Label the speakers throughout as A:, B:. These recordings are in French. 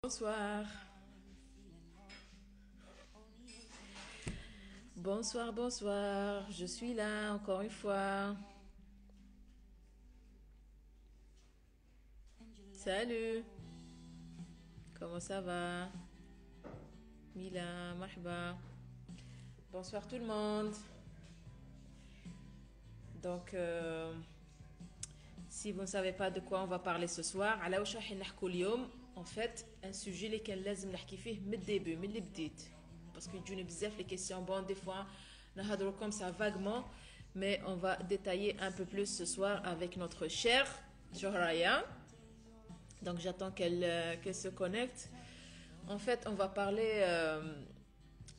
A: Bonsoir. Bonsoir, bonsoir. Je suis là encore une fois. Salut. Comment ça va? Mila, marhaba. Bonsoir tout le monde. Donc, si vous ne savez pas de quoi on va parler ce soir, على وش راح نحكوا اليوم. En fait, un sujet اللي كان لازم نحكي فيه من الديبي من اللي بديت. Parce que يجوني بزاف les questions. Bon, des fois, نهضروا comme ça vaguement, mais on va détailler un peu plus ce soir avec notre chère Johraya. Donc, j'attends qu'elle se connecte. En fait, on va parler.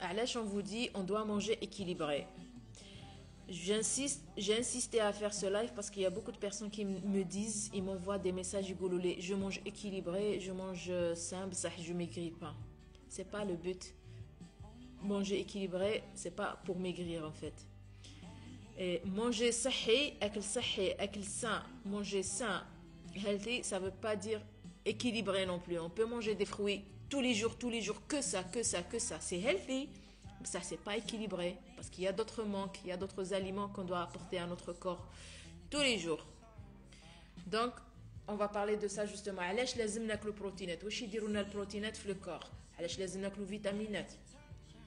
A: Alash, on vous dit, on doit manger équilibré. J'ai insisté à faire ce live parce qu'il y a beaucoup de personnes qui me disent, ils m'envoient des messages goulolés. Je mange équilibré, je mange simple, ça, je maigris pas. C'est pas le but. Manger équilibré, c'est pas pour maigrir en fait. Et manger sahi, akl sain, manger sain, healthy, ça veut pas dire équilibré non plus. On peut manger des fruits tous les jours, que ça, que ça, que ça. C'est healthy. Ça, c'est pas équilibré parce qu'il y a d'autres manques, il y a d'autres aliments qu'on doit apporter à notre corps tous les jours. Donc, on va parler de ça justement. علاش لازم ناكلوا بروتينات؟ واش يديروا لنا البروتينات في الكور؟ علاش لازم ناكلوا فيتامينات؟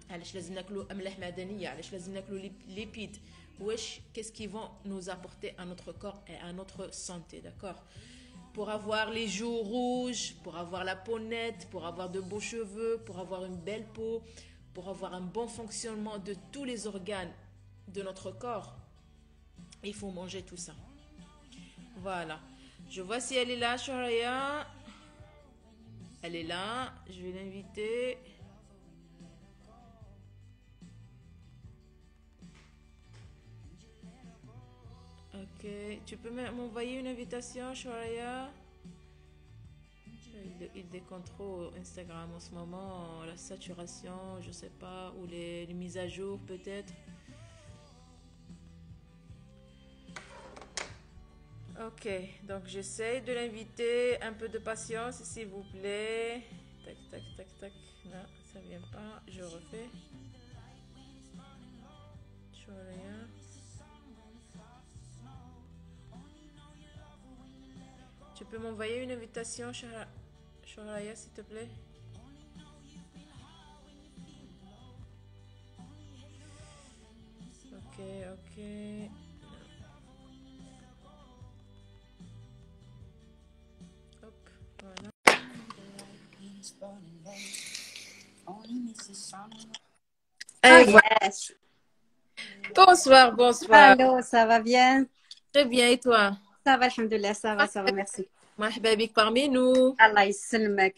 A: علاش لازم ناكلوا املاح معدنيه؟ علاش لازم ناكلوا ليبيد؟ واش qu'est-ce qui vont nous apporter à notre corps et à notre santé, d'accord? Pour avoir les joues rouges, pour avoir la peau nette, pour avoir de beaux cheveux, pour avoir une belle peau, pour avoir un bon fonctionnement de tous les organes de notre corps, il faut manger tout ça. Voilà. Je vois si elle est là, Shoraya. Elle est là. Je vais l'inviter. Ok. Tu peux m'envoyer une invitation, Shoraya? Il décompte trop Instagram en ce moment, la saturation, je sais pas, ou les mises à jour peut-être. Ok, donc j'essaie de l'inviter, un peu de patience s'il vous plaît. Tac, tac, tac, tac. Non, ça vient pas, je refais. Je vois rien. Tu peux m'envoyer une invitation, Shoraya, s'il te plaît? Ok, ok. Hop, voilà.
B: Ah,
A: Et voilà.
B: yes.
A: Bonsoir, bonsoir.
B: Allô, ça va bien?
A: Très bien, et toi?
B: Ça va, alhamdoulilah, ça va, merci.
A: مرحبا بك parmi nous.
B: Allah يسلمك,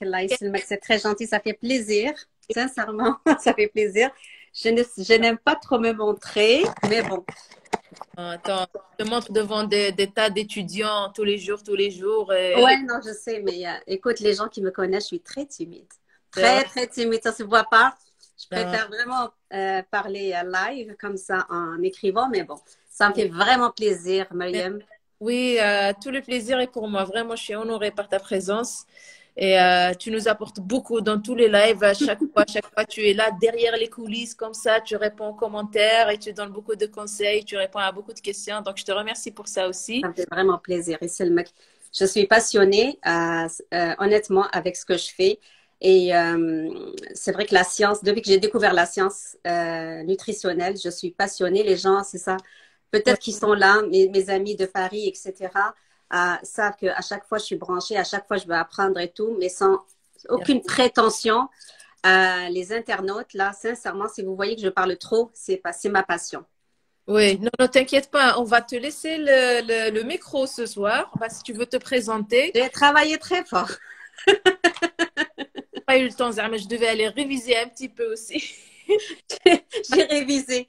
B: c'est très gentil, ça fait plaisir. Sincèrement, ça fait plaisir. Je n'aime pas trop me montrer, mais bon.
A: Attends, je te montre devant des tas d'étudiants tous les jours, tous les jours. Et
B: Ouais, non, je sais, mais écoute, les gens qui me connaissent, je suis très timide.
A: c'est vrai.
B: Très timide, ça se voit pas. Je
A: Non.
B: préfère vraiment parler live comme ça en écrivant, mais bon, ça me fait vraiment plaisir, Mariam.
A: Oui, tout le plaisir est pour moi. Vraiment, je suis honorée par ta présence. Et tu nous apportes beaucoup dans tous les lives. À chaque fois, tu es là derrière les coulisses, comme ça, tu réponds aux commentaires et tu donnes beaucoup de conseils, tu réponds à beaucoup de questions. Donc, je te remercie pour ça aussi.
B: Ça me fait vraiment plaisir. Et c'est le mec. Je suis passionnée, honnêtement, avec ce que je fais. Et c'est vrai que la science, depuis que j'ai découvert la science nutritionnelle, je suis passionnée. Les gens, c'est ça,
A: Ouais,
B: peut-être qu'ils sont là, mes amis de Paris, etc., savent qu'à chaque fois, je suis branchée, à chaque fois, je veux apprendre et tout, mais sans aucune prétention. Les internautes, là, sincèrement, si vous voyez que je parle trop, c'est ma passion.
A: oui, non, ne t'inquiète pas, on va te laisser le micro ce soir. Bah, si tu veux te présenter.
B: J'ai travaillé très fort.
A: Pas eu le temps, mais je devais aller réviser un petit peu aussi.
B: J'ai révisé.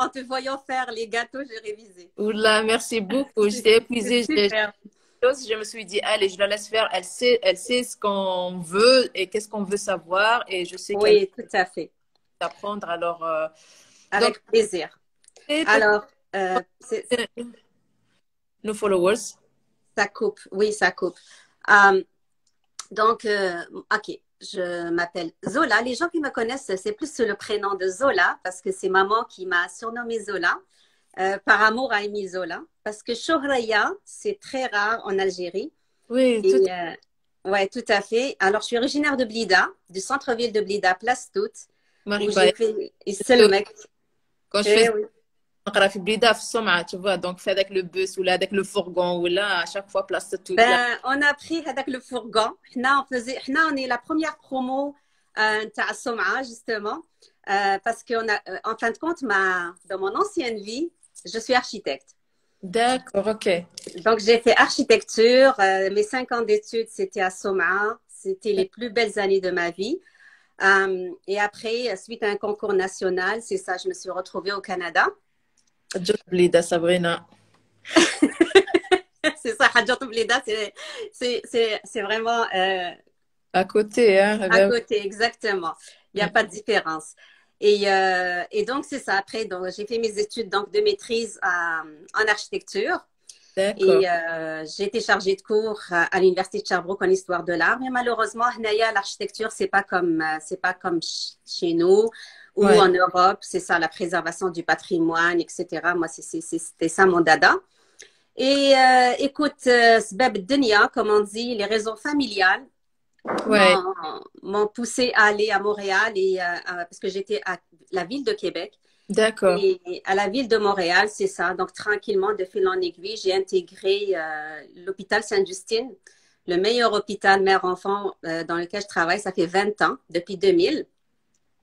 B: En te voyant faire les gâteaux, j'ai révisé.
A: Oula, merci beaucoup. J'étais épuisée.
B: C'est super.
A: Je me suis dit, allez, je la laisse faire. Elle sait ce qu'on veut et qu'est-ce qu'on veut savoir. Et je sais qu'elle
B: Oui, tout à fait.
A: va apprendre. Alors, donc,
B: Avec plaisir.
A: et
B: Alors,
A: nos followers.
B: ça coupe. Oui, ça coupe. Euh, Donc, ok, je m'appelle Zola. Les gens qui me connaissent, c'est plus le prénom de Zola parce que c'est maman qui m'a surnommée Zola par amour à Émile Zola. Parce que Shohraya, c'est très rare en Algérie.
A: Oui, tout.
B: Et ouais, tout à fait. Alors, je suis originaire de Blida, du centre-ville de Blida, Place Toute, où
A: مرحبا.
B: j'ai fait Isselmek.
A: Quand je
B: Eh
A: fais
B: oui.
A: نقرا في بليده في السمعه tu vois donc في هذاك لو بوس ولا هذاك لو فورغون ولا à chaque fois place toute là.
B: Ben, on a pris avec le fourgon. On est la première promo à Soma, justement, parce en fin de compte, dans mon ancienne vie, je suis architecte.
A: D'accord, ok.
B: Donc, j'ai fait architecture. Mes 5 ans d'études, c'était à Soma. C'était les plus belles années de ma vie. Et après, suite à un concours national, c'est ça, je me suis retrouvée au Canada.
A: تجرب بليده سابرينا.
B: C'est ça, Hadjat Bleda, c'est vraiment
A: À côté, hein.
B: à
A: Ben
B: côté, exactement. Il n'y a
A: oui.
B: pas de différence. Et donc, c'est ça. Après, donc, j'ai fait mes études donc, de maîtrise en architecture.
A: D'accord.
B: Et j'ai été chargée de cours à l'Université de Sherbrooke en histoire de l'art. Mais malheureusement, Hnaya, l'architecture, c'est pas comme chez nous ou
A: Ouais.
B: en Europe. C'est ça, la préservation du patrimoine, etc. Moi, c'était ça mon dada. Et écoute, Sbab Dunya, comme on dit, les raisons familiales
A: Ouais.
B: m'ont poussé à aller à Montréal parce que j'étais à la ville de Québec.
A: D'accord.
B: Et à la ville de Montréal, c'est ça. Donc, tranquillement, de fil en aiguille, j'ai intégré l'hôpital Sainte-Justine, le meilleur hôpital mère-enfant dans lequel je travaille. Ça fait 20 ans, depuis 2000.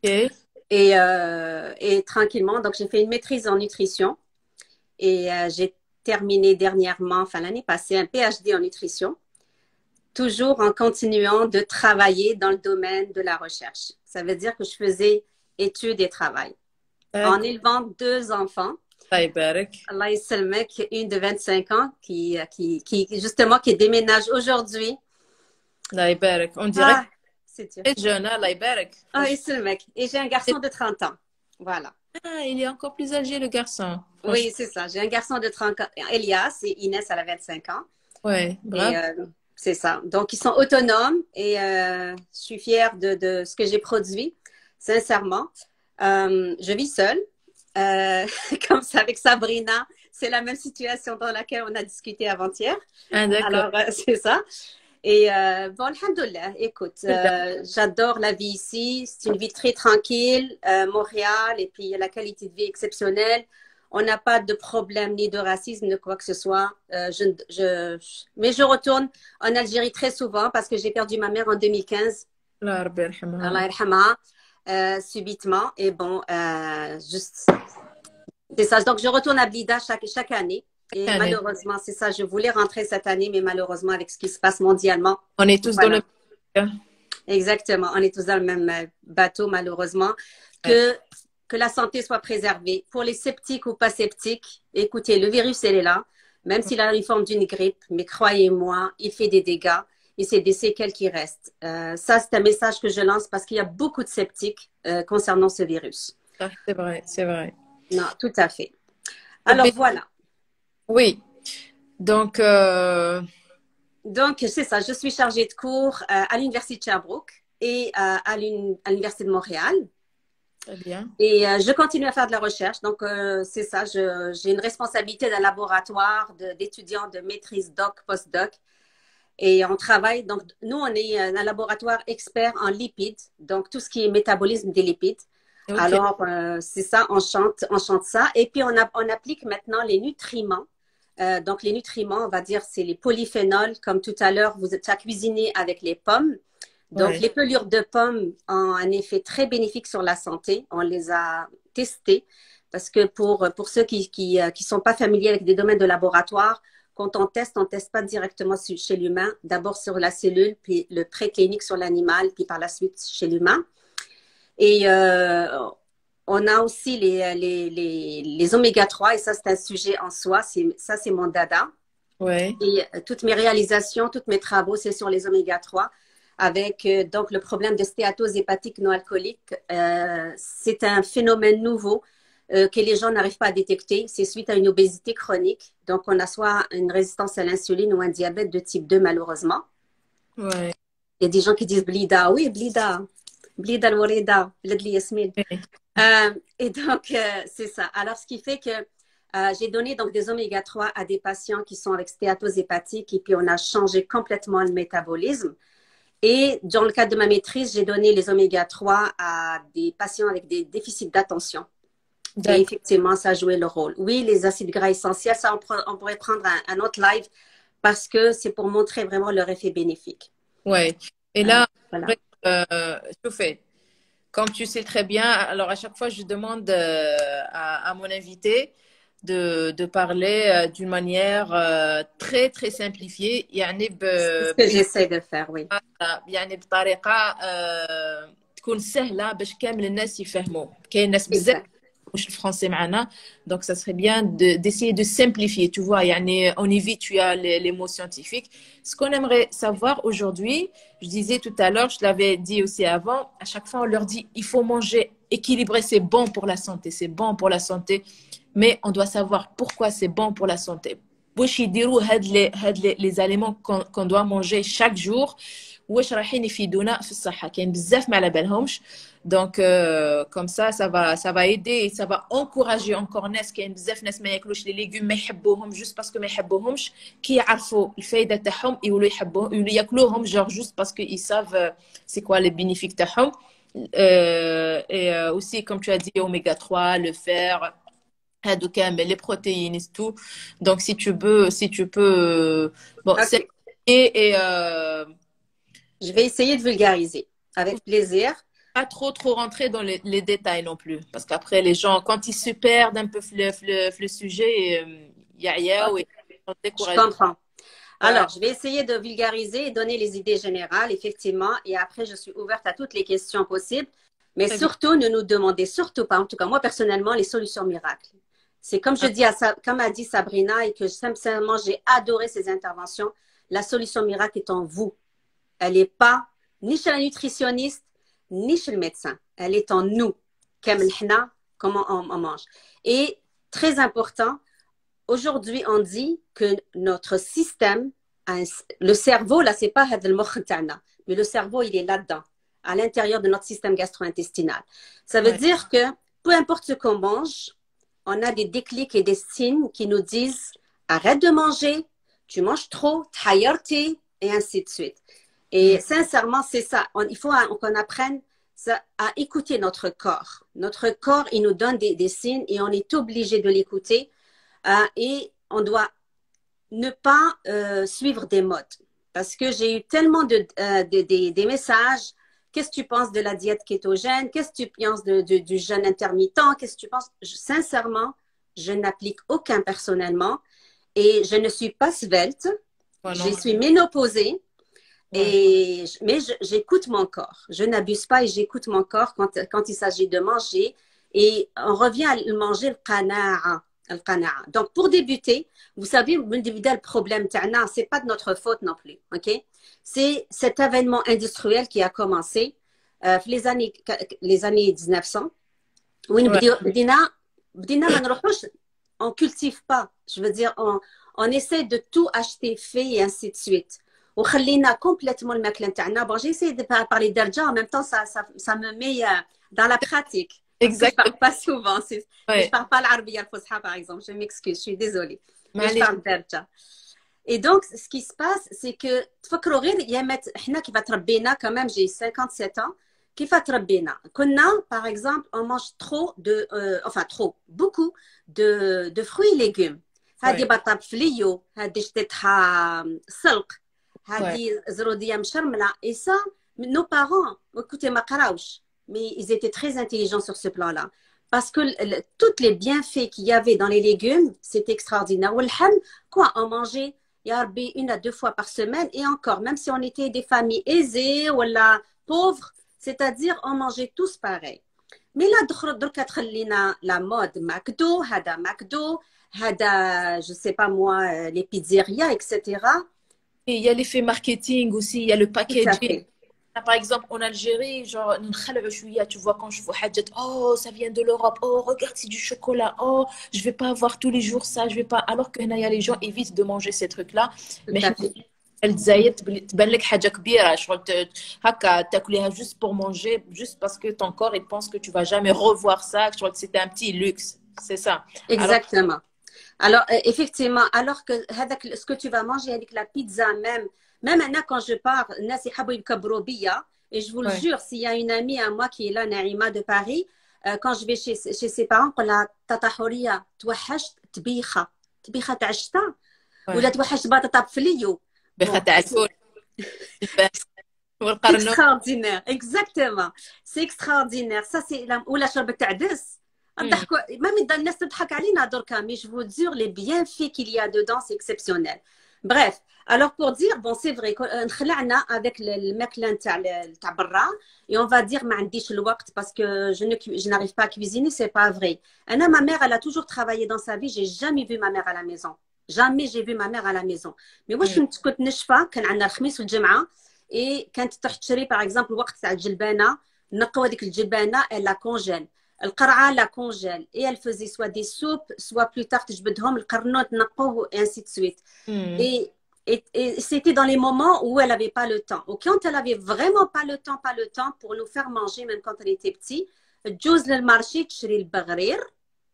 A: Ok.
B: Et tranquillement, donc j'ai fait une maîtrise en nutrition et j'ai terminé dernièrement, enfin l'année passée, un PhD en nutrition, toujours en continuant de travailler dans le domaine de la recherche. Ça veut dire que je faisais études et travail. En
A: D'accord.
B: élevant 2 enfants,
A: الله يبارك.
B: Allah Yisselmek, une de 25 ans justement qui déménage aujourd'hui.
A: الله يبارك. On dirait que
B: Ah, c'est dur.
A: tu es jeune, hein. الله يبارك.
B: Ah, Yisselmek. Et j'ai un garçon de 30 ans. Voilà.
A: Ah, il est encore plus âgé, le garçon.
B: Oui,
A: Franchement.
B: c'est ça. J'ai un garçon de 30 ans, Elias, et Inès, elle a 25 ans.
A: Ouais,
B: Et
A: bravo.
B: c'est ça. Donc, ils sont autonomes et je suis fière de ce que j'ai produit, sincèrement. Je vis seule, euh, comme ça avec Sabrina. C'est la même situation dans laquelle on a discuté avant-hier.
A: Ah, d'accord.
B: Alors, c'est ça. Et bon, alhamdoulilah, écoute, j'adore la vie ici. C'est une vie très tranquille, Montréal, et puis la qualité de vie exceptionnelle. On n'a pas de problème ni de racisme, ni de quoi que ce soit. Mais je retourne en Algérie très souvent parce que j'ai perdu ma mère en 2015.
A: الله ربي يرحمها.
B: Allah yarhama, subitement. Et bon, juste, c'est ça. Donc, je retourne à Blida chaque année. Et
A: Année.
B: malheureusement, c'est ça. Je voulais rentrer cette année, mais malheureusement, avec ce qui se passe mondialement,
A: On est tous
B: voilà.
A: dans le...
B: Exactement. On est tous dans le même bateau, malheureusement.
A: Ouais.
B: Que la santé soit préservée. Pour les sceptiques ou pas sceptiques, écoutez, le virus, il est là. Même s'il a une forme d'une grippe, mais croyez-moi, il fait des dégâts et c'est des séquelles qui restent. Ça, c'est un message que je lance parce qu'il y a beaucoup de sceptiques concernant ce virus.
A: Ah, c'est vrai, c'est vrai.
B: Non, tout à fait. Alors,
A: Mais-
B: voilà.
A: Oui. Donc,
B: Donc, c'est ça. Je suis chargée de cours à l'Université de Sherbrooke et à l'Université de Montréal.
A: très bien.
B: Et je continue à faire de la recherche. Donc, c'est ça. J'ai une responsabilité d'un laboratoire d'étudiants de maîtrise doc, post-doc. Et on travaille. Donc, nous, on est un laboratoire expert en lipides. Donc, tout ce qui est métabolisme des lipides.
A: Ok.
B: Alors, c'est ça, on chante ça. Et puis, on applique maintenant les nutriments. Donc, les nutriments, on va dire, c'est les polyphénols. Comme tout à l'heure, vous êtes à cuisiner avec les pommes. Donc,
A: Ouais.
B: les pelures de pommes ont un effet très bénéfique sur la santé. On les a testées parce que pour ceux qui sont pas familiers avec des domaines de laboratoire, quand on teste pas directement chez l'humain. D'abord sur la cellule, puis le préclinique sur l'animal, puis par la suite chez l'humain. Et on a aussi les oméga 3 et ça, c'est un sujet en soi. Ça, c'est mon dada.
A: Ouais.
B: Et toutes mes réalisations, tous mes travaux, c'est sur les oméga 3 avec donc le problème de stéatose hépatique non alcoolique. C'est un phénomène nouveau que les gens n'arrivent pas à détecter. C'est suite à une obésité chronique. Donc, on a soit une résistance à l'insuline ou un diabète de type 2, malheureusement.
A: Ouais.
B: Il y a des gens qui disent blida. Oui, blida. Blida al-warida. Bled yasmine. Et donc, c'est ça. Alors, ce qui fait que j'ai donné donc des oméga 3 à des patients qui sont avec stéatose hépatique et puis on a changé complètement le métabolisme. Et dans le cadre de ma maîtrise, j'ai donné les oméga 3 à des patients avec des déficits d'attention. Et effectivement, ça a joué le rôle. Oui, les acides gras essentiels, ça, on pourrait prendre un autre live parce que c'est pour montrer vraiment leur effet bénéfique.
A: Ouais. Et là,
B: voilà.
A: je fais. Comme tu sais très bien, alors à chaque fois, je demande à mon invité de parler d'une manière très, très simplifiée.
B: C'est ce que j'essaie de faire, oui.
A: يعني بطريقة تكون سهلة باش كامل الناس يفهموا. كاين ناس بزاف مش الفرنسي معنا, donc ça serait bien d'essayer de simplifier, tu vois. يعني on évite, tu as les mots scientifiques. Ce qu'on aimerait savoir aujourd'hui, je disais tout à l'heure, je l'avais dit aussi avant, à chaque fois on leur dit il faut manger équilibré, c'est bon pour la santé, c'est bon pour la santé, mais on doit savoir pourquoi c'est bon pour la santé. واش يديروا هاد les aliments qu'on doit manger chaque jour, واش رايحين يفيدونا في الصحة. كاين بزاف ما على بالهمش. Donc comme ça va aider et ça va encourager encore ناس. كاين بزاف ناس ما ياكلوش les légumes ما يحبوهم juste parce que ما يحبوهمش, كي يعرفوا الفايدة تاعهم يولوا يحبوهم, يولوا ياكلوهم genre juste parce que ils savent c'est quoi les bénéfices تاعهم. Et aussi comme tu as dit oméga 3, le fer, les protéines et tout. Donc si tu peux bon,
B: Okay. Je vais essayer de vulgariser avec plaisir.
A: Pas trop rentrer dans les détails non plus, parce qu'après les gens quand ils se perdent un peu le sujet,
B: Okay. Je comprends. Alors, je vais essayer de vulgariser et donner les idées générales, effectivement, et après, je suis ouverte à toutes les questions possibles, mais surtout, ne nous demandez surtout pas, en tout cas, moi, personnellement, les solutions miracles. C'est comme comme a dit Sabrina, et que sincèrement, j'ai adoré ses interventions, la solution miracle est en vous. Elle n'est pas ni chez la nutritionniste, ni chez le médecin. Elle est en nous. Comment on mange. Et très important, aujourd'hui, on dit que notre système, le cerveau, là, c'est pas mais le cerveau, il est là-dedans, à l'intérieur de notre système gastro-intestinal. Ça veut dire que peu importe ce qu'on mange, on a des déclics et des signes qui nous disent arrête de manger, tu manges trop, t'aïrti, et ainsi de suite. Et sincèrement, c'est ça. Il faut qu'on apprenne à écouter notre corps. Notre corps, il nous donne des signes et on est obligé de l'écouter. Et on doit ne pas suivre des modes. Parce que j'ai eu tellement des messages. Qu'est-ce que tu penses de la diète kétogène? Qu'est-ce que tu penses du jeûne intermittent? Qu'est-ce que tu penses? Sincèrement, je n'applique aucun personnellement. Et je ne suis pas svelte. Je suis ménopausée. Mais j'écoute mon corps. Je n'abuse pas et j'écoute mon corps quand il s'agit de manger. Et on revient à manger le qana'a. Donc, pour débuter, vous savez, le problème, c'est pas de notre faute non plus, ok? C'est cet événement industriel qui a commencé les années 1900. Oui, on cultive pas. Je veux dire, on essaie de tout acheter fait et ainsi de suite. On خلينا complètement le ماكلة نتاعنا. Bon, j'ai essayé de parler d'Arja, en même temps, ça me met dans la pratique. Exactement. Je ne parle pas souvent. Je ne parle pas l'arabiya al-fusha, par exemple. Je m'excuse, je suis désolée. Mais je parle d'Arja. Et donc, ce qui se passe, c'est que تفكروا غير يامات احنا كيف تربينا quand même, j'ai 57 ans. كيف تربينا؟ كنا, par exemple, on mange beaucoup de fruits et légumes. هذه بطاط فليو, هذه شتتها سلق, هذه زرودية مشرملة. Et ça, nos parents, écoutez, ما قراوش. Mais ils étaient très intelligents sur ce plan-là. Parce que tous les bienfaits qu'il y avait dans les légumes, c'était extraordinaire. Quoi, on mangeait 1 à 2 fois par semaine et encore, même si on était des familles aisées ou pauvres, c'est-à-dire on mangeait tous pareil. Mais là, la mode McDo, je sais pas moi, les pizzerias, etc.
A: Et il y a l'effet marketing aussi, il y a le packaging. Par exemple, en Algérie, genre, tu vois, quand je vois Hadjet, oh, ça vient de l'Europe, oh, regarde, c'est du chocolat, oh, je vais pas avoir tous les jours ça, je vais pas. Alors que les gens évitent de manger ces trucs-là. Mais الجزائر تبان لك حاجه كبيره شغل هكا تاكليها juste pour manger juste parce que ton corps il pense que tu vas jamais revoir ça شغل c'était un petit luxe c'est ça alors
B: Exactement. Alors, effectivement, alors que ce que tu vas manger avec la pizza même maintenant quand je pars, الناس يحبوا يكبروا بيا, et je vous le
A: ouais
B: jure, s'il y a une amie à moi qui est là, Naïma de Paris, quand je vais chez ses parents, نقول لها تاتا حورية توحشت طبيخة تاع الشتا ولا
A: ouais
B: توحشت بطاطا بفليو.
A: بخا
B: Bon,
A: تاع
B: c'est
A: الفول والقرنوط
B: extraordinaire, exactement. C'est extraordinaire. Ça, c'est ولا شربة تاع دس.
A: مم.
B: Même الناس تضحك علينا دركا, mais je vous jure, les bienfaits qu'il y a dedans, c'est exceptionnel. Bref, alors pour dire, bon, c'est vrai, نخلعنا avec الماكلة تاع برا, et on va dire ما عنديش الوقت parce que je n'arrive pas à cuisiner, c'est pas vrai. Anna, ma mère, elle a toujours travaillé dans sa vie, j'ai jamais vu ma mère à la maison. Jamais j'ai vu ma mère à la maison. Mais moi,
A: مم.
B: كنت نشفى, كان عندنا الخميس والجمعة, et كانت تروح تشري par exemple الوقت تاع الجلبانة, نقوا هذيك الجلبانة, elle la congèle. القرعة la congèle et elle faisait soit des soupes, soit plus tard تجبدهم القرنوط نقوه et ainsi de suite.
A: مم.
B: Et c'était dans les moments où elle n'avait pas le temps. Ou quand elle avait vraiment pas le temps pour nous faire manger, même quand elle était petite, تجوز للمارشي تشري البغرير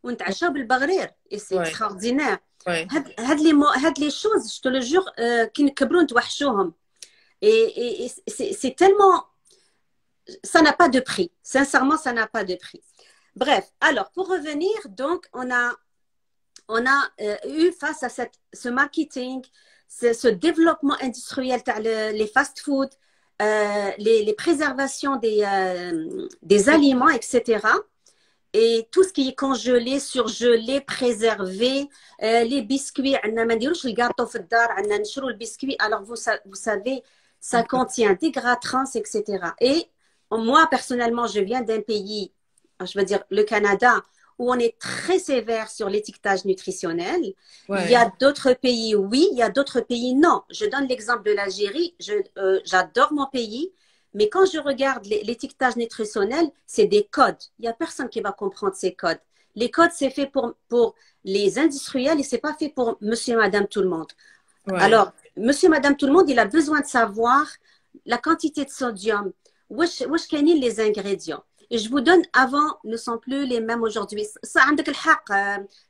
B: ونتعشاو بالبغرير. Et c'est
A: ouais
B: extraordinaire.
A: ouais
B: هاد les choses, je te le jure, كي نكبروا نتوحشوهم. Et c'est tellement... Ça n'a pas de prix. Sincèrement, ça n'a pas de prix. Bref, alors pour revenir, donc on a eu face à ce marketing, ce développement industriel, les fast-food, les préservations des aliments, etc. Et tout ce qui est congelé, surgelé, préservé, les biscuits, le gâteau في الدار, نشرو البسكوي. Alors vous savez, ça contient des gras trans, etc. Et moi, personnellement, je viens d'un pays, je veux dire le Canada, où on est très sévère sur l'étiquetage nutritionnel. Il y
A: ouais
B: a d'autres pays, oui, il y a d'autres pays, non. Je donne l'exemple de l'Algérie. J'adore mon pays, mais quand je regarde l'étiquetage nutritionnel, c'est des codes. Il n'y a personne qui va comprendre ces codes. Les codes, c'est fait pour les industriels et c'est pas fait pour monsieur, madame, tout le monde.
A: ouais
B: Alors, monsieur, madame, tout le monde, il a besoin de savoir la quantité de sodium, واش كاينين les ingrédients. Et je vous donne, avant, ne sont plus les mêmes aujourd'hui. Ça, عندك الحق,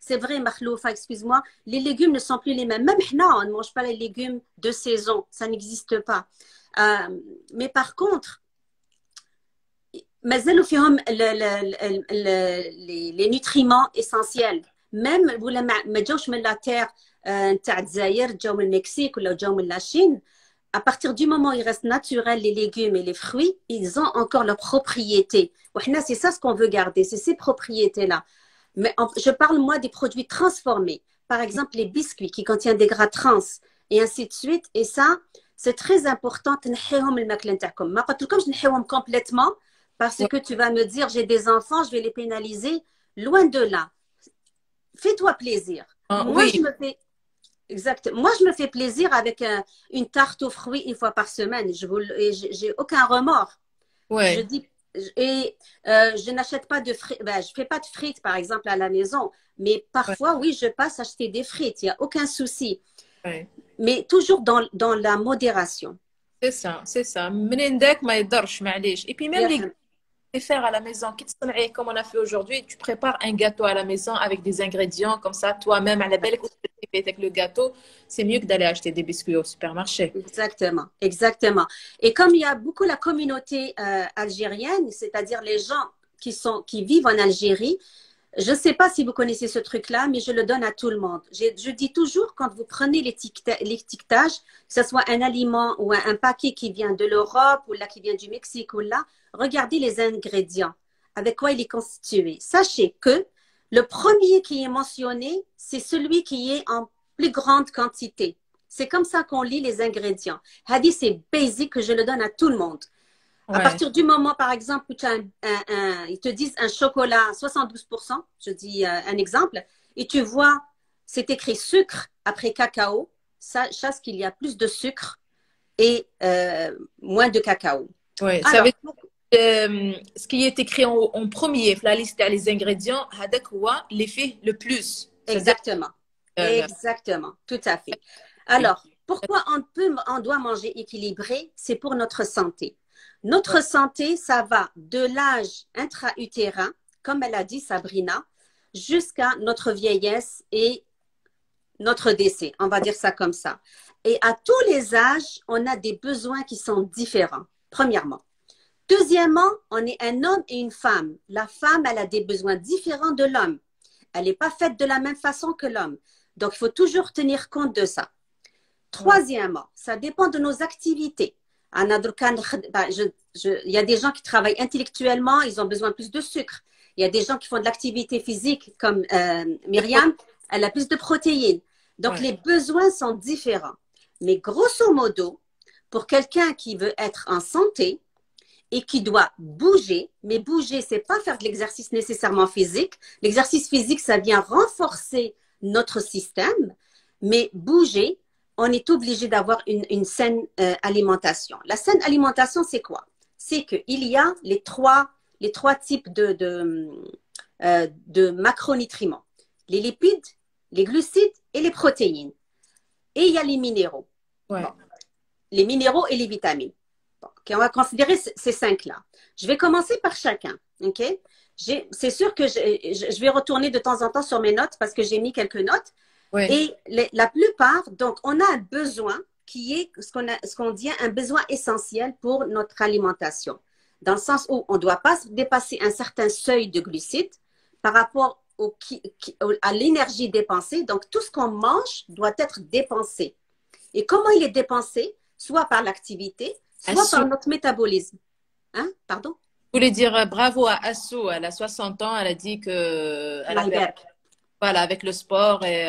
B: c'est vrai, مخلوفة, excuse-moi, les légumes ne sont plus les mêmes. Même حنا, on ne mange pas les légumes de saison, ça n'existe pas. Mais par contre, مازالوا فيهم les nutriments essentiels. Même ولا ما جاوش من لا terre نتاع الجزائر, جاو من المكسيك ولا جاو من لا Chine. À partir du moment où ils restent naturels, les légumes et les fruits, ils ont encore leurs propriétés. C'est ça ce qu'on veut garder, c'est ces propriétés-là. Mais je parle, moi, des produits transformés. Par exemple, les biscuits qui contiennent des gras trans et ainsi de suite. Et ça, c'est très important. Complètement parce que tu vas me dire, j'ai des enfants, je vais les pénaliser. Loin de là. Fais-toi plaisir. Moi,
A: oui
B: je me fais... Exact. Moi, je me fais plaisir avec une tarte aux fruits une fois par semaine. J'ai aucun remords. Je
A: ouais
B: dis, et je n'achète pas de frites. Ben, je fais pas de frites, par exemple, à la maison. Mais
A: ouais
B: parfois, oui, je passe acheter des frites. Il n'y a aucun souci.
A: ouais
B: Mais toujours dans la modération.
A: c'est ça منين داك ما يضرش معليش et puis même les faire à la maison comme on a fait aujourd'hui tu prépares un gâteau à la maison avec des ingrédients comme ça toi-même à la belle avec le gâteau c'est mieux que d'aller acheter des biscuits au supermarché
B: Exactement, exactement. Et comme il y a beaucoup la communauté algérienne, c'est-à-dire les gens qui vivent en Algérie, je ne sais pas si vous connaissez ce truc-là, mais je le donne à tout le monde. Je dis toujours, quand vous prenez l'étiquetage, que ce soit un aliment ou un paquet qui vient de l'Europe ou là qui vient du Mexique ou là, regardez les ingrédients, avec quoi il est constitué. Sachez que le premier qui est mentionné, c'est celui qui est en plus grande quantité. C'est comme ça qu'on lit les ingrédients. Hadi, c'est basic que je le donne à tout le monde. À
A: ouais
B: partir du moment, par exemple, où tu as ils te disent un chocolat 72%, je dis un exemple, et tu vois, c'est écrit sucre après cacao, sache qu'il y a plus de sucre et moins de cacao.
A: ouais ça
B: Alors,
A: veut dire ce qui est écrit en premier la liste des ingrédients هذاك l'effet le plus c'est-à-dire
B: exactement.
A: euh,
B: Exactement. Tout à fait. Alors, Pourquoi on doit manger équilibré? C'est pour notre santé. Notre santé, ça va de l'âge intra-utérin, comme elle a dit Sabrina, jusqu'à notre vieillesse et notre décès. On va dire ça comme ça. Et à tous les âges, on a des besoins qui sont différents, premièrement. Deuxièmement, on est un homme et une femme. La femme, elle a des besoins différents de l'homme. Elle n'est pas faite de la même façon que l'homme. Donc, il faut toujours tenir compte de ça. Troisièmement, ça dépend de nos activités. Il y a des gens qui travaillent intellectuellement, ils ont besoin de plus de sucre. Il y a des gens qui font de l'activité physique, comme Myriam, elle a plus de protéines. Donc, les besoins sont différents. Mais grosso modo, pour quelqu'un qui veut être en santé et qui doit bouger, mais bouger, c'est pas faire de l'exercice nécessairement physique. L'exercice physique, ça vient renforcer notre système, mais bouger, on est obligé d'avoir une saine alimentation. La saine alimentation, c'est quoi? C'est qu'il y a les trois types de macronutriments. Les lipides, les glucides et les protéines. Et il y a les minéraux.
A: Ouais.
B: Bon. Les minéraux et les vitamines. Bon. Okay, on va considérer ces cinq-là. Je vais commencer par chacun. Okay? C'est sûr que je vais retourner de temps en temps sur mes notes parce que j'ai mis quelques notes. Ouais. Et la plupart, donc, on a un besoin qui est ce qu'on dit un besoin essentiel pour notre alimentation. Dans le sens où on ne doit pas dépasser un certain seuil de glucides par rapport à l'énergie dépensée. Donc, tout ce qu'on mange doit être dépensé. Et comment il est dépensé? Soit par l'activité, soit par notre métabolisme. Hein? Pardon?
A: Je voulais dire bravo à Assou. Elle a 60 ans. Elle a dit que... Voilà, avec le sport et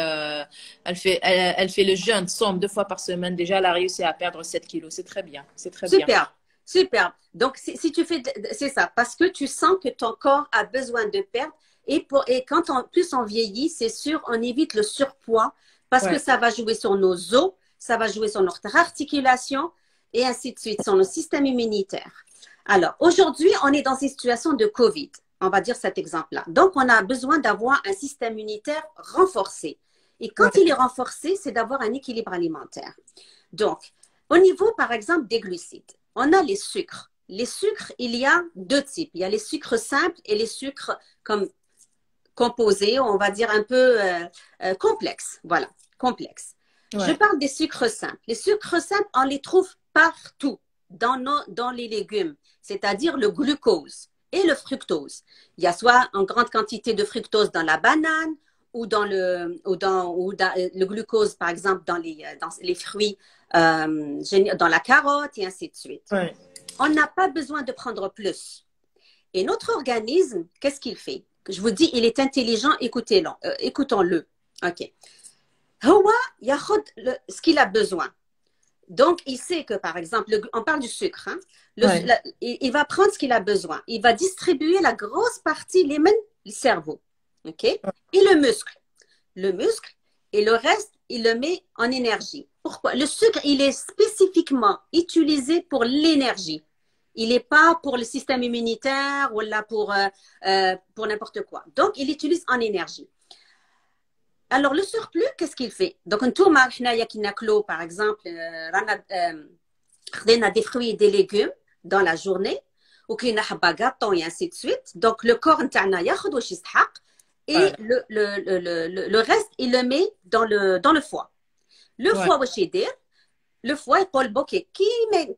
A: elle fait le jeûne sombre 2 fois par semaine. Déjà, elle a réussi à perdre 7 kilos. C'est très bien. C'est très bien.
B: Super. Super. Donc, si tu fais... C'est ça. Parce que tu sens que ton corps a besoin de perdre. Et quand plus on vieillit, c'est sûr, on évite le surpoids parce que ça va jouer sur nos os, ça va jouer sur notre articulation et ainsi de suite, sur nos systèmes immunitaires. Alors, aujourd'hui, on est dans une situation de COVID. On va dire cet exemple-là. Donc, on a besoin d'avoir un système immunitaire renforcé. Et quand il est renforcé, c'est d'avoir un équilibre alimentaire. Donc, au niveau, par exemple, des glucides, on a les sucres. Les sucres, il y a 2 types. Il y a les sucres simples et les sucres comme composés, on va dire un peu complexes. Voilà, complexes. Ouais. Je parle des sucres simples. Les sucres simples, on les trouve partout dans les légumes, c'est-à-dire le glucose et le fructose. Il y a soit en grande quantité de fructose dans la banane ou dans le glucose, par exemple, dans les fruits, dans la carotte et ainsi de suite. Ouais. On n'a pas besoin de prendre plus. Et notre organisme, qu'est-ce qu'il fait? Je vous dis, il est intelligent, écoutons-le. OK. Hawa, ce qu'il a besoin. Donc, il sait que, par exemple, on parle du sucre. Hein? Il va prendre ce qu'il a besoin. Il va distribuer la grosse partie, le cerveau. OK? Et le muscle. Le muscle et le reste, il le met en énergie. Pourquoi? Le sucre, il est spécifiquement utilisé pour l'énergie. Il n'est pas pour le système immunitaire ou là pour n'importe quoi. Donc, il l'utilise en énergie. Alors, le surplus, qu'est-ce qu'il fait? Donc, par exemple, on a des fruits et des légumes dans la journée, ou qu'il y a gâteau et ainsi de suite. Donc, le corps, et le reste, il le met dans le foie. Le foie, le foie يقول بوكي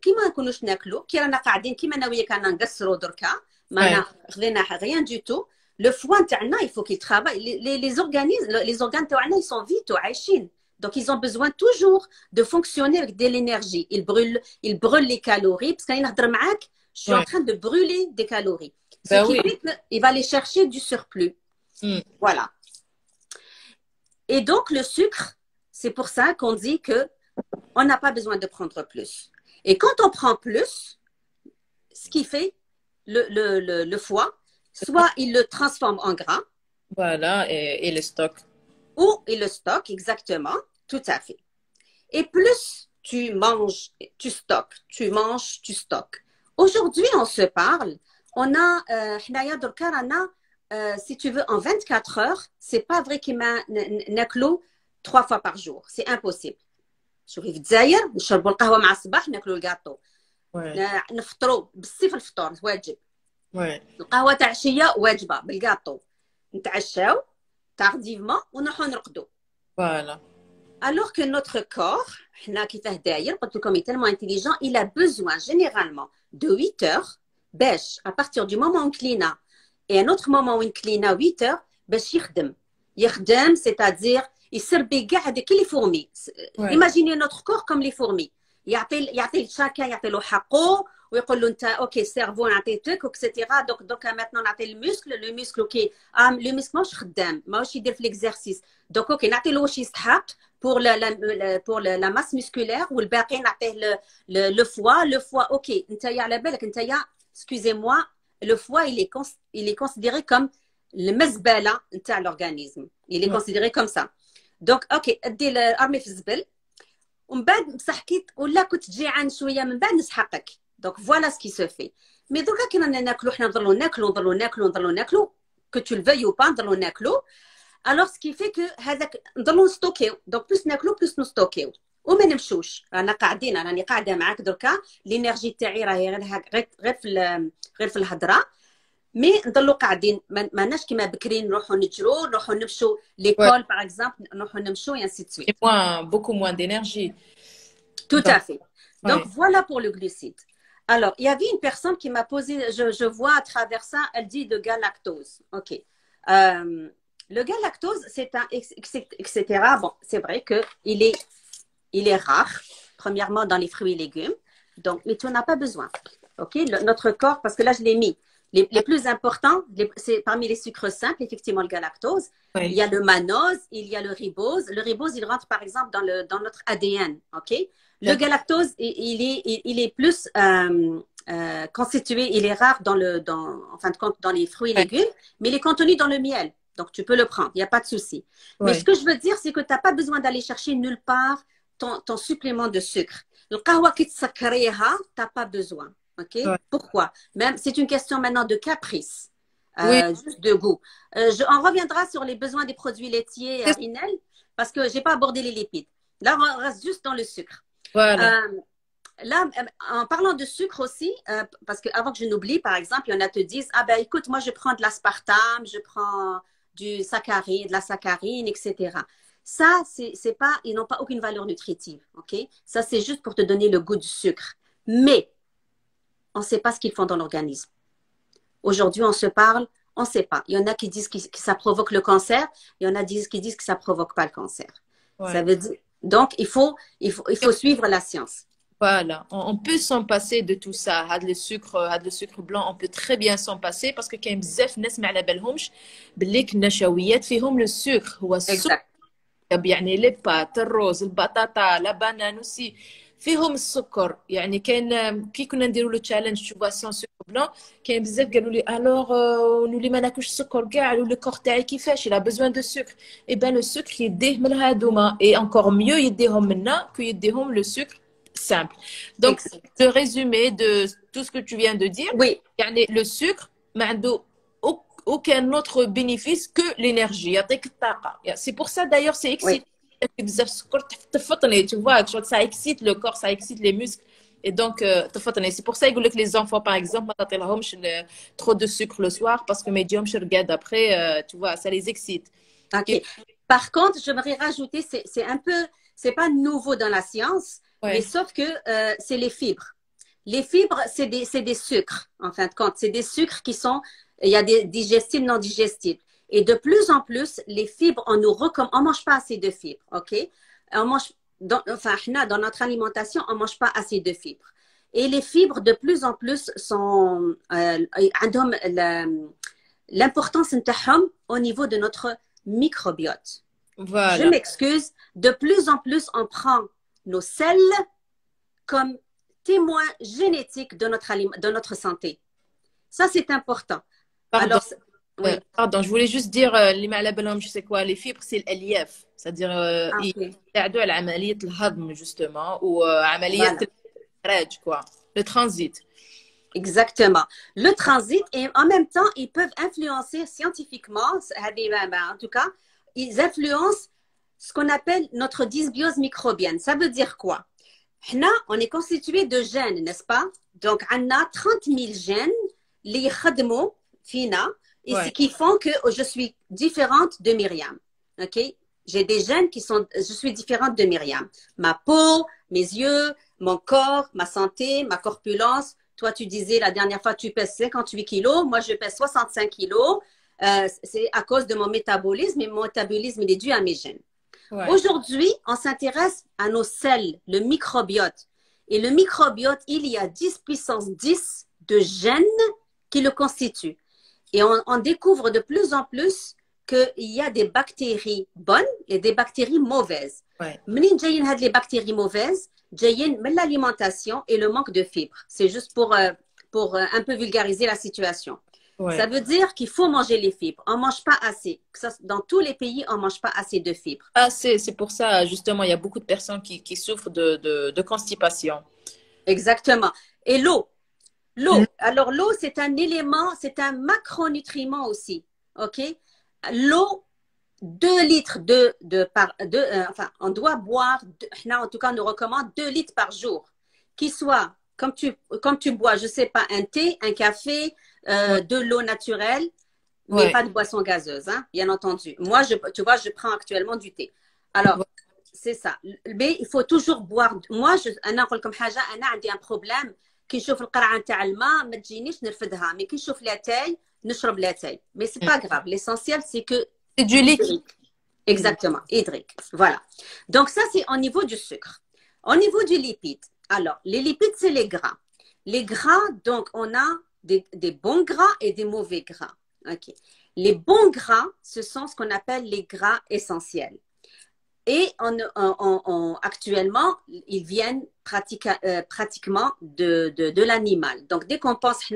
B: كيما نكونوش ناكلو كي رانا قاعدين كيما انا وياك رانا نقصروا دركا ما خذينا rien du tout. Le foie تاعنا il faut qu'il travaille. Les organes تاعنا ils sont vitaux عايشين. Donc ils ont besoin toujours de fonctionner avec de l'énergie. Ils brûlent les calories parce que نهضر معاك je suis en train de brûler des calories. Ce qui fait qu'il va aller chercher du surplus. Voilà. Et donc le sucre, c'est pour ça qu'on dit que on n'a pas besoin de prendre plus. Et quand on prend plus, ce qui fait le foie, soit il le transforme en gras.
A: Voilà, et le stock.
B: Ou il le stocke, exactement, tout à fait. Et plus tu manges, tu stockes, tu manges, tu stockes. Aujourd'hui, on se parle, on a, si tu veux, en 24 heures, c'est pas vrai qu'il m'a naklo 3 fois par jour. C'est impossible. شوفي في الجزائر نشربوا القهوه مع الصباح ناكلوا الكاطو
A: Ouais.
B: نفطروا بالصيف الفطور واجب
A: Ouais.
B: القهوه تاع العشيه واجبه بالكاطو نتعشاو تارديفمون ونروحوا نرقدوا
A: Voilà.
B: alors que notre corps حنا كيفاه داير قلت لكم il est tellement intelligent il a besoin généralement de 8 heures باش à partir du moment où نكلينا et un autre moment où نكلينا 8 heures باش يخدم c'est-à-dire يسربي كاع هذيك لي فورمي imaginez notre corps comme les fourmis يعطي شاكا يعطي له حقه ويقول له انت اوكي سيرفو نعطيتك اكسيتيرا دوك ماتنون نعطي الميسكل لو ميسكل كي لو ميسكل ماهوش خدام ماهوش يدير في ليكزارسيس دوك اوكي نعطي له واش يستحق pour la masse musculaire والباقي نعطيه le foie اوكي انت على بالك انت excusez-moi le foie il est considéré comme المزبله نتاع l'organisme il est considéré comme ça donc اوكي ادي ارمي في الزبل ومن بعد بصح كي ولا كنت جيعان شويه من بعد نسحقك دونك فوالا سكي سو في مي دوكا كي رانا ناكلو حنا نضلو ناكلو كو تو الفي او با نضلو ناكلو الوغ سكي في كو هذاك نضلو نستوكيو دونك بلوس ناكلو بلوس نستوكيو وما نمشوش رانا قاعدين راني قاعده معاك دركا الانرجي تاعي راهي غير في الهضره مي نضلو قاعدين ماناش كيما بكري نروحو نجرو نروحو نمشو ليكول باغ اكزومبل نروحو نمشو et ainsi de suite.
A: Beaucoup moins d'énergie.
B: Tout à fait. Donc voilà pour le glucide. Alors, il y avait une personne qui m'a posé, je vois à travers ça, elle dit de galactose. Ok. Le galactose, c'est un, etc. Bon, c'est vrai il est rare, premièrement dans les fruits et légumes. Donc, mais tu n'en as pas besoin. Ok. Notre corps, parce que là, je l'ai mis. Les plus importants, c'est parmi les sucres simples, effectivement, le galactose. Oui. Il y a le mannose, il y a le ribose. Le ribose, il rentre par exemple dans notre ADN. Ok. Le galactose, il est plus constitué, il est rare en fin de compte dans les fruits et légumes, mais il est contenu dans le miel. Donc, tu peux le prendre, il n'y a pas de souci. Oui. Mais ce que je veux dire, c'est que tu n'as pas besoin d'aller chercher nulle part ton supplément de sucre. Le kahwa qui tu n'as pas besoin. Okay? Ouais. Pourquoi? Même, c'est une question maintenant de caprice, juste de goût. On reviendra sur les besoins des produits laitiers, Inel, parce que je n'ai pas abordé les lipides. Là, on reste juste dans le sucre. Voilà. Là, en parlant de sucre aussi, parce qu'avant que je n'oublie, par exemple, il y en a qui te disent, ah ben écoute, moi je prends de l'aspartame, je prends de la saccharine, etc. Ça, c'est pas, ils n'ont pas aucune valeur nutritive, ok? Ça, c'est juste pour te donner le goût du sucre. Mais, on ne sait pas ce qu'ils font dans l'organisme. Aujourd'hui, on se parle, on ne sait pas. Il y en a qui disent que ça provoque le cancer, il y en a qui disent que ça ne provoque pas le cancer. Ouais. Ça veut dire... Donc, il faut suivre la science.
A: Voilà, on peut s'en passer de tout ça. Le sucre blanc, on peut très bien s'en passer parce que كاين بزاف ناس ما على بالهمش باللي النشويات فيهم le sucre هو السكر يعني لي بات الروز البطاطا لا بانان aussi فيهم السكر يعني كاين كي كنا نديروا لو تشالنج تو بواسون سكر بلون كاين بزاف قالوا لي الوغ نولي ما ناكلش السكر كاع لو كور تاعي كيفاش لا بزوان دو سكر اي بان لو سكر يديه من هادوما اي انكور ميو يديهم منا كو يديهم لو سكر simple. Donc, le résumé de tout ce que tu viens de dire,
B: oui.
A: Le sucre n'a aucun autre bénéfice que l'énergie. C'est pour ça d'ailleurs, c'est excitant. Tu vois, ça excite le corps, ça excite les muscles. Et donc, c'est pour ça que les enfants, par exemple, trop de sucre le soir parce que médium, je regarde après, tu vois, ça les excite.
B: Okay. Et... Par contre, j'aimerais rajouter, c'est pas nouveau dans la science. Ouais. Mais sauf que c'est les fibres. Les fibres, c'est des sucres, en fin de compte. C'est des sucres qui sont... Il y a des digestibles, non digestibles. Et de plus en plus, les fibres, on ne mange pas assez de fibres, ok? On mange... dans notre alimentation, on ne mange pas assez de fibres. Et les fibres, de plus en plus, sont... l'importance au niveau de notre microbiote.
A: Voilà.
B: Je m'excuse. De plus en plus, on prend nos selles comme témoins génétiques de notre santé. Ça, c'est important.
A: Pardon.
B: Alors,
A: oui. Pardon, je voulais juste dire, je sais quoi, les fibres, c'est l'alief. C'est-à-dire, ils aident à l'amaliat l'hadm, justement, ou amaliat quoi, le transit.
B: Exactement. Le transit, et en même temps, ils peuvent influencer scientifiquement, en tout cas, ils influencent ce qu'on appelle notre dysbiose microbienne. Ça veut dire quoi? On est constitué de gènes, n'est-ce pas? Donc, on a 30 000 gènes, les khadmou, fina, et ce qui font que je suis différente de Myriam. OK? J'ai des gènes je suis différente de Myriam. Ma peau, mes yeux, mon corps, ma santé, ma corpulence. Toi, tu disais la dernière fois, tu pèses 58 kilos. Moi, je pèse 65 kilos. C'est à cause de mon métabolisme, et mon métabolisme, il est dû à mes gènes. Ouais. Aujourd'hui, on s'intéresse à nos selles, le microbiote. Et le microbiote, il y a 10 puissance 10 de gènes qui le constituent. Et on découvre de plus en plus qu'il y a des bactéries bonnes et des bactéries mauvaises. Menine jayin had les bactéries mauvaises, jayin l'alimentation et le manque de fibres. C'est juste pour un peu vulgariser la situation. Ouais. Ça veut dire qu'il faut manger les fibres. On ne mange pas assez. Dans tous les pays, on ne mange pas assez de fibres.
A: Ah, c'est pour ça, justement, il y a beaucoup de personnes qui souffrent de constipation.
B: Exactement. Et l'eau. L'eau. Alors, l'eau, c'est un élément, c'est un macronutriment aussi. OK? L'eau, 2 litres enfin, on doit boire, en tout cas, on nous recommande 2 litres par jour. Qui soit, comme tu bois, je ne sais pas, un thé, un café, de l'eau naturelle, mais pas de boisson gazeuse, hein, bien entendu. Moi, tu vois, je prends actuellement du thé. Alors, c'est ça. Mais il faut toujours boire. Moi, أنا أقول لكم حاجة, أنا عندي un problème. كي نشوف القرعة نتاع الماء ما تجينيش نرفدها. Mais كي نشوف لاتاي نشرب لاتاي. Mais c'est pas grave. L'essentiel, c'est que
A: c'est du liquide.
B: Exactement, hydrique. Voilà. Donc ça, c'est au niveau du sucre. Au niveau du lipide. Alors, les lipides, c'est les gras. Les gras, donc, on a des bons gras et des mauvais gras. Okay. Les bons gras, ce sont ce qu'on appelle les gras essentiels. Et actuellement, ils viennent pratiquement de l'animal. Donc, dès qu'on pense, je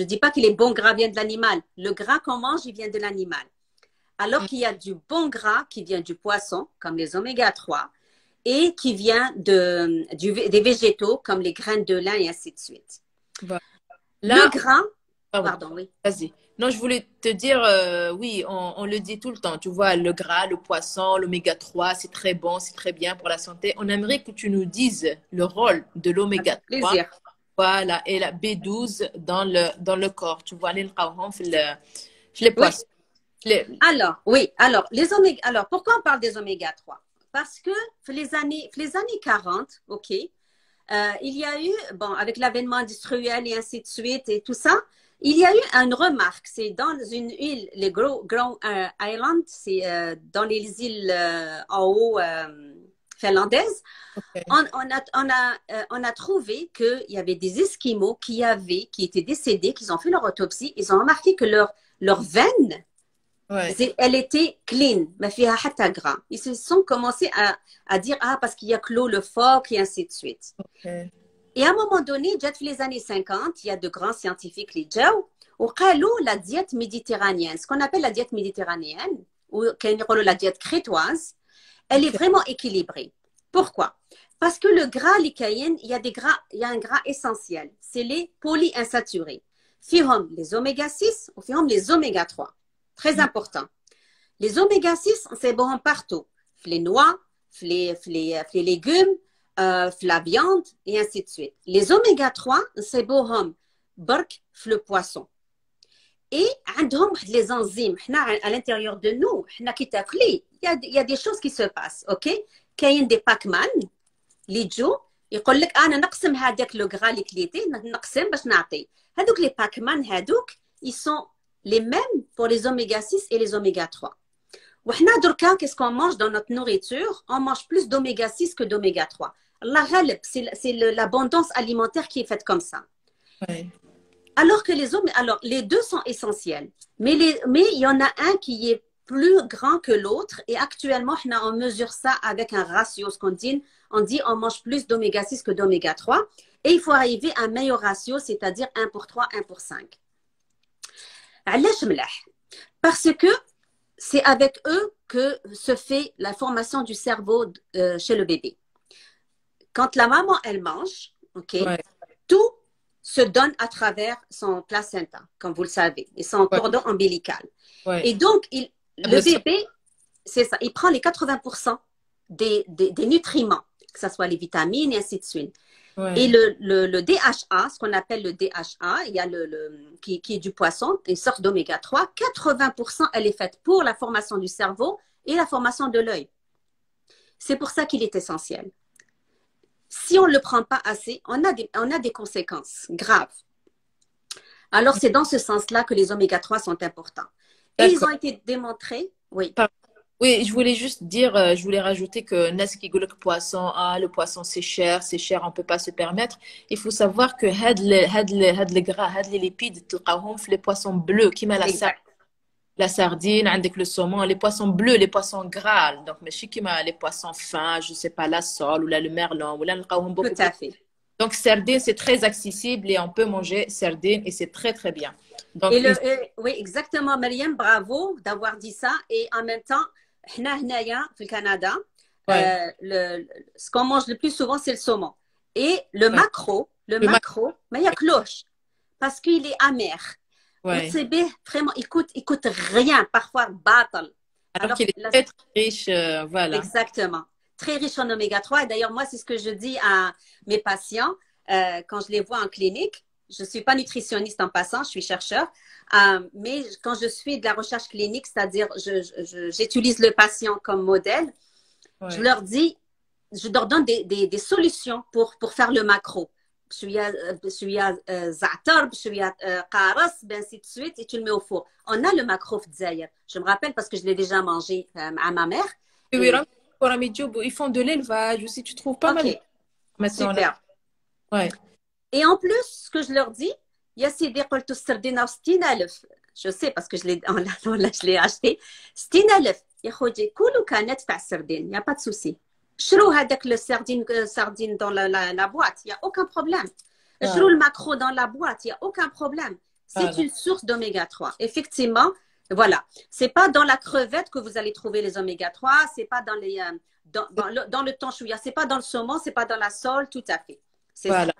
B: ne dis pas que les bons gras viennent de l'animal. Le gras qu'on mange, il vient de l'animal. Alors qu'il y a du bon gras qui vient du poisson, comme les oméga 3, et qui vient des végétaux, comme les graines de lin et ainsi de suite.
A: Là,
B: le gras, pardon, oui.
A: Vas-y. Non, je voulais te dire, oui, on le dit tout le temps. Tu vois, le gras, le poisson, l'oméga 3, c'est très bon, c'est très bien pour la santé. On aimerait que tu nous dises le rôle de l'oméga 3. Voilà, et la B12 dans le corps. Tu vois, les poissons.
B: Alors, oui, alors, pourquoi on parle des oméga 3? Parce que les années 40, OK, il y a eu, bon, avec l'avènement industriel et ainsi de suite et tout ça, il y a eu une remarque. C'est dans une île, les Grand Island, c'est dans les îles en haut finlandaises. Okay. On a trouvé qu'il y avait des Esquimaux qui étaient décédés, qui ont fait leur autopsie. Ils ont remarqué que leur veine, elle était clean, mais fiha hatta gras. Ils se sont commencés à dire, parce qu'il y a que l'eau, le phoque et ainsi de suite.
A: Okay.
B: Et à un moment donné, les années 50, il y a de grands scientifiques, les Djaou, ou la diète méditerranéenne, ce qu'on appelle la diète méditerranéenne, ou la diète crétoise, elle est vraiment équilibrée. Pourquoi? Parce que le gras, il y a un gras essentiel, c'est les polyinsaturés. Fihom les oméga 6 ou fihom les oméga 3. Très important. Les oméga 6, c'est bon partout. Les noix, les légumes, la viande, et ainsi de suite. Les oméga 3, c'est bon bark, le poisson. Et les enzymes, à l'intérieur de nous, il y a des choses qui se passent, ok? Il y a des Pac-Man, les Joe, ils disent أنا نقسم هذاك le gras اللي كليتي نقسم باش نعطي. هذوك les Pac-Man ils sont les mêmes pour les oméga 6 et les oméga 3. وحنا دركا qu'est-ce qu'on mange dans notre nourriture? On mange plus d'oméga 6 que d'oméga 3. C'est l'abondance alimentaire qui est faite comme ça.
A: Ouais.
B: Alors que les deux sont essentiels. Mais il y en a un qui est plus grand que l'autre. Et actuellement, on mesure ça avec un ratio. Ce qu'on dit, on mange plus d'oméga 6 que d'oméga 3. Et il faut arriver à un meilleur ratio, c'est-à-dire 1 pour 3, 1 pour 5. Parce que c'est avec eux que se fait la formation du cerveau chez le bébé. Quand la maman, elle mange, tout se donne à travers son placenta, comme vous le savez, et son cordon ombilical. Et donc, le bébé, c'est ça. Il prend les 80% des nutriments, que ce soit les vitamines et ainsi de suite.
A: Ouais.
B: Et le DHA, ce qu'on appelle le DHA, il y a qui est du poisson, une sorte d'oméga 3, 80%, elle est faite pour la formation du cerveau et la formation de l'œil. C'est pour ça qu'il est essentiel. Si on ne le prend pas assez, on a des conséquences graves. Alors, c'est dans ce sens-là que les oméga 3 sont importants. Et ils ont été démontrés, oui.
A: Oui, je voulais juste dire, je voulais rajouter que Neski Golok poisson, le poisson c'est cher, on peut pas se permettre. Il faut savoir que les gras, les lipides, les poissons bleus, qui met la sardine, avec le saumon, les poissons bleus, les poissons gras. Donc, mais qui met les poissons fins, je sais pas, la sole ou là, le merlan, ou là,
B: tout à fait.
A: Donc, sardine, c'est très accessible et on peut manger sardine et c'est très, très bien. Donc,
B: oui, exactement, Mariam, bravo d'avoir dit ça. Et en même temps, au Canada, ce qu'on mange le plus souvent, c'est le saumon. Et le macro, mais il y a cloche parce qu'il est amer.
A: Ouais.
B: Vraiment, il coûte rien, parfois battle.
A: Alors qu'il est très, très riche, voilà.
B: Exactement. Très riche en oméga 3. Et d'ailleurs, moi, c'est ce que je dis à mes patients quand je les vois en clinique. Je ne suis pas nutritionniste en passant, je suis chercheur. Mais quand je suis de la recherche clinique, c'est-à-dire j'utilise le patient comme modèle, je leur donne des solutions pour faire le macro. Za'atar, qaras, ainsi de suite, et tu le mets au four. On a le macro d'ailleurs. Je me rappelle parce que je l'ai déjà mangé à ma mère.
A: Oui, ils font de l'élevage aussi, tu trouves pas mal.
B: Super.
A: Ouais.
B: Et en plus, ce que je leur dis, il y a ces décolletés sardines à 60,000. Je sais parce que je l'ai acheté. 60,000. Il n'y a pas de souci. Je avec le sardine dans la boîte, il n'y a aucun problème. Je roule le macro dans la boîte, il n'y a aucun problème. C'est une source d'oméga 3. Effectivement, voilà. C'est pas dans la crevette que vous allez trouver les oméga 3, c'est pas dans les dans le thon chouïa, c'est pas dans le saumon, c'est pas dans la sole, tout à fait.
A: Voilà.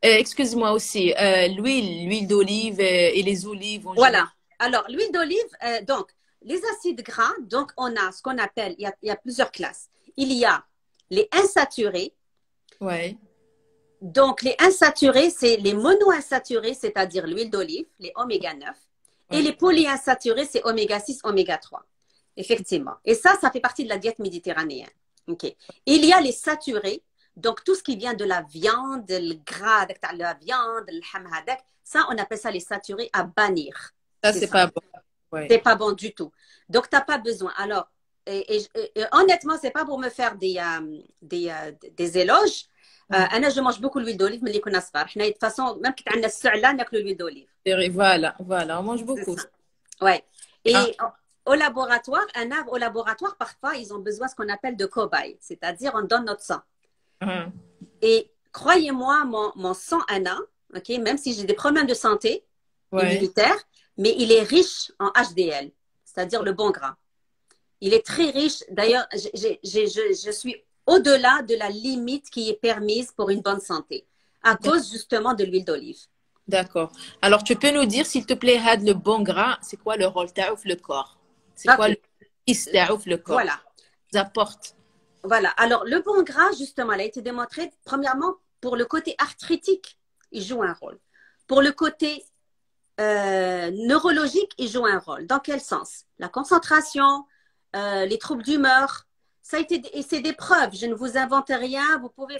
A: Excuse-moi aussi, l'huile d'olive et les olives.
B: Voilà. Alors, l'huile d'olive, donc, les acides gras, donc on a ce qu'on appelle, il y a plusieurs classes. Il y a les insaturés.
A: Ouais.
B: Donc, les insaturés, c'est les monoinsaturés, c'est-à-dire l'huile d'olive, les oméga 9. Ouais. Et les polyinsaturés, c'est oméga 6, oméga 3. Effectivement. Et ça fait partie de la diète méditerranéenne. OK. Il y a les saturés, donc tout ce qui vient de la viande, le gras de la viande, le hamhadak, ça, on appelle ça les saturés à bannir.
A: Ça, c'est pas bon.
B: Ouais. C'est pas bon du tout. Donc, tu n'as pas besoin. Alors, honnêtement, c'est pas pour me faire des éloges. Je mange beaucoup l'huile d'olive, mais de toute façon, même quand on a ce on a l'huile d'olive.
A: Voilà, on mange beaucoup.
B: Ouais. Et au laboratoire, parfois, ils ont besoin de ce qu'on appelle de cobaye, c'est-à-dire on donne notre sang. Et croyez-moi, mon sang Anna, ok, même si j'ai des problèmes de santé immunitaire, mais il est riche en HDL, c'est-à-dire le bon gras. Il est très riche. D'ailleurs, je suis au-delà de la limite qui est permise pour une bonne santé, à cause justement de l'huile d'olive.
A: D'accord. Alors, tu peux nous dire, s'il te plaît, Had, le bon gras, c'est quoi le rôle taouf le corps? C'est quoi le taouf le corps?
B: Voilà.
A: Ça apporte.
B: Voilà. Alors, le bon gras, justement, il a été démontré, premièrement, pour le côté arthritique, il joue un rôle. Pour le côté neurologique, il joue un rôle. Dans quel sens? La concentration, les troubles d'humeur. Ça a été, et c'est des preuves. Je ne vous invente rien. Vous pouvez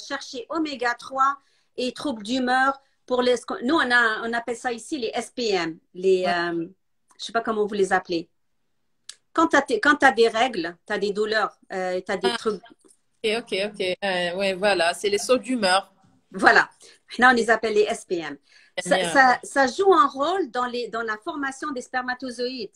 B: chercher oméga 3 et troubles d'humeur. Nous, on appelle ça ici les SPM. Je ne sais pas comment vous les appelez. Quand tu as des règles, tu as des douleurs, tu as des trucs.
A: Ok. Ouais, voilà. C'est les sauts d'humeur.
B: Voilà. Là, on les appelle les SPM. Ça joue un rôle dans la formation des spermatozoïdes.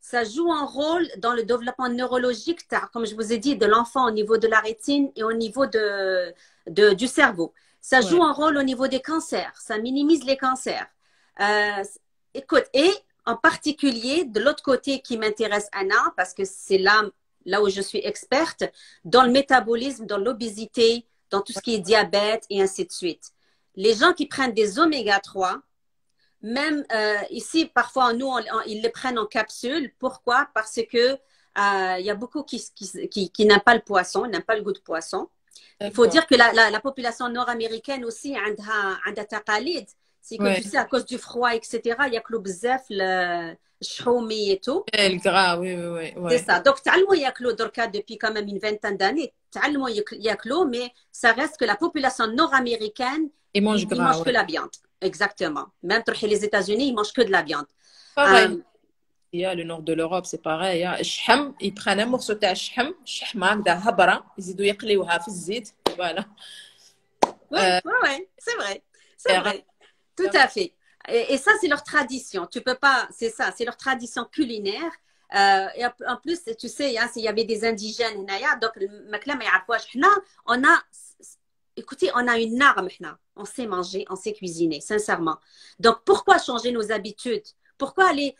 B: Ça joue un rôle dans le développement neurologique, comme je vous ai dit, de l'enfant au niveau de la rétine et au niveau du cerveau. Ça joue un rôle au niveau des cancers. Ça minimise les cancers. Écoute, et en particulier, de l'autre côté qui m'intéresse, Anna, parce que c'est là où je suis experte, dans le métabolisme, dans l'obésité, dans tout ce qui est diabète et ainsi de suite. Les gens qui prennent des oméga 3, même ici, parfois, nous, ils les prennent en capsule. Pourquoi? Parce que Il y a beaucoup qui n'aiment pas le poisson, n'aiment pas le goût de poisson. Il faut dire que la population nord-américaine aussi عندها تقاليد. C'est que tu sais, à cause du froid, etc., il y a que le bzef, le choumi et tout.
A: Et le gras, oui, oui, oui.
B: C'est ça. Donc, تعلموا ياكلوا دركا depuis quand même une vingtaine d'années. تعلموا ياكلوا, mais ça reste que la population nord-américaine,
A: Ils mangent
B: ils mangent que la viande. Exactement. Même les États-Unis, ils mangent que de la viande.
A: Pareil. Il y a le nord de l'Europe, c'est pareil. الشحم, ils prennent un morceau de الشحم, الشحمة هكذا هبرة, يزيدوا يقليوها في الزيت. Voilà.
B: Ouais, c'est vrai. C'est vrai. Tout à fait. Et ça, c'est leur tradition. Tu peux pas, c'est ça, c'est leur tradition culinaire. Et en plus, tu sais, hein, s'il y avait des indigènes, donc, on a, écoutez, on a une arme, on sait manger, on sait cuisiner, sincèrement. Donc, pourquoi changer nos habitudes? Pourquoi aller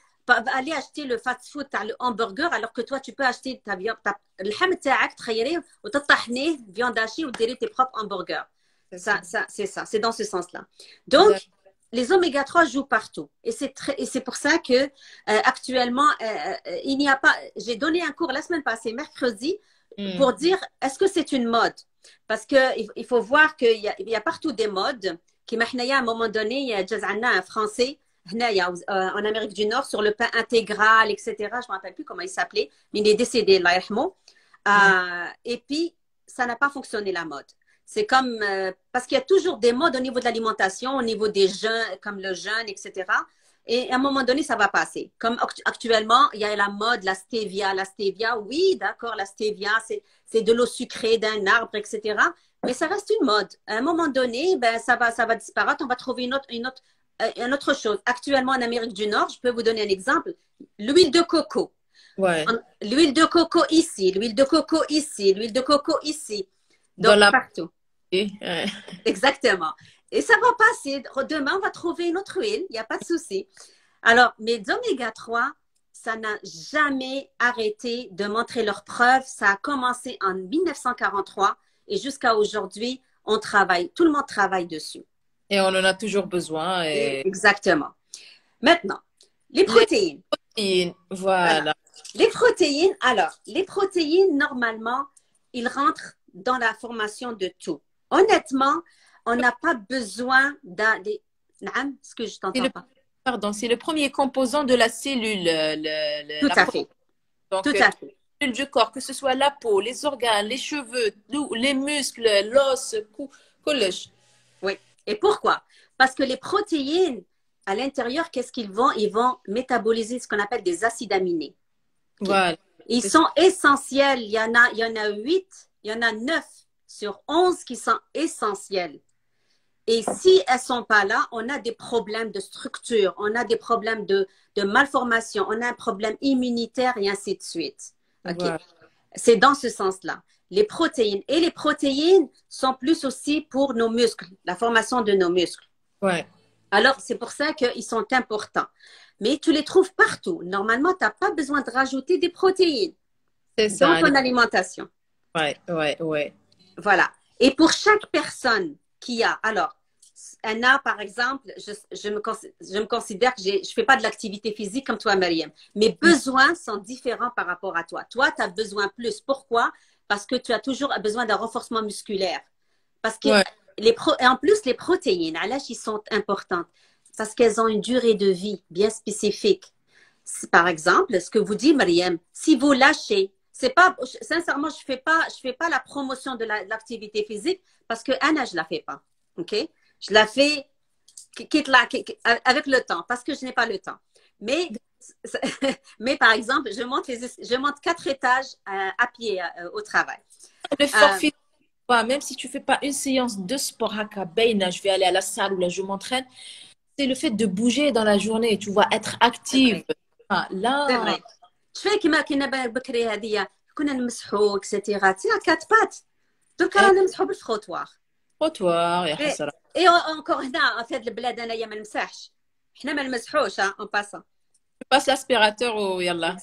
B: acheter le fast-food, le hamburger, alors que toi, tu peux acheter ta viande, viande hachée ou tes propres hamburgers. Ça, c'est ça, c'est dans ce sens-là. Donc, les oméga 3 jouent partout. Et c'est pour ça que actuellement, il n'y a pas. J'ai donné un cours la semaine passée, mercredi, pour dire est-ce que c'est une mode? Parce qu'il faut voir qu'il y a partout des modes. Qui à un moment donné, il y a un Français en Amérique du Nord sur le pain intégral, etc. Je ne me rappelle plus comment il s'appelait, mais il est décédé, Allah yarhamou. Et puis, ça n'a pas fonctionné la mode. C'est comme, parce qu'il y a toujours des modes au niveau de l'alimentation, au niveau des jeunes, comme le jeûne, etc. Et à un moment donné, ça va passer. Comme actuellement, il y a la mode, la stevia. La stevia, oui, d'accord, la stevia, c'est de l'eau sucrée d'un arbre, etc. Mais ça reste une mode. À un moment donné, ben, ça va disparaître. On va trouver une autre chose. Actuellement, en Amérique du Nord, je peux vous donner un exemple. L'huile de coco.
A: Ouais.
B: L'huile de coco ici, l'huile de coco ici, l'huile de coco ici. Donc, partout. Exactement. Et ça va passer. Demain, on va trouver une autre huile. Il n'y a pas de souci. Alors, mes oméga 3, ça n'a jamais arrêté de montrer leurs preuves. Ça a commencé en 1943 et jusqu'à aujourd'hui, on travaille. Tout le monde travaille dessus.
A: Et on en a toujours besoin.
B: Exactement. Maintenant, les protéines.
A: Voilà.
B: Les protéines, alors, les protéines, normalement, ils rentrent dans la formation de tout. Honnêtement, on n'a pas besoin d'aller. Ce que je t'entends pas.
A: Pardon, c'est le premier composant de la cellule.
B: Tout à fait.
A: Donc,
B: tout à fait.
A: Cellule du corps, que ce soit la peau, les organes, les cheveux, les muscles, l'os, collège.
B: Oui. Et pourquoi? Parce que les protéines, à l'intérieur, qu'est-ce qu'ils vont? Ils vont métaboliser ce qu'on appelle des acides aminés.
A: Voilà.
B: Ils sont essentiels. Il y en a 8, il y en a 9 sur 11 qui sont essentiels. Et si elles ne sont pas là, on a des problèmes de structure, on a des problèmes de malformation, on a un problème immunitaire et ainsi de suite. Okay. Voilà. C'est dans ce sens-là. Les protéines. Et les protéines sont plus aussi pour nos muscles, la formation de nos muscles.
A: Ouais.
B: Alors, c'est pour ça qu'ils sont importants. Mais tu les trouves partout. Normalement, tu n'as pas besoin de rajouter des protéines dans ton alimentation.
A: Ouais.
B: Voilà. Et pour chaque personne qui a, alors, Anna, par exemple, je me considère que je ne fais pas de l'activité physique comme toi, Mariam. Mes besoins sont différents par rapport à toi. Toi, tu as besoin plus. Pourquoi? Parce que tu as toujours besoin d'un renforcement musculaire. Parce que et en plus, les protéines, à l'âge, ils sont importantes. Parce qu'elles ont une durée de vie bien spécifique. Par exemple, ce que vous dit Mariam, si vous lâchez, c'est pas, sincèrement, je fais pas la promotion de l'activité physique parce que Anna, je la fais pas. OK? Je la fais avec le temps parce que je n'ai pas le temps. Mais par exemple, je monte 4 étages à pied au travail.
A: Le sport physique, même si tu fais pas une séance de sport, je vais aller à la salle ou là je m'entraîne, c'est le fait de bouger dans la journée, tu vois, être active.
B: Là, c'est vrai. Tu fais كما كنا بكري هذه كنا نمسحوا اكسترا تي 4 pattes. Donc رانا نمسحوا بالفروتوار.
A: فروتوار يا حسره.
B: Et encore هنا في هذه البلاد انايا ما نمسحش. حنا ما نمسحوش en passant.
A: Tu passes l'aspirateur ou yalla.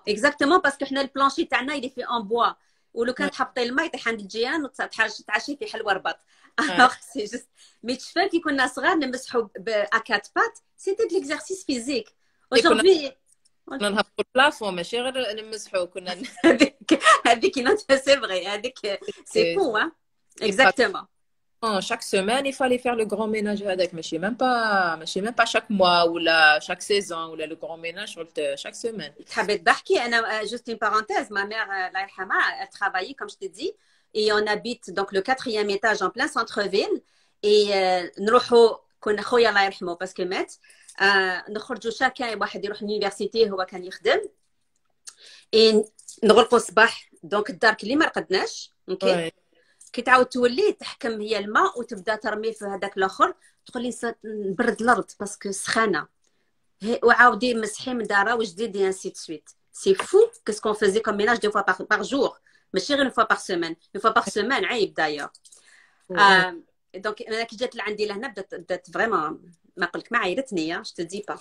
B: Exactement parce que حنا البلانشي تاعنا il est fait en bois. ولو كان تحطي الماء يطيح عند الجيران وتعشي في حلوى رباط. Alors c'est juste. Mais tu fais كي كنا صغار نمسحوا à 4 pattes, c'était de l'exercice physique. Aujourd'hui,
A: كنا نهبطوا البلافون ماشي غير نمسحوا كنا
B: هذيك c'est vrai هذيك c'est fou hein exactement.
A: chaque semaine il fallait faire le grand ménage هذاك ماشي même pas chaque mois ou chaque saison ou le grand ménage chaque semaine.
B: تحب تضحكي انا juste une parenthèse, ma mère الله يرحمها elle travaillait comme je t'ai dit et on habite donc le 4e étage en plein centre-ville et نروحوا كنا خويا الله يرحمه باسكو مات نخرجوا شاكان واحد يروح لونيفرسيتي هو كان يخدم et نغلقوا الصباح دونك الدار كلي ما رقدناش اوكي كي تعاود تولي تحكم هي الماء وتبدا ترمي في هذاك الاخر تقول لي نبرد الارض باسكو سخانه وعاودي مسحي من دارا وجديد et ainsi de suite. C'est fou qu'est-ce qu'on faisait comme ménage 2 fois par jour ماشي غير une fois par semaine, une fois par semaine عيب d'ailleurs. Donc انا كي جات لعندي لهنا بدات فريمون ما قلت ما عيرتني je te dis pas.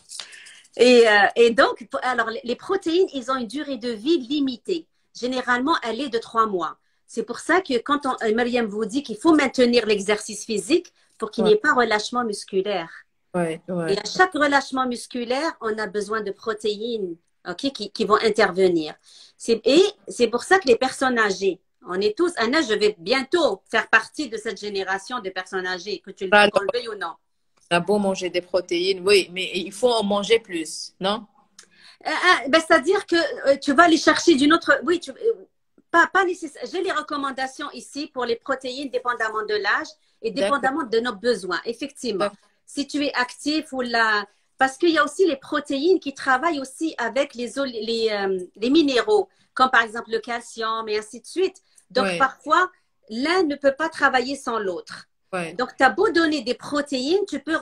B: Et donc alors les protéines ils ont une durée de vie limitée. Généralement elle est de 3 mois. C'est pour ça que quand Mariam vous dit qu'il faut maintenir l'exercice physique pour qu'il n'y ait pas relâchement musculaire. Et à chaque relâchement musculaire, on a besoin de protéines qui vont intervenir. Et c'est pour ça que les personnes âgées, on est tous, Anna, je vais bientôt faire partie de cette génération de personnes âgées, que tu le veuilles ou non.
A: On a beau manger des protéines, oui, mais il faut en manger plus, non?
B: C'est-à-dire que tu vas les chercher d'une autre... Oui, pas nécessaire. J'ai les recommandations ici pour les protéines dépendamment de l'âge et dépendamment de nos besoins, effectivement. Si tu es actif ou là... Parce qu'il y a aussi les protéines qui travaillent aussi avec les minéraux, comme par exemple le calcium et ainsi de suite. Donc, parfois, l'un ne peut pas travailler sans l'autre. Donc, tu as beau donner des protéines, tu peux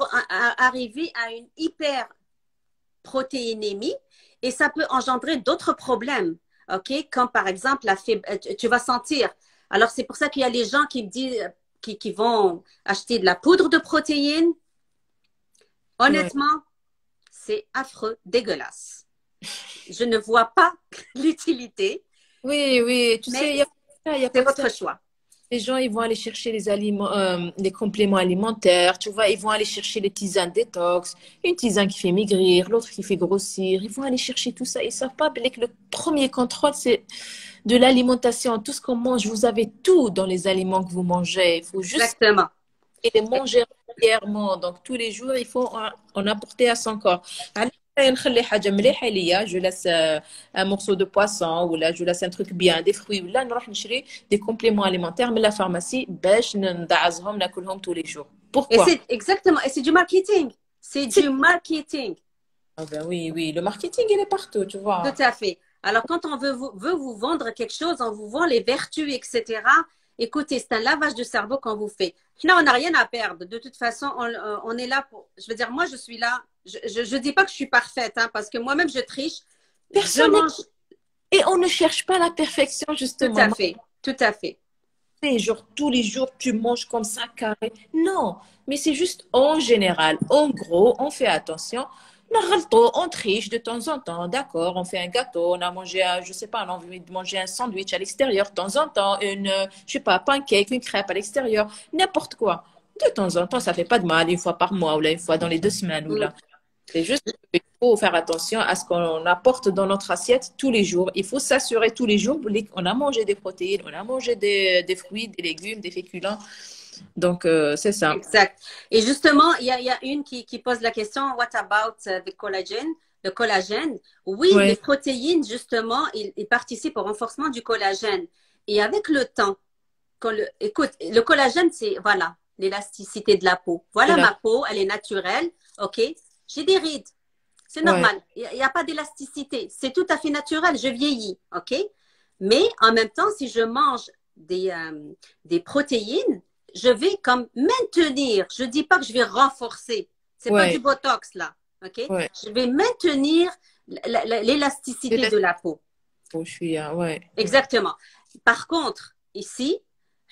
B: arriver à une hyperprotéinémie et ça peut engendrer d'autres problèmes. Ok, comme par exemple tu vas sentir. Alors c'est pour ça qu'il y a les gens qui me disent qui vont acheter de la poudre de protéines. Honnêtement, c'est affreux, dégueulasse. Je ne vois pas l'utilité.
A: Oui, tu sais,
B: c'est votre choix.
A: Les gens, ils vont aller chercher les aliments, les compléments alimentaires, tu vois, ils vont aller chercher les tisanes détox, une tisane qui fait maigrir, l'autre qui fait grossir, ils vont aller chercher tout ça. Ils ne savent pas que le premier contrôle, c'est de l'alimentation. Tout ce qu'on mange, vous avez tout dans les aliments que vous mangez. Il faut juste
B: exactement
A: les manger régulièrement. Donc, tous les jours, il faut en apporter à son corps. Je laisse un morceau de poisson ou là je laisse un truc bien, des fruits ou là نروح نشري des compléments alimentaires mais la pharmacie باش ندعزهم ناكلهم tous les jours. Pourquoi?
B: Exactement, et c'est du marketing. C'est du marketing.
A: Ah ben oui, le marketing il est partout, tu vois.
B: Tout à fait. Alors quand on veut vous vendre quelque chose, on vous vend les vertus, etc. Écoutez, c'est un lavage de cerveau qu'on vous fait. Là, on n'a rien à perdre. De toute façon, on est là pour... Je veux dire, moi, je suis là. Je dis pas que je suis parfaite, hein, parce que moi-même, je triche.
A: Personne et on ne cherche pas la perfection, justement.
B: Tout à fait.
A: Genre, tous les jours, tu manges comme ça, carré. Non, mais c'est juste en général. En gros, on fait attention. On triche de temps en temps, d'accord, on fait un gâteau, on a mangé, je sais pas, on a envie de manger un sandwich à l'extérieur de temps en temps, je sais pas, pancake, une crêpe à l'extérieur, n'importe quoi. De temps en temps, ça fait pas de mal, une fois par mois ou là, une fois dans les 2 semaines ou là. C'est juste qu'il faut faire attention à ce qu'on apporte dans notre assiette tous les jours. Il faut s'assurer tous les jours qu'on a mangé des protéines, on a mangé des fruits, des légumes, des féculents. Donc, c'est ça.
B: Exact. Et justement, il y a une qui pose la question, what about the collagen? Le collagène. Oui, les protéines, justement, ils participent au renforcement du collagène. Et avec le temps, écoute, le collagène, c'est, voilà, l'élasticité de la peau. Voilà ma peau, elle est naturelle, ok? J'ai des rides. C'est normal. Il n'y a pas d'élasticité. C'est tout à fait naturel. Je vieillis, ok? Mais en même temps, si je mange des protéines, je vais comme maintenir. Je dis pas que je vais renforcer. C'est pas du botox là, ok? Je vais maintenir l'élasticité de la peau. Exactement. Par contre, ici,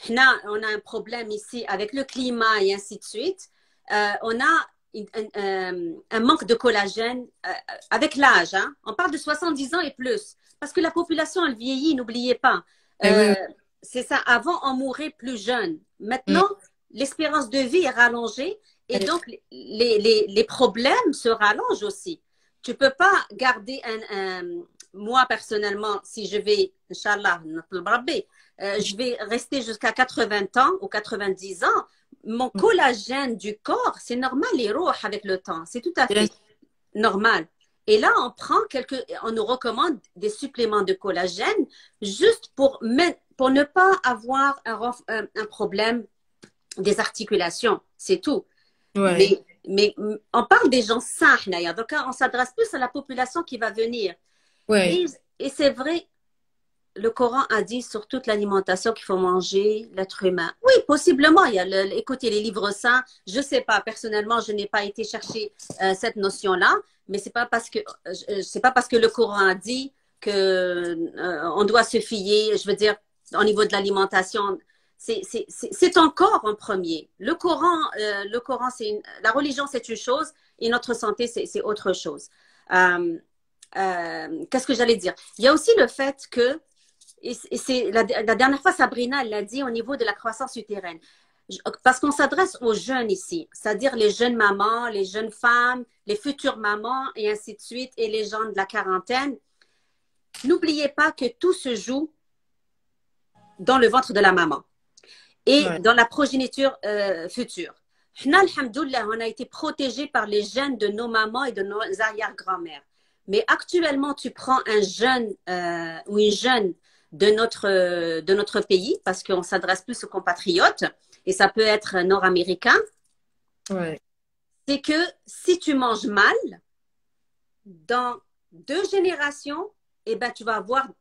B: on a un problème ici avec le climat et ainsi de suite. On a un manque de collagène avec l'âge. Hein? On parle de 70 ans et plus. Parce que la population, elle vieillit, n'oubliez pas. C'est ça. Avant, on mourait plus jeune. Maintenant, l'espérance de vie est rallongée et donc les problèmes se rallongent aussi. tu peux pas garder moi personnellement, si je vais, Inch'Allah, je vais rester jusqu'à 80 ans ou 90 ans. Mon collagène du corps, c'est normal, il rouge avec le temps. C'est tout à fait normal. Et là, on nous recommande des suppléments de collagène juste pour ne pas avoir un problème des articulations. C'est tout.
A: Ouais.
B: Mais on parle des gens sains, Naya. Donc, on s'adresse plus à la population qui va venir.
A: Ouais.
B: Et c'est vrai, le Coran a dit sur toute l'alimentation qu'il faut manger l'être humain. Oui, possiblement. Écoutez, les livres saints, je ne sais pas. Personnellement, je n'ai pas été chercher cette notion-là, mais c'est pas parce que le Coran a dit que on doit se fier. Je veux dire, au niveau de l'alimentation, c'est ton corps en premier. Le Coran, la religion, c'est une chose, et notre santé, c'est autre chose. Qu'est-ce que j'allais dire? Il y a aussi le fait que et c'est la dernière fois, Sabrina, elle l'a dit au niveau de la croissance utérine. Parce qu'on s'adresse aux jeunes ici, c'est-à-dire les jeunes mamans, les jeunes femmes, les futures mamans et ainsi de suite, et les gens de la quarantaine. N'oubliez pas que tout se joue dans le ventre de la maman et dans la progéniture future. Alhamdoulilah, on a été protégés par les gènes de nos mamans et de nos arrière-grand-mères. Mais actuellement, tu prends un jeune ou une jeune de notre pays, parce qu'on s'adresse plus aux compatriotes, et ça peut être nord-américain, c'est que si tu manges mal, dans 2 générations, eh ben,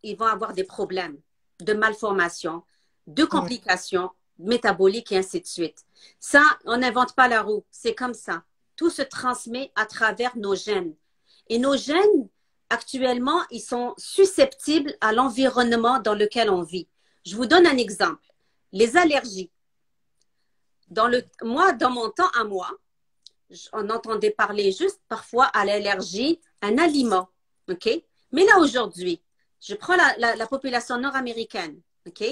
B: ils vont avoir des problèmes de malformation, de complications métaboliques et ainsi de suite. Ça, on n'invente pas la roue, c'est comme ça. Tout se transmet à travers nos gènes. Et nos gènes, actuellement, ils sont susceptibles à l'environnement dans lequel on vit. Je vous donne un exemple. Les allergies. Dans mon temps à moi, on entendait parler juste parfois à l'allergie, un aliment. OK? Mais là, aujourd'hui, je prends la population nord-américaine. OK?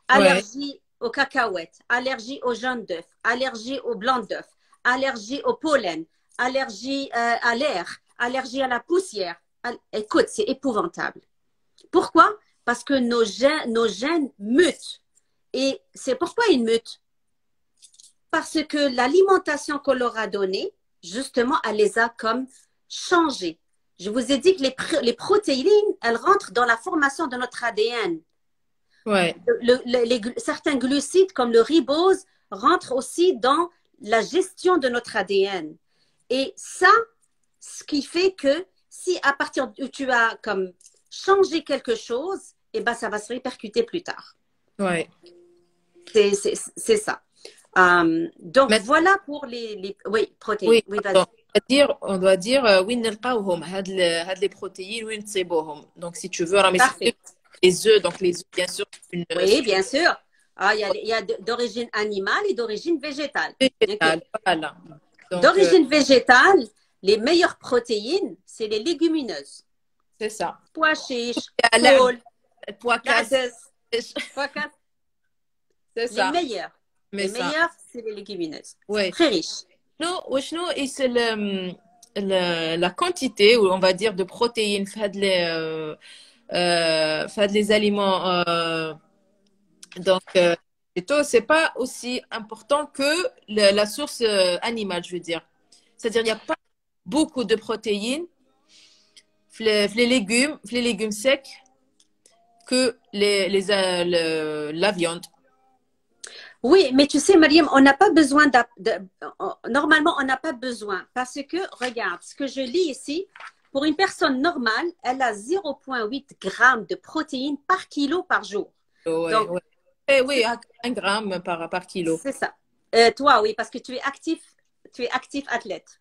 B: Allergie aux cacahuètes, allergie aux jaunes d'œufs, allergie aux blancs d'œufs, allergie au pollen, allergie à l'air, allergie à la poussière. Écoute, c'est épouvantable. Pourquoi? Parce que nos gènes mutent. Et c'est pourquoi ils mutent. Parce que l'alimentation qu'on leur a donnée, justement, elle les a comme changés. Je vous ai dit que les protéines, elles rentrent dans la formation de notre ADN. Certains glucides, comme le ribose, rentrent aussi dans la gestion de notre ADN. Et ça, ce qui fait que si à partir où tu as comme changé quelque chose, eh ben, ça va se répercuter plus tard. C'est ça. Donc, voilà pour les protéines. Oui,
A: on doit dire وين نلقاوهم هاد les protéines وين تصيبوهم. Donc si tu veux les œufs, donc les œufs bien sûr.
B: Oui, bien sûr. Il y a d'origine animale et d'origine végétale.
A: Voilà.
B: D'origine végétale, les meilleures protéines, c'est les légumineuses.
A: C'est ça.
B: Pois chiches,
A: pois casse. C'est ça.
B: Les meilleurs. Les meilleurs, c'est les légumineuses. Très riches.
A: Et c'est la quantité, on va dire, de protéines les aliments. Donc, c'est pas aussi important que la source animale, je veux dire. C'est-à-dire, il n'y a pas beaucoup de protéines les légumes secs que la viande.
B: Oui, mais tu sais, Mariam, on n'a pas besoin normalement, on n'a pas besoin parce que, regarde, ce que je lis ici, pour une personne normale, elle a 0,8 grammes de protéines par kilo par jour.
A: Donc, 1 gramme par kilo.
B: C'est ça. Toi, oui, parce que tu es actif athlète.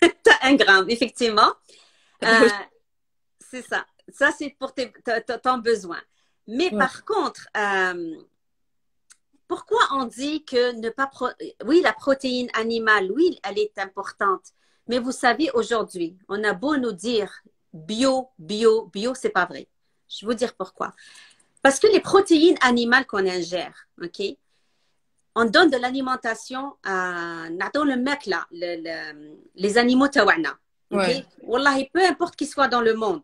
B: Tu as 1 gramme, effectivement. C'est ça. Ça, c'est pour ton besoin. Mais par contre, pourquoi on dit que oui, la protéine animale, oui, elle est importante. Mais vous savez, aujourd'hui, on a beau nous dire bio, c'est pas vrai. Je vais vous dire pourquoi. Parce que les protéines animales qu'on ingère, OK, on donne de l'alimentation à, dans le mec là, les animaux tawana, OK? wallahi, peu importe qui soit dans le monde,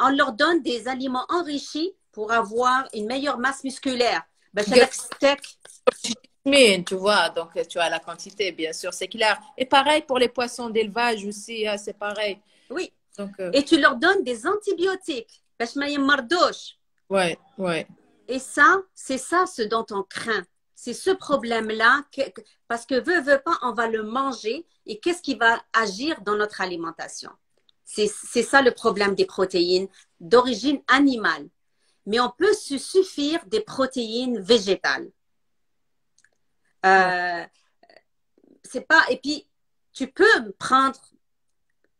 B: on leur donne des aliments enrichis pour avoir une meilleure masse musculaire. Ben, steak.
A: Tu vois, donc tu as la quantité, bien sûr, c'est clair. Et pareil pour les poissons d'élevage aussi, hein, c'est pareil.
B: Oui.
A: Donc,
B: et tu leur donnes des antibiotiques.
A: Ouais, ouais.
B: Et ça, c'est ça ce dont on craint. C'est ce problème-là, parce que veut pas, on va le manger. Et qu'est-ce qui va agir dans notre alimentation? C'est ça le problème des protéines d'origine animale. Mais on peut se suffire des protéines végétales. C'est pas, et puis, tu peux prendre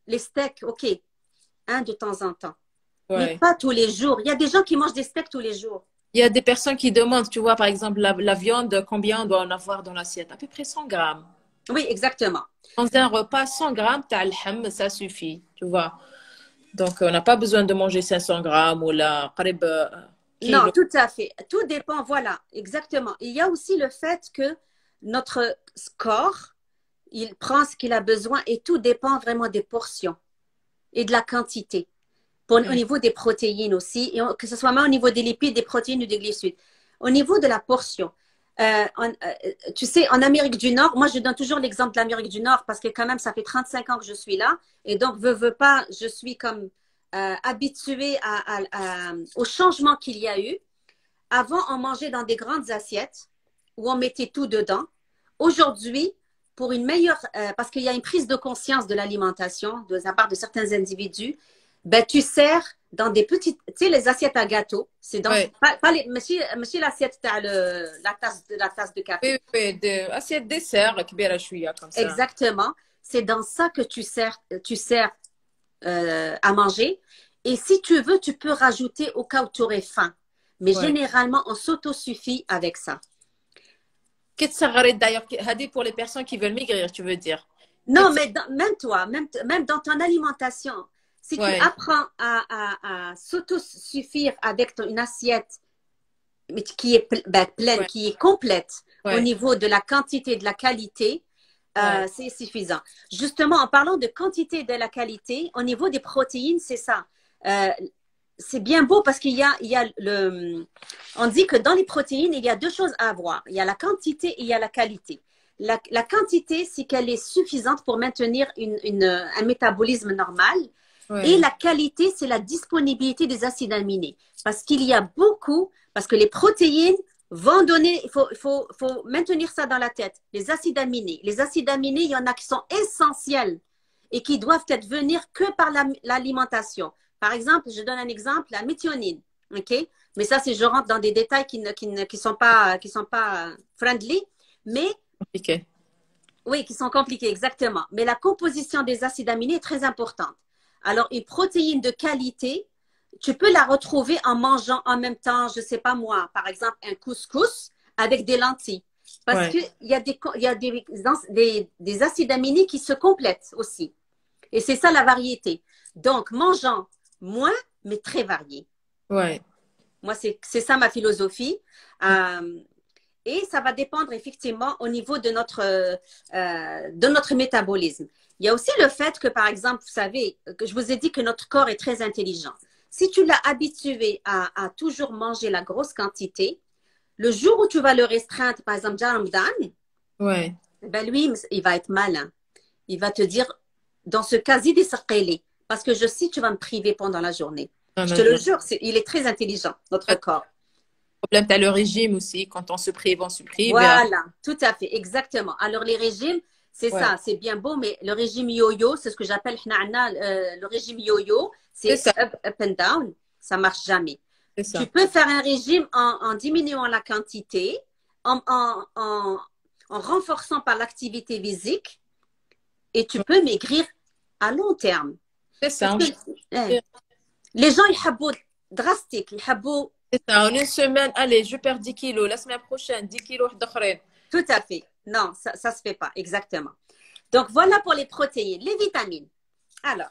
B: les steaks, ok, de temps en temps. Mais pas tous les jours. Il y a des gens qui mangent des steaks tous les jours.
A: Il y a des personnes qui demandent, tu vois, par exemple, la viande, combien on doit en avoir dans l'assiette? À peu près 100 grammes.
B: Oui, exactement.
A: Dans un repas, 100 grammes, ça suffit, tu vois. Donc, on n'a pas besoin de manger 500 grammes ou la
B: non, tout à fait. Tout dépend, voilà, exactement. Il y a aussi le fait que notre corps, il prend ce qu'il a besoin et tout dépend vraiment des portions et de la quantité. Au niveau des protéines aussi, et que ce soit même au niveau des lipides, des protéines ou des glucides. Au niveau de la portion, tu sais, en Amérique du Nord, moi je donne toujours l'exemple de l'Amérique du Nord parce que quand même ça fait 35 ans que je suis là et donc veux pas, je suis comme habituée au changement qu'il y a eu. Avant, on mangeait dans des grandes assiettes où on mettait tout dedans. Aujourd'hui, pour une meilleure, parce qu'il y a une prise de conscience de l'alimentation de la part de certains individus, ben, tu sers dans des petites, tu sais, les assiettes à gâteau. C'est dans, pas les, monsieur l'assiette, la tasse de café.
A: Oui, assiette dessert, comme ça.
B: Exactement. C'est dans ça que tu sers à manger. Et si tu veux, tu peux rajouter au cas où tu aurais faim. Mais généralement, on s'autosuffit avec ça.
A: Qu'est-ce que ça rarrait d'ailleurs, pour les personnes qui veulent maigrir, tu veux dire?
B: Non, mais même toi, même dans ton alimentation, si tu apprends à s'autosuffire avec une assiette qui est pleine, qui est complète au niveau de la quantité et de la qualité, c'est suffisant. Justement, en parlant de quantité et de la qualité, au niveau des protéines, c'est ça. C'est bien beau parce qu'il y a on dit que dans les protéines, il y a deux choses à avoir. Il y a la quantité et il y a la qualité. La quantité, c'est qu'elle est suffisante pour maintenir un métabolisme normal. Et la qualité, c'est la disponibilité des acides aminés. Parce qu'il y a beaucoup, parce que les protéines vont donner, il faut maintenir ça dans la tête, les acides aminés. Les acides aminés, il y en a qui sont essentiels et qui doivent être venir que par l'alimentation. Par exemple, je donne un exemple, la méthionine. OK? Mais ça, je rentre dans des détails qui sont pas friendly, mais
A: compliqués.
B: Oui, qui sont compliqués, exactement. Mais la composition des acides aminés est très importante. Alors, une protéine de qualité, tu peux la retrouver en mangeant en même temps, je sais pas moi, par exemple, un couscous avec des lentilles. Parce qu'il y a des acides aminés qui se complètent aussi. Et c'est ça la variété. Donc, mangeant moins, mais très varié.
A: Ouais.
B: Moi, c'est ça ma philosophie. Et ça va dépendre effectivement au niveau de notre métabolisme. Il y a aussi le fait que, par exemple, vous savez, que je vous ai dit que notre corps est très intelligent. Si tu l'as habitué à toujours manger la grosse quantité, le jour où tu vas le restreindre, par exemple, Ramadan, ben lui, il va être malin. Il va te dire, dans ce cas, zidi saqili, parce que je sais que tu vas me priver pendant la journée. Je te le jure, il est très intelligent, notre corps.
A: Problème, tu as le régime aussi. Quand on se prive, on se prive.
B: Voilà, tout à fait, exactement. Alors, les régimes, c'est ça, c'est bien beau, mais le régime yo-yo, c'est ce que j'appelle le régime yo-yo, c'est up and down, ça marche jamais. Tu peux faire un régime en diminuant la quantité, en renforçant par l'activité physique, et tu peux maigrir à long terme.
A: C'est ça.
B: Les gens, ils habouent drastique, ils habouent.
A: C'est ça, en une semaine, allez, je perds 10 kilos, la semaine prochaine, 10 kilos d'autres.
B: Tout à fait. Non, ça ne se fait pas, exactement. Donc, voilà pour les protéines. Les vitamines. Alors,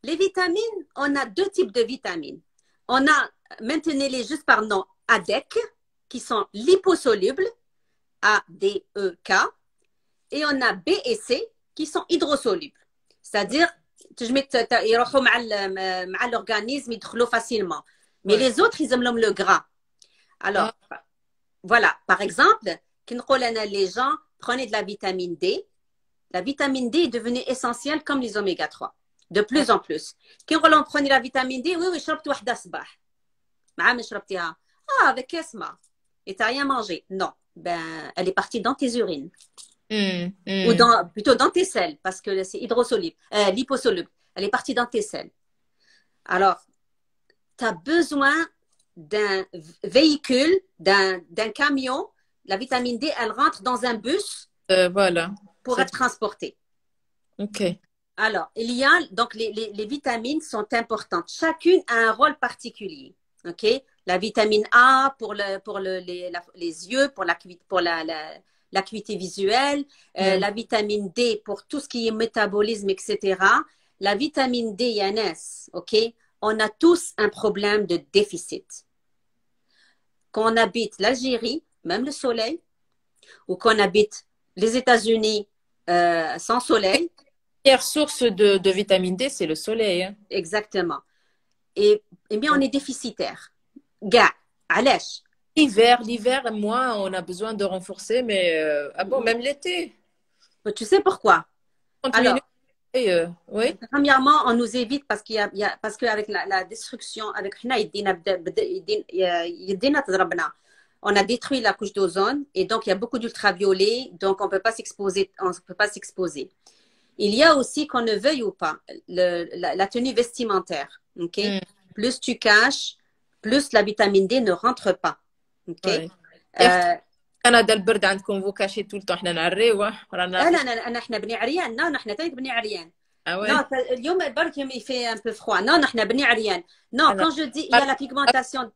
B: les vitamines, on a deux types de vitamines. On a, maintenez-les juste par nom, ADEK, qui sont liposolubles, A-D-E-K, et on a B et C, qui sont hydrosolubles. C'est-à-dire, يروحوا مع l'organisme يدخلوا facilement. Mais les autres, ils aiment le gras. Alors, voilà. Par exemple, les gens prenaient de la vitamine D. La vitamine D est devenue essentielle comme les oméga 3. De plus en plus. Quand on prenait la vitamine D, oui, شربت واحدة الصباح. ما شربتيها. Ah, avec Esma. Et t'as rien mangé. Non. Ben, elle est partie dans tes urines. Ou plutôt dans tes selles, parce que c'est hydrosoluble, liposoluble. Elle est partie dans tes selles. Alors, tu as besoin d'un véhicule, d'un camion. La vitamine D, elle rentre dans un bus
A: voilà.
B: Pour être transportée.
A: OK.
B: Alors, il y a, donc les vitamines sont importantes. Chacune a un rôle particulier. OK? La vitamine A pour les yeux, pour l'acuité visuelle, la vitamine D pour tout ce qui est métabolisme, etc. La vitamine D, Yanès, OK? On a tous un problème de déficit. Quand on habite l'Algérie, même le soleil, ou qu'on habite les États-Unis sans soleil.
A: La première source de vitamine D, c'est le soleil. Hein.
B: Exactement. Et bien, on est déficitaire. Gars, allèche.
A: L'hiver, moi, on a besoin de renforcer, mais même l'été.
B: Tu sais pourquoi? Alors,
A: oui.
B: Premièrement, on nous évite parce parce qu'avec la destruction, on a détruit la couche d'ozone et donc il y a beaucoup d'ultraviolets, donc on ne peut pas s'exposer. Il y a aussi, qu'on ne veuille ou pas, la tenue vestimentaire. Okay? Plus tu caches, plus la vitamine D ne rentre pas. Okay?
A: كندا البرد عندكم vous cachez tout le temps احنا نعريوه
B: لا احنا بني عريان لا احنا تاني بني عريان non اليوم برك il fait un peu froid non احنا بني عريان non quand je dis il y a la pigmentation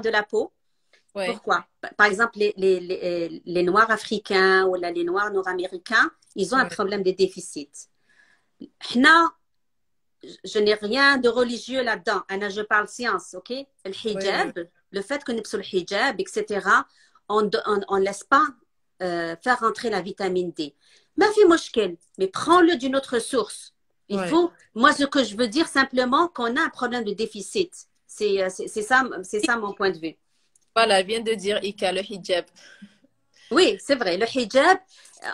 B: de la peau. Pourquoi? Par exemple les noirs africains ou les noirs nord-américains ils ont un problème de déficit. Je n'ai rien de religieux là-dedans. Je parle science, ok? Le hijab, le fait que nous avons le hijab, etc., on ne laisse pas faire rentrer la vitamine D. Mais prends-le d'une autre source. Il faut, moi, ce que je veux dire simplement, qu'on a un problème de déficit. C'est ça mon point de vue.
A: Voilà, elle vient de dire Ika, le hijab.
B: Oui, c'est vrai. Le hijab,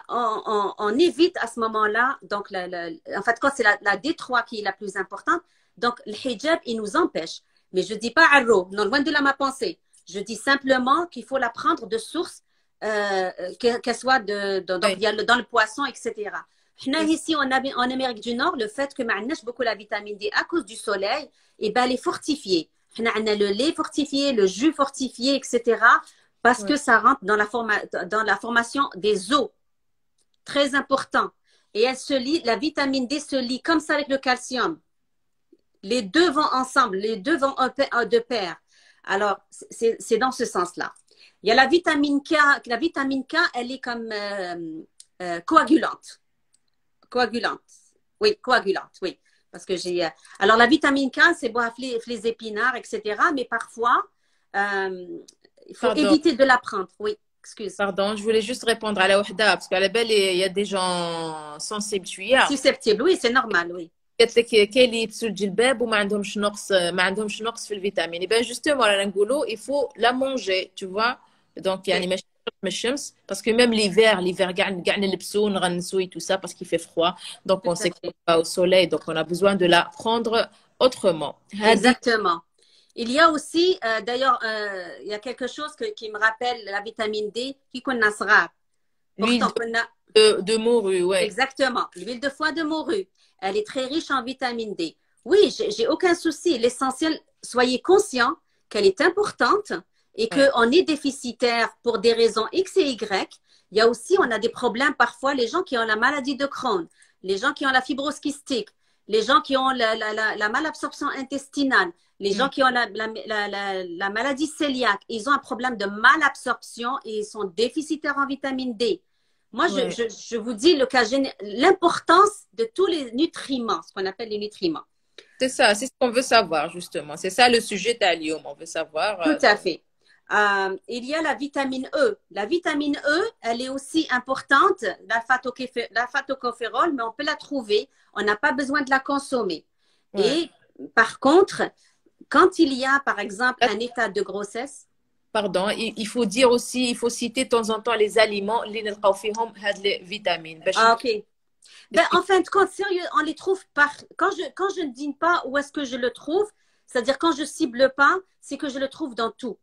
B: on évite à ce moment-là, donc en fait, quand c'est la D3 qui est la plus importante, donc le hijab, il nous empêche. Mais je ne dis pas arro, non, loin de là ma pensée. Je dis simplement qu'il faut la prendre de source, qu'elle soit dans le poisson, etc. Ici, en Amérique du Nord, le fait que nous beaucoup la vitamine D à cause du soleil, et ben, elle est fortifiée. On a le lait fortifié, le jus fortifié, etc. Parce que ça rentre dans la formation des os. Très important. Et elle se lie, la vitamine D se lie comme ça avec le calcium. Les deux vont ensemble, les deux vont de pair. Alors, c'est dans ce sens-là. Il y a la vitamine K. La vitamine K, elle est comme coagulante. Oui, coagulante, oui. Parce que j'ai... Alors, la vitamine K, c'est bon à les épinards, etc. Mais parfois, il faut éviter de la prendre. Oui, excuse.
A: Pardon, je voulais juste répondre à la wahda, parce qu'à la belle, il y a des gens sensibles.
B: Susceptibles, oui, c'est normal, oui.
A: قالت لك كاين اللي يلبسوا الجلباب وما عندهمش نقص في الفيتامين. Ben justement, رانا نقولوا il faut la manger, tu vois. Donc يعني ماشي من الشمس parce que même l'hiver كاع نلبسوا نغنسوا tout ça parce qu'il fait froid. Donc on s'expose pas au soleil, donc on a besoin de la prendre autrement.
B: Exactement. Il y a aussi, d'ailleurs, il y a quelque chose qui me rappelle la vitamine D, qui connaît صغار.
A: L'huile de morue, ouais.
B: Exactement. L'huile de foie de morue. Elle est très riche en vitamine D. Oui, j'ai aucun souci. L'essentiel, soyez conscients qu'elle est importante et qu'on est déficitaire pour des raisons X et Y. Il y a aussi, on a des problèmes parfois, les gens qui ont la maladie de Crohn, les gens qui ont la fibrose kystique, les gens qui ont la malabsorption intestinale, les gens qui ont la maladie cœliaque, ils ont un problème de malabsorption et ils sont déficitaires en vitamine D. Moi, je vous dis l'importance de tous les nutriments, ce qu'on appelle les nutriments.
A: C'est ça, c'est ce qu'on veut savoir, justement. C'est ça le sujet d'Alium, on veut savoir.
B: Tout à fait. il y a la vitamine E. La vitamine E, elle est aussi importante, la phytocophérol, mais on peut la trouver. On n'a pas besoin de la consommer.
A: Ouais.
B: Et par contre, quand il y a, par exemple, un état de grossesse,
A: Pardon, il faut dire aussi, il faut citer de temps en temps les aliments, les vitamines.
B: ah, ok. Ben, en fin de compte, sérieux, on les trouve par. Quand je ne dis pas où est-ce que je le trouve, c'est-à-dire quand je cible pas, c'est que je le trouve dans tout.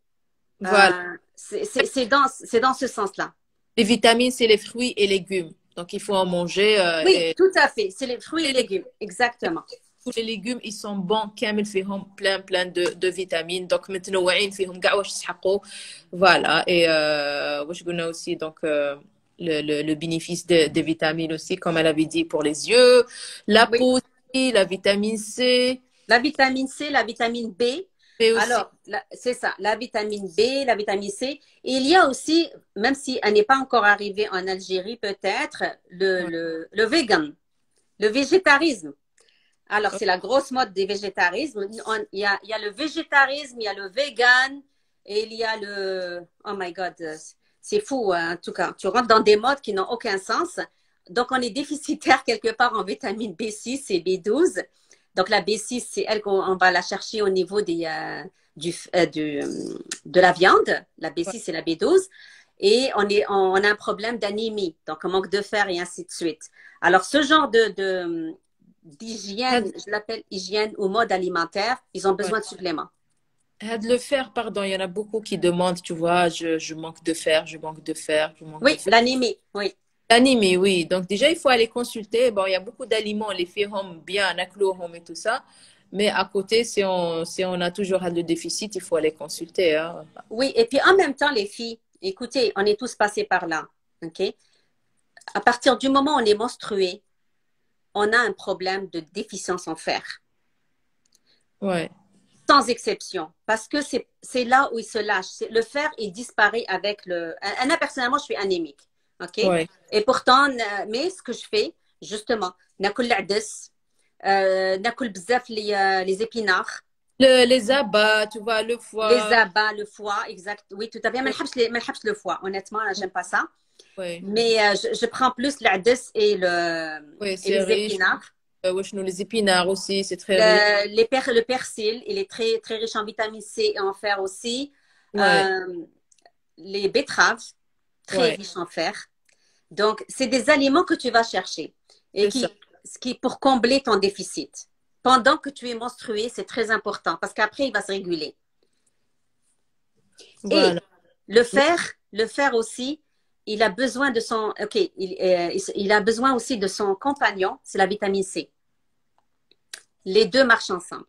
A: Voilà.
B: C'est dans ce sens-là.
A: Les vitamines, c'est les fruits et légumes. Donc, il faut en manger.
B: Oui, tout à fait. C'est les fruits et légumes. Exactement.
A: Tous les légumes, ils sont bons. كامل فيهم plein de vitamines. Donc, متنوعين فيهم كاع واش يسحقوا. Voilà. Et واش قلنا aussi, donc, le bénéfice des vitamines aussi, comme elle avait dit, pour les yeux. La peau aussi, la vitamine C.
B: La vitamine C, la vitamine B.
A: Et aussi.
B: Alors, c'est ça, la vitamine B, la vitamine C. Et il y a aussi, même si elle n'est pas encore arrivée en Algérie, peut-être, le vegan, le végétarisme. Alors, c'est la grosse mode des végétarismes. Il y a le végétarisme, il y a le vegan, et il y a le... Oh my God, c'est fou, hein, en tout cas. Tu rentres dans des modes qui n'ont aucun sens. Donc, on est déficitaire quelque part en vitamine B6 et B12. Donc, la B6, c'est elle qu'on va la chercher au niveau de la viande. La B6 et la B12. Et on a un problème d'anémie, donc un manque de fer et ainsi de suite. Alors, ce genre d'hygiène, je l'appelle hygiène ou mode alimentaire, ils ont besoin de suppléments.
A: Le fer, pardon, il y en a beaucoup qui demandent, tu vois, je manque de fer, je manque de fer, je manque de fer.
B: L'anémie, oui.
A: L'anémie, oui. Donc déjà, il faut aller consulter. Bon, il y a beaucoup d'aliments, les ferrum bien, home et tout ça. Mais à côté, si on a toujours le déficit, il faut aller consulter. Hein.
B: Oui, et puis en même temps, les filles, écoutez, on est tous passés par là, ok? À partir du moment où on est menstrué, on a un problème de déficience en fer.
A: Ouais.
B: Sans exception, parce que c'est là où il se lâche. Le fer, il disparaît avec le... Anna, personnellement, je suis anémique. OK?
A: Ouais.
B: Et pourtant, mais ce que je fais, justement, nakul l'adès, nakul bzaf les épinards.
A: Les abats, tu vois, le foie.
B: Les abats, le foie, exact. Oui, tout à fait. Mais le foie. Honnêtement, j'aime pas ça.
A: Ouais.
B: Mais je prends plus l'adès et les épinards.
A: Les épinards aussi, c'est très riche.
B: Le persil, il est très, très riche en vitamine C et en fer aussi.
A: Ouais.
B: Les betteraves, très riches en fer. Donc, c'est des aliments que tu vas chercher et pour combler ton déficit. Pendant que tu es menstruée, c'est très important parce qu'après, il va se réguler. Voilà. Et le fer aussi, il a besoin de son... OK, il a besoin aussi de son compagnon, c'est la vitamine C. Les deux marchent ensemble.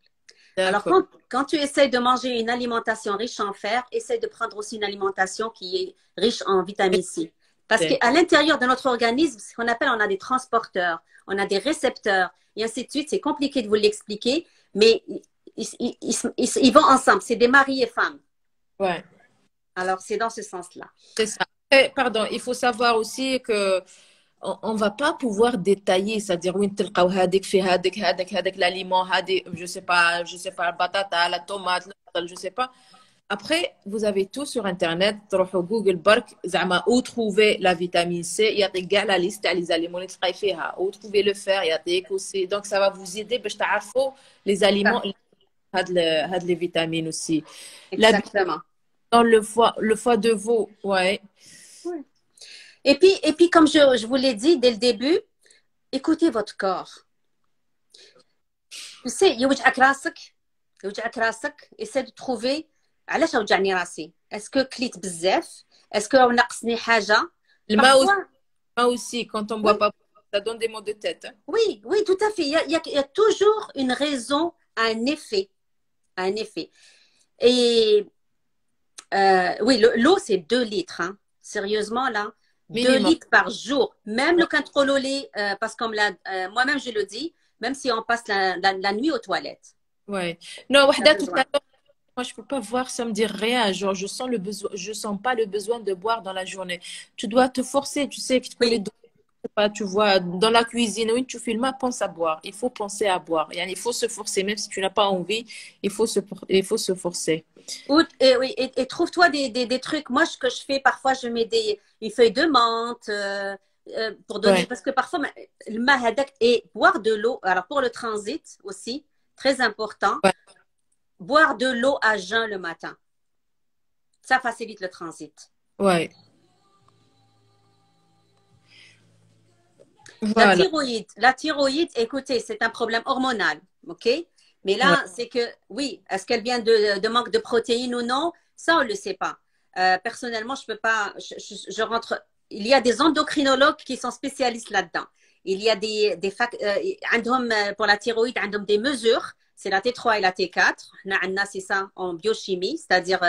B: Alors, quand tu essaies de manger une alimentation riche en fer, essaie de prendre aussi une alimentation qui est riche en vitamine C. Parce qu'à l'intérieur de notre organisme, ce qu'on appelle, on a des transporteurs, on a des récepteurs, et ainsi de suite. C'est compliqué de vous l'expliquer, mais ils vont ensemble. C'est des maris et femmes.
A: Ouais.
B: Alors, c'est dans ce sens-là.
A: C'est ça. Et, pardon, il faut savoir aussi que on va pas pouvoir détailler, c'est-à-dire وين تلقاو هذيك في هذاك l'aliment, je sais pas la patata, la tomate, je sais pas. Après, vous avez tout sur internet, تروحوا Google برك زعما où trouver la vitamine C, يعطيك كاع la liste تاع les aliments اللي تلقاي فيها, où trouver le fer, يعطيك aussi. Donc ça va vous aider باش تعرفوا les aliments هاد les vitamines aussi.
B: Exactement.
A: Dans le foie de veau, ouais.
B: Et puis, comme je vous l'ai dit dès le début, écoutez votre corps. Tu sais, يوجعك راسك, essaie de trouver علاش وجعني راسي. Est-ce que كليت بزاف? Est-ce que ناقصني حاجة?
A: Moi aussi, quand on ne boit pas, ça donne des maux de tête. Hein?
B: Oui, tout à fait. Il y a toujours une raison, un effet. Et oui, l'eau, c'est 2 litres. Hein. Sérieusement, là. Minimum. 2 litres par jour. Même le contrôle au lait, parce que moi-même, je le dis, même si on passe la nuit aux toilettes.
A: Ouais. Non, Wahda, tout à l'heure, moi, je ne peux pas voir, ça me dit rien. Genre, je sens pas le besoin de boire dans la journée. Tu dois te forcer, tu sais. Oui. sais pas, tu vois, dans la cuisine, oui, tu filmes, pense à boire. Il faut penser à boire. Il faut se forcer, même si tu n'as pas envie, il faut se forcer.
B: Oui, et trouve-toi des trucs. Moi, ce que je fais, parfois, je mets une feuille de menthe pour donner,
A: Ouais,
B: parce que parfois, le mahadak et boire de l'eau. Alors, pour le transit aussi, très important,
A: ouais,
B: boire de l'eau à jeun le matin. Ça facilite le transit.
A: ouais. Voilà.
B: La thyroïde, écoutez, c'est un problème hormonal, ok? Mais
A: Ouais,
B: là, c'est que, oui, est-ce qu'elle vient de manque de protéines ou non? Ça, on ne le sait pas. Personnellement, je peux pas, je rentre. Il y a des endocrinologues qui sont spécialistes là-dedans. Il y a pour la thyroïde, عندهم des mesures. C'est la T3 et la T4. C'est ça en biochimie, c'est-à-dire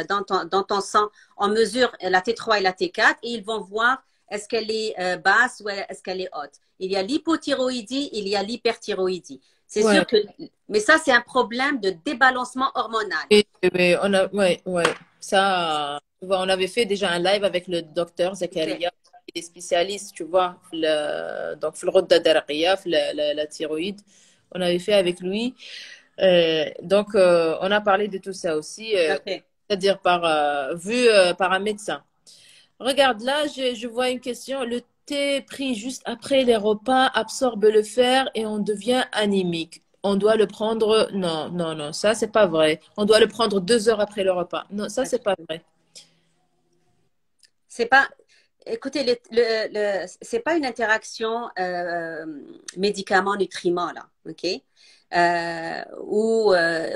B: dans ton sang, on mesure la T3 et la T4 et ils vont voir est-ce qu'elle est basse ou est-ce qu'elle est haute. Il y a l'hypothyroïdie, il y a l'hyperthyroïdie. C'est sûr
A: ouais.
B: que, mais ça, c'est un problème de débalancement hormonal.
A: Et on a, ouais, ouais. Ça, tu vois, on avait fait déjà un live avec le docteur
B: Ok.
A: Zakaria, il est spécialiste, tu vois, donc, le الغدة الدرقية, la thyroïde. On avait fait avec lui. Donc, on a parlé de tout ça aussi,
B: Ok.
A: c'est-à-dire vu par un médecin. Regarde, là, je vois une question. Le thé pris juste après les repas absorbe le fer et on devient anémique. On doit le prendre. Non, non, non, ça, c'est pas vrai. On doit le prendre 2 heures après le repas. Non, ça, c'est pas vrai.
B: C'est pas, écoutez, c'est pas une interaction médicament-nutriment là, ok? Où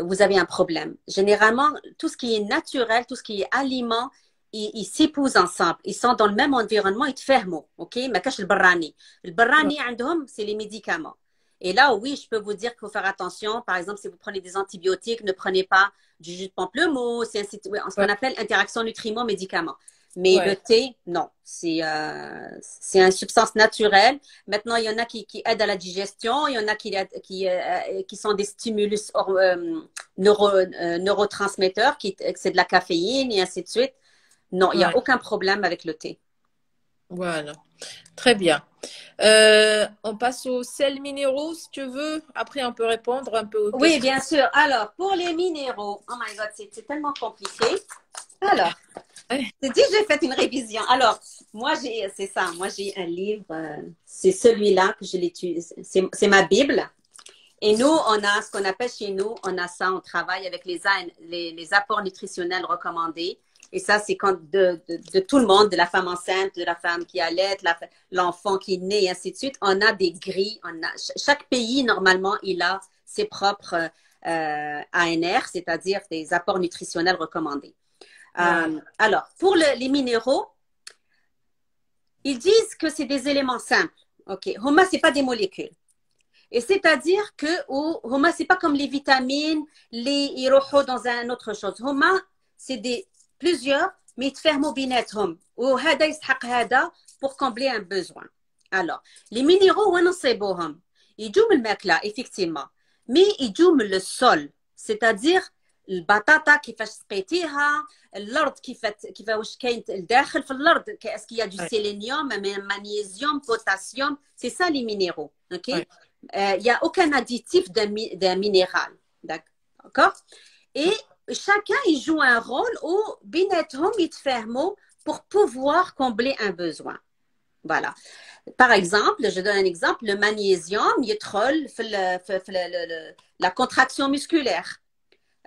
B: vous avez un problème. Généralement, tout ce qui est naturel, tout ce qui est aliment, ils s'épousent ensemble. Ils sont dans le même environnement, ils te ferment, ok? Mais cache le barani. Le
A: Ouais,
B: barani, c'est les médicaments. Et là, oui, je peux vous dire qu'il faut faire attention. Par exemple, si vous prenez des antibiotiques, ne prenez pas du jus de pamplemousse, ce qu'on
A: ouais,
B: appelle interaction nutriments-médicaments. Mais le
A: ouais,
B: thé, non, c'est une substance naturelle. Maintenant, il y en a qui aident à la digestion, il y en a qui sont des stimulus neurotransmetteurs, c'est de la caféine et ainsi de suite. Non, il n'y a
A: ouais.
B: aucun problème avec le thé.
A: Voilà. Très bien. On passe aux sels minéraux, si tu veux. Après, on peut répondre un peu aux
B: Oui,
A: questions.
B: bien sûr. Alors, pour les minéraux, oh my God, c'est tellement compliqué. Alors,
A: Ouais.
B: c'est dit, j'ai fait une révision. Alors, c'est ça. Moi, j'ai un livre, c'est celui-là que je l'utilise. C'est ma Bible. Et nous, on a ce qu'on appelle chez nous, on a ça, on travaille avec les apports nutritionnels recommandés. Et ça, c'est quand de tout le monde, de la femme enceinte, de la femme qui allait, l'enfant qui est né, et ainsi de suite. On a des grilles. Chaque pays, normalement, il a ses propres ANR, c'est-à-dire des apports nutritionnels recommandés.
A: Ouais.
B: Alors, pour les minéraux, ils disent que c'est des éléments simples. OK. Homa, c'est pas des molécules. Et c'est-à-dire que Homa, c'est pas comme les vitamines, les iroho dans un autre chose. Homa, c'est plusieurs, mais ils te ferment binetrum. Ou hada yishaq hada pour combler un besoin. Alors, les minéraux, ils jouent le makla, effectivement. Mais ils jouent le sol. C'est-à-dire, البطاطا كيفاش سقيتيها الارض كيفاش كاين الداخل في الارض est-ce qu'il y a du
A: Ouais.
B: sélénium magnésium potassium c'est ça les minéraux ok
A: Ouais.
B: il n'y a aucun additif d'un minéral d'accord et chacun il joue un rôle où بيناتهم يتفاهموا pour pouvoir combler un besoin voilà par exemple je donne un exemple le magnésium يدخل في la contraction musculaire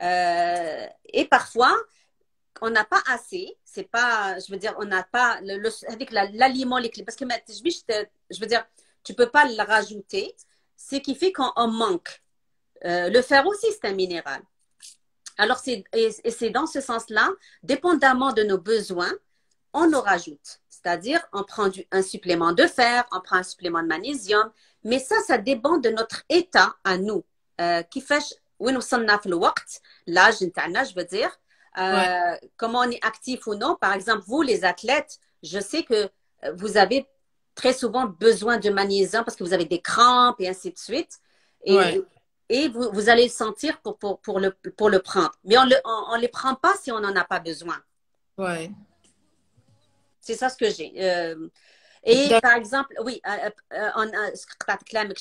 B: et parfois, on n'a pas assez. C'est pas, je veux dire, on n'a pas avec l'aliment, parce que je veux dire, tu peux pas le rajouter. Ce qui fait qu'on manque. Le fer aussi, c'est un minéral. Alors, c'est dans ce sens-là, dépendamment de nos besoins, on en rajoute. C'est-à-dire, on prend un supplément de fer, on prend un supplément de magnésium, mais ça dépend de notre état à nous. كيفاش وين وصلنا في الوقت l'âge نتاعنا je veux dire
A: Ouais.
B: comment on est actif ou non par exemple vous les athlètes je sais que vous avez très souvent besoin de magnésium parce que vous avez des crampes et ainsi de suite et,
A: Ouais.
B: et vous allez le sentir pour le prendre mais on les prend pas si on n'en a pas besoin
A: Ouais.
B: c'est ça ce que j'ai Et
A: D'accord.
B: par exemple, oui,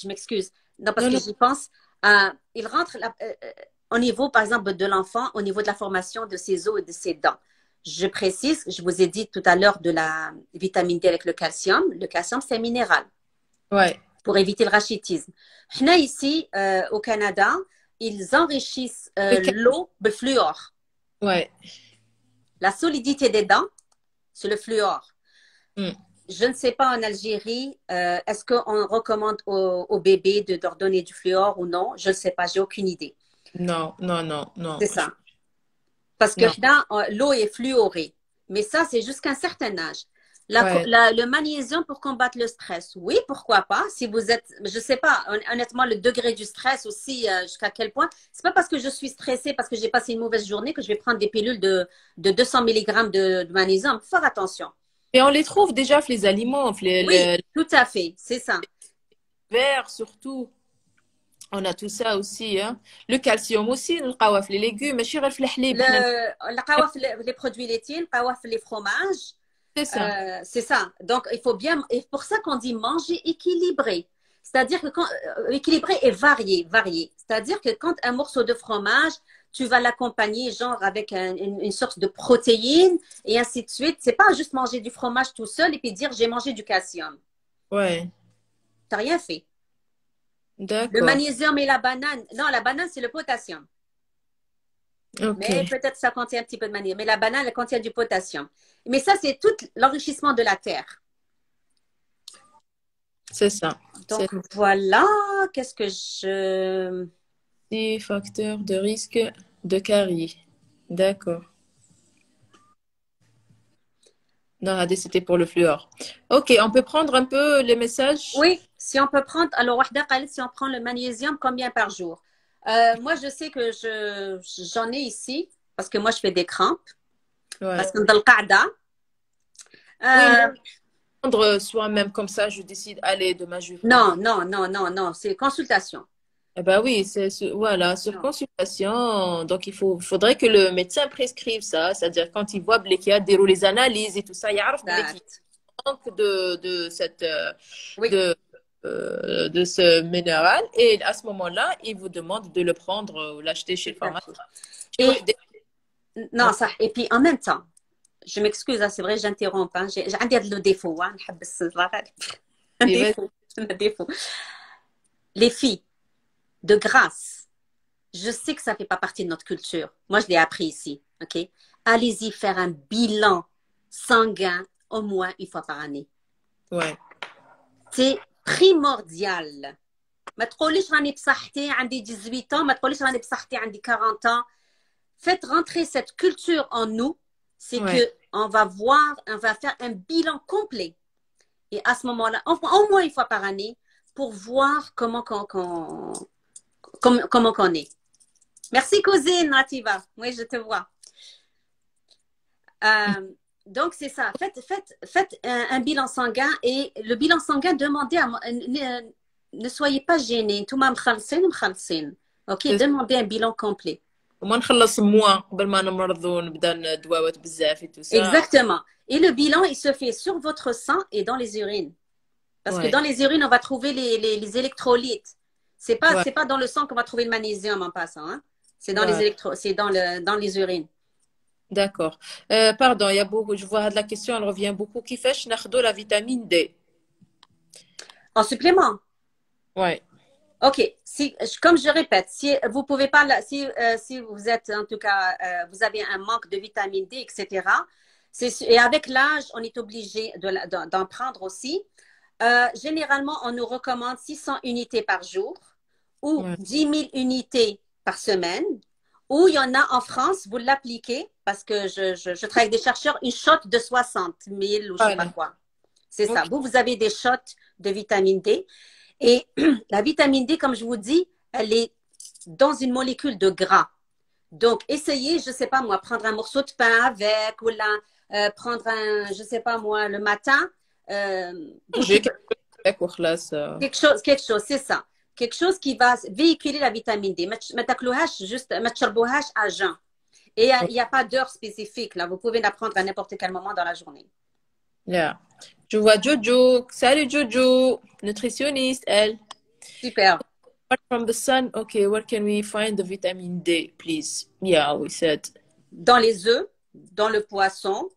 B: je m'excuse. Non, parce
A: Non,
B: que
A: non.
B: j'y pense. Il rentre au niveau, par exemple, de l'enfant, au niveau de la formation de ses os et de ses dents. Je précise, je vous ai dit tout à l'heure de la vitamine D avec le calcium. Le calcium, c'est un minéral
A: Ouais.
B: pour éviter le rachitisme. Là, ici, au Canada, ils enrichissent
A: Le ca-
B: l'eau de fluor.
A: Ouais.
B: La solidité des dents, c'est le fluor.
A: Hmm.
B: Je ne sais pas en Algérie, est-ce qu'on recommande aux bébés de leur donner du fluor ou non? Je ne sais pas, j'ai aucune idée.
A: Non, non, non, non.
B: C'est ça. Parce que
A: Non.
B: là, l'eau est fluorée. Mais ça, c'est jusqu'à un certain âge.
A: Ouais.
B: Le magnésium pour combattre le stress, oui, pourquoi pas. Si vous êtes, je sais pas, honnêtement, le degré du stress aussi, jusqu'à quel point. C'est pas parce que je suis stressée, parce que j'ai passé une mauvaise journée que je vais prendre des pilules de 200 milligrammes de magnésium. Faut faire attention.
A: Et on les trouve déjà, les aliments,
B: Oui,
A: les
B: tout à fait, c'est ça.
A: verts surtout. On a tout ça aussi, hein. Le calcium aussi, نلقاوه في les légumes, ماشي غير في الحليب. حنا
B: نلقاوها في les produits laitiers, نلقاوها في les fromages.
A: c'est ça.
B: C'est ça. Donc, il faut bien, et pour ça qu'on dit manger équilibré. C'est-à-dire que quand, équilibré et varié, varié. C'est-à-dire que quand un morceau de fromage, tu vas l'accompagner genre avec une source de protéines et ainsi de suite. C'est pas juste manger du fromage tout seul et puis dire j'ai mangé du calcium.
A: Ouais.
B: T'as rien fait. Le
A: D'accord.
B: magnésium et la banane. Non, la banane, c'est le potassium. Mais
A: Ok.
B: peut-être ça contient un petit peu de magnésium. Mais la banane, elle contient du potassium. Mais ça, c'est tout l'enrichissement de la terre.
A: C'est ça. C'est
B: Donc voilà, qu'est-ce que je...
A: des facteurs de risque de carie. D'accord. Non, regardez, c'était pour le fluor. Ok, on peut prendre un peu les messages.
B: Oui, si on peut prendre... Alors, Wahda Khalid, si on prend le magnésium, combien par jour? Moi, je sais que j'en ai ici, parce que moi, je fais des crampes. Parce
A: Ouais.
B: que dans le Qaada,
A: Oui, mais
B: euh,
A: prendre soi-même comme ça, je décide, allez, demain je vais prendre.
B: non, non, non, non, non, c'est consultation.
A: Eh ben oui, voilà, sur
B: Non.
A: consultation. Donc, faudrait que le médecin prescrive ça. C'est-à-dire, quand il voit qu'il y a déroulé les analyses et tout ça, il y a qu'il
B: Exact.
A: manque de cette,
B: Oui,
A: de ce minéral. Et à ce moment-là, il vous demande de le prendre, l'acheter chez
B: tout
A: le
B: à
A: pharmacien.
B: fait.
A: Chez
B: Et,
A: Wahdet.
B: non, ça, et puis en même temps, je m'excuse, hein, c'est vrai, j'interromps. Hein, j'ai le défaut. Hein, un
A: Et vas-y.
B: défaut. Un défaut. Les filles, de grâce, je sais que ça ne fait pas partie de notre culture. Moi, je l'ai appris ici. OK? Allez-y faire un bilan sanguin au moins une fois par année.
A: Ouais.
B: C'est primordial. ما تقوليش راني بصحتي عندي 18 ans, ما تقوليش راني بصحتي عندي 40 ans. Faites rentrer cette culture en nous, c'est
A: Ouais.
B: que on va voir, on va faire un bilan complet. Et à ce moment-là, au moins une fois par année, pour voir comment qu'on est. Merci, cousine Nativa. Oui, je te vois. Donc, c'est ça. Faites un bilan sanguin et le bilan sanguin, demandez ne soyez pas gênés. Tout le monde. OK,
A: C'est ça.
B: demandez un bilan complet.
A: وما نخلص موان قبل ما نمرض ونبدا ندواوات بزاف et tout ça.
B: Exactement. Et le bilan, il se fait sur votre sang et dans les urines. Parce que
A: Ouais.
B: dans les urines, on va trouver les électrolytes.
A: Ouais.
B: C'est pas dans le sang qu'on va trouver le magnésium en passant. Hein. C'est dans
A: Ouais.
B: c'est dans les urines.
A: D'accord. Pardon, il y a beaucoup, je vois de la question, elle revient beaucoup. كيفاش ناخدو la vitamine D?
B: En supplément.
A: Ouais.
B: OK. Si, comme je répète, si vous pouvez pas, si vous êtes, en tout cas, vous avez un manque de vitamine D, etc. Et avec l'âge, on est obligé d'en prendre aussi. Généralement, on nous recommande 600 unités par jour ou
A: Ouais.
B: 10 000 unités par semaine. Ou il y en a en France, vous l'appliquez, parce que je travaille avec des chercheurs, une shot de 60 000 ou je sais pas
A: Voilà.
B: quoi. C'est ça.
A: Ok.
B: Vous avez des shots de vitamine D. Et la vitamine D, comme je vous dis, elle est dans une molécule de gras. Donc, essayez, je ne sais pas moi, prendre un morceau de pain avec, ou là, prendre un, je ne sais pas moi, le matin.
A: J'ai quelque chose.
B: Quelque chose, c'est ça. Quelque chose qui va véhiculer la vitamine D. ما تاكلوهاش juste, ما تشربوهاش à jeun. Et il n'y a pas d'heure spécifique, là. Vous pouvez la prendre à n'importe quel moment dans la journée.
A: Yeah. Je vois Jojo. Salut Jojo, nutritionniste, elle.
B: Super.
A: Apart from the sun, okay, where can we find the vitamin D, please? Yeah, we said.
B: Dans les œufs, dans le poisson,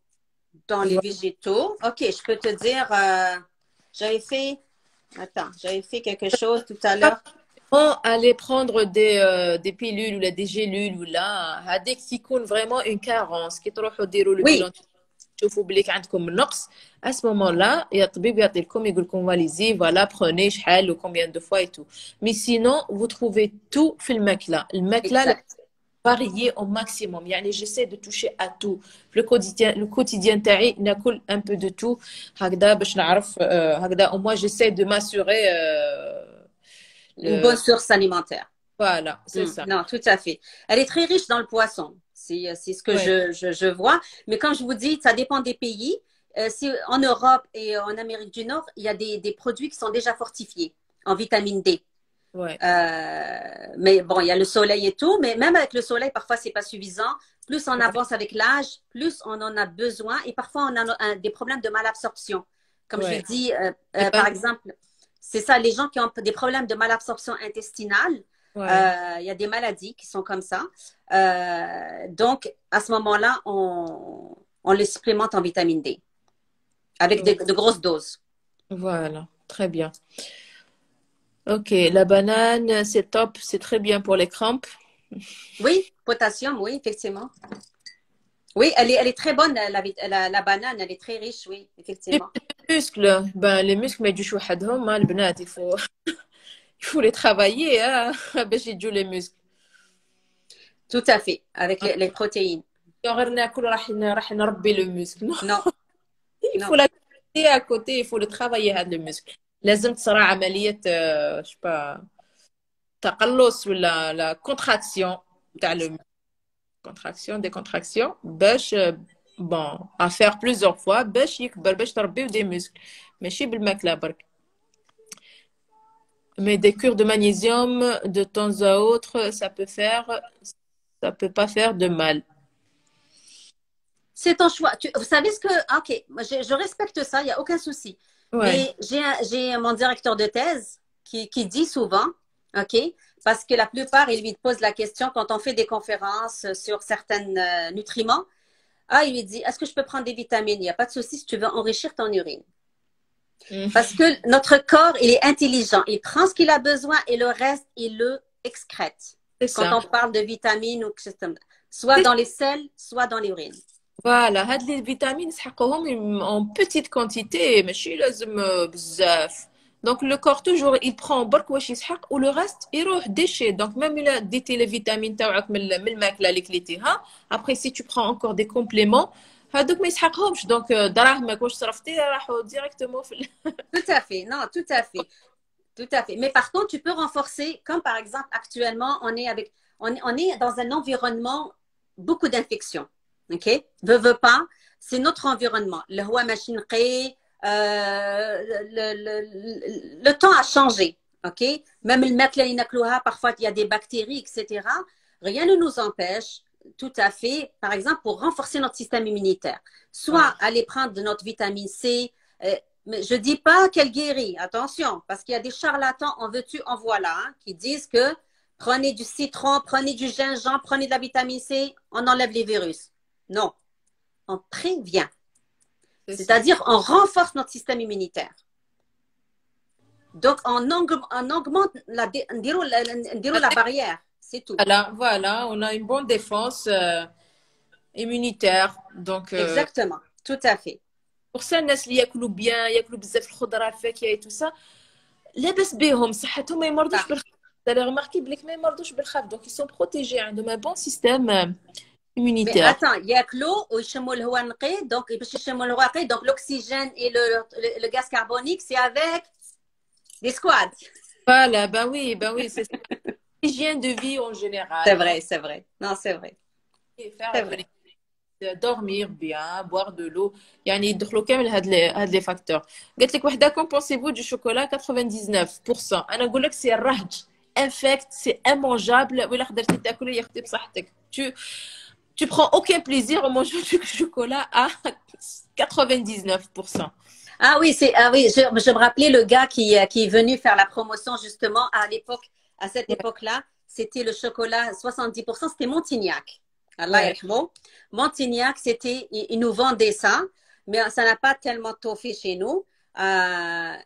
B: dans les végétaux. Ok, je peux te dire, j'avais fait, attends, j'avais fait quelque chose tout à l'heure.
A: Aller prendre des pilules ou là, des gélules ou là, هذيك تكون vraiment une carence. كي تروحوا ديروا le
B: Oui,
A: bilan تشوفوا بليك عندكم نقص à ce moment-là il y a الطبيب يعطي لكم يقول لكم واليزي voilà prenez شحال ou combien de fois et tout mais sinon vous trouvez tout في الماكلة
B: exact.
A: varier au maximum يعني j'essaie de toucher à tout le quotidien تاعي ناكل un peu de tout هكذا باش نعرف هكذا au moins j'essaie de m'assurer
B: Une bonne
A: le
B: source alimentaire.
A: voilà c'est ça
B: Non, tout à fait. Elle est très riche dans le poisson. C'est ce que
A: ouais
B: je vois. Mais comme je vous dis, ça dépend des pays. Si en Europe et en Amérique du Nord, il y a des produits qui sont déjà fortifiés en vitamine D.
A: ouais
B: Mais bon, il y a le soleil et tout. Mais même avec le soleil, parfois, c'est pas suffisant. Plus on avance avec l'âge, plus on en a besoin. Et parfois, on a des problèmes de malabsorption. Comme je
A: ouais
B: dis,
A: et
B: par
A: ben
B: exemple, c'est ça, les gens qui ont des problèmes de malabsorption intestinale,
A: ouais
B: il y a des maladies qui sont comme ça. Donc, à ce moment-là, on les supplémente en vitamine D avec de grosses doses.
A: voilà très bien ok la banane c'est top c'est très bien pour les crampes
B: Oui, potassium, oui, effectivement. Oui, elle est très bonne, la banane, elle est très riche, oui,
A: les
B: effectivement.
A: muscles ben les muscles ما يجوش وحدهم البنات il faut les travailler hein باش يجوا les muscles
B: Tout à fait, avec les protéines.
A: غير ناكل راح نربي le muscle non
B: Non,
A: il faut
B: non,
A: l'activer à côté il faut le travailler هذا le muscle لازم تصرى عملية je sais pas تقلص ولا la contraction تاع le contraction décontraction باش bon à faire plusieurs fois باش يكبر باش تربيو des muscles ماشي بالماكلة برك mais des cures de magnésium de temps à autre ça peut pas faire de mal
B: c'est ton choix. Vous savez ce que, ok, moi, je respecte ça, il n'y a aucun souci.
A: ouais
B: Mais j'ai mon directeur de thèse qui dit souvent, ok, parce que la plupart, il lui pose la question quand on fait des conférences sur certains nutriments. Ah, il lui dit, est-ce que je peux prendre des vitamines? Il n'y a pas de souci si tu veux enrichir ton urine. Parce que notre corps, il est intelligent. Il prend ce qu'il a besoin et le reste, il le excrète.
A: c'est
B: Quand
A: ça
B: on parle de vitamines ou que soit dans les selles, soit dans l'urine.
A: voilà هاد les vitamines نسحقوهم en petite quantité ماشي لازم بزاف donc le corps toujours il prend برك واش يسحق و le reste يروح déchet donc même إلا ديتي les vitamines تاعك من الماكلة اللي كليتيها après si tu prends encore des compléments هادوك ما يسحقهمش donc دراهمك واش صرفتي راحوا directement في
B: Tout à fait. Non, tout à fait. Tout à fait. Mais par contre, tu peux renforcer, comme par exemple actuellement, on est dans un environnement beaucoup d'infections. OK? Veux pas, c'est notre environnement. Le temps a changé. OK? Même le makla parfois il y a des bactéries, etc. Rien ne nous empêche, tout à fait, par exemple, pour renforcer notre système immunitaire.
A: ouais.
B: Soit aller prendre de notre vitamine C, mais je dis pas qu'elle guérit, attention, parce qu'il y a des charlatans, en veux-tu, en voilà, hein, qui disent que prenez du citron, prenez du gingembre, prenez de la vitamine C, on enlève les virus. Non, on prévient. C'est-à-dire, on renforce notre système immunitaire. Donc, on augmente la barrière, c'est tout.
A: Voilà, on a une bonne défense immunitaire donc
B: Exactement, tout à fait.
A: pour ça الناس اللي ياكلوا bien ياكلوا بزاف الخضره الفاكهه et tout ça لاباس بيهم صحتهم ما يمرضوش بالخف t'as remarqué بليك ما يمرضوش بالخف donc ils sont protégés عندهم un bon système
B: Mais
A: immunitaire
B: attends, ياكلوا ويشموا الهواء النقي donc باش يشموا الهواء النقي donc l'oxygène et le gaz carbonique c'est avec des squads.
A: voilà ben oui c'est ça hygiène de vie en général
B: C'est vrai, c'est vrai. Non, c'est vrai.
A: faire
B: C'est vrai.
A: dormir bien boire de l'eau يعني يدخلوا كامل هاد لي فاكتور قالت لك وحده كون بونسيفو دو شوكولا 99% انا نقول لك سي الرهج انفكت سي امونجابل ولا قدرتي تاكلي يا اختي بصحتك tu prends aucun plaisir en mangeant du chocolat à 99%.
B: Ah oui, je me rappelais le gars qui est venu faire la promotion justement à l'époque, à cette
A: Ouais,
B: époque-là, c'était le chocolat 70%, c'était Montignac. Allah
A: ouais.
B: yarhamou. Montignac, ils nous vendaient ça, mais ça n'a pas tellement toffé chez nous.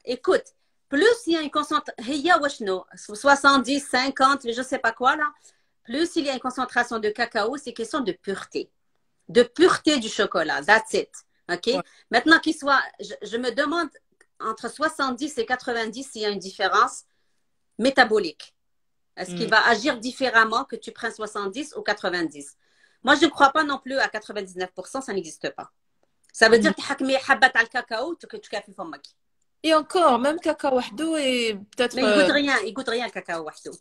B: Écoute, plus il y a une concentration, 70, 50, je sais pas quoi là, plus il y a une concentration de cacao, c'est question de pureté du chocolat. That's it. OK?
A: Ouais.
B: Maintenant qu'il soit, je me demande entre 70 et 90 s'il y a une différence métabolique. Est-ce qu'il
A: Mm.
B: va agir différemment que tu prennes 70 ou 90? Moi, je ne crois pas non plus à 99%, ça n'existe pas. Ça veut
A: Mm.
B: dire que tu as le cacao, tu as fait ton
A: Et encore, même cacao wahdo et peut-être.
B: mais il goûte rien le cacao wahdo.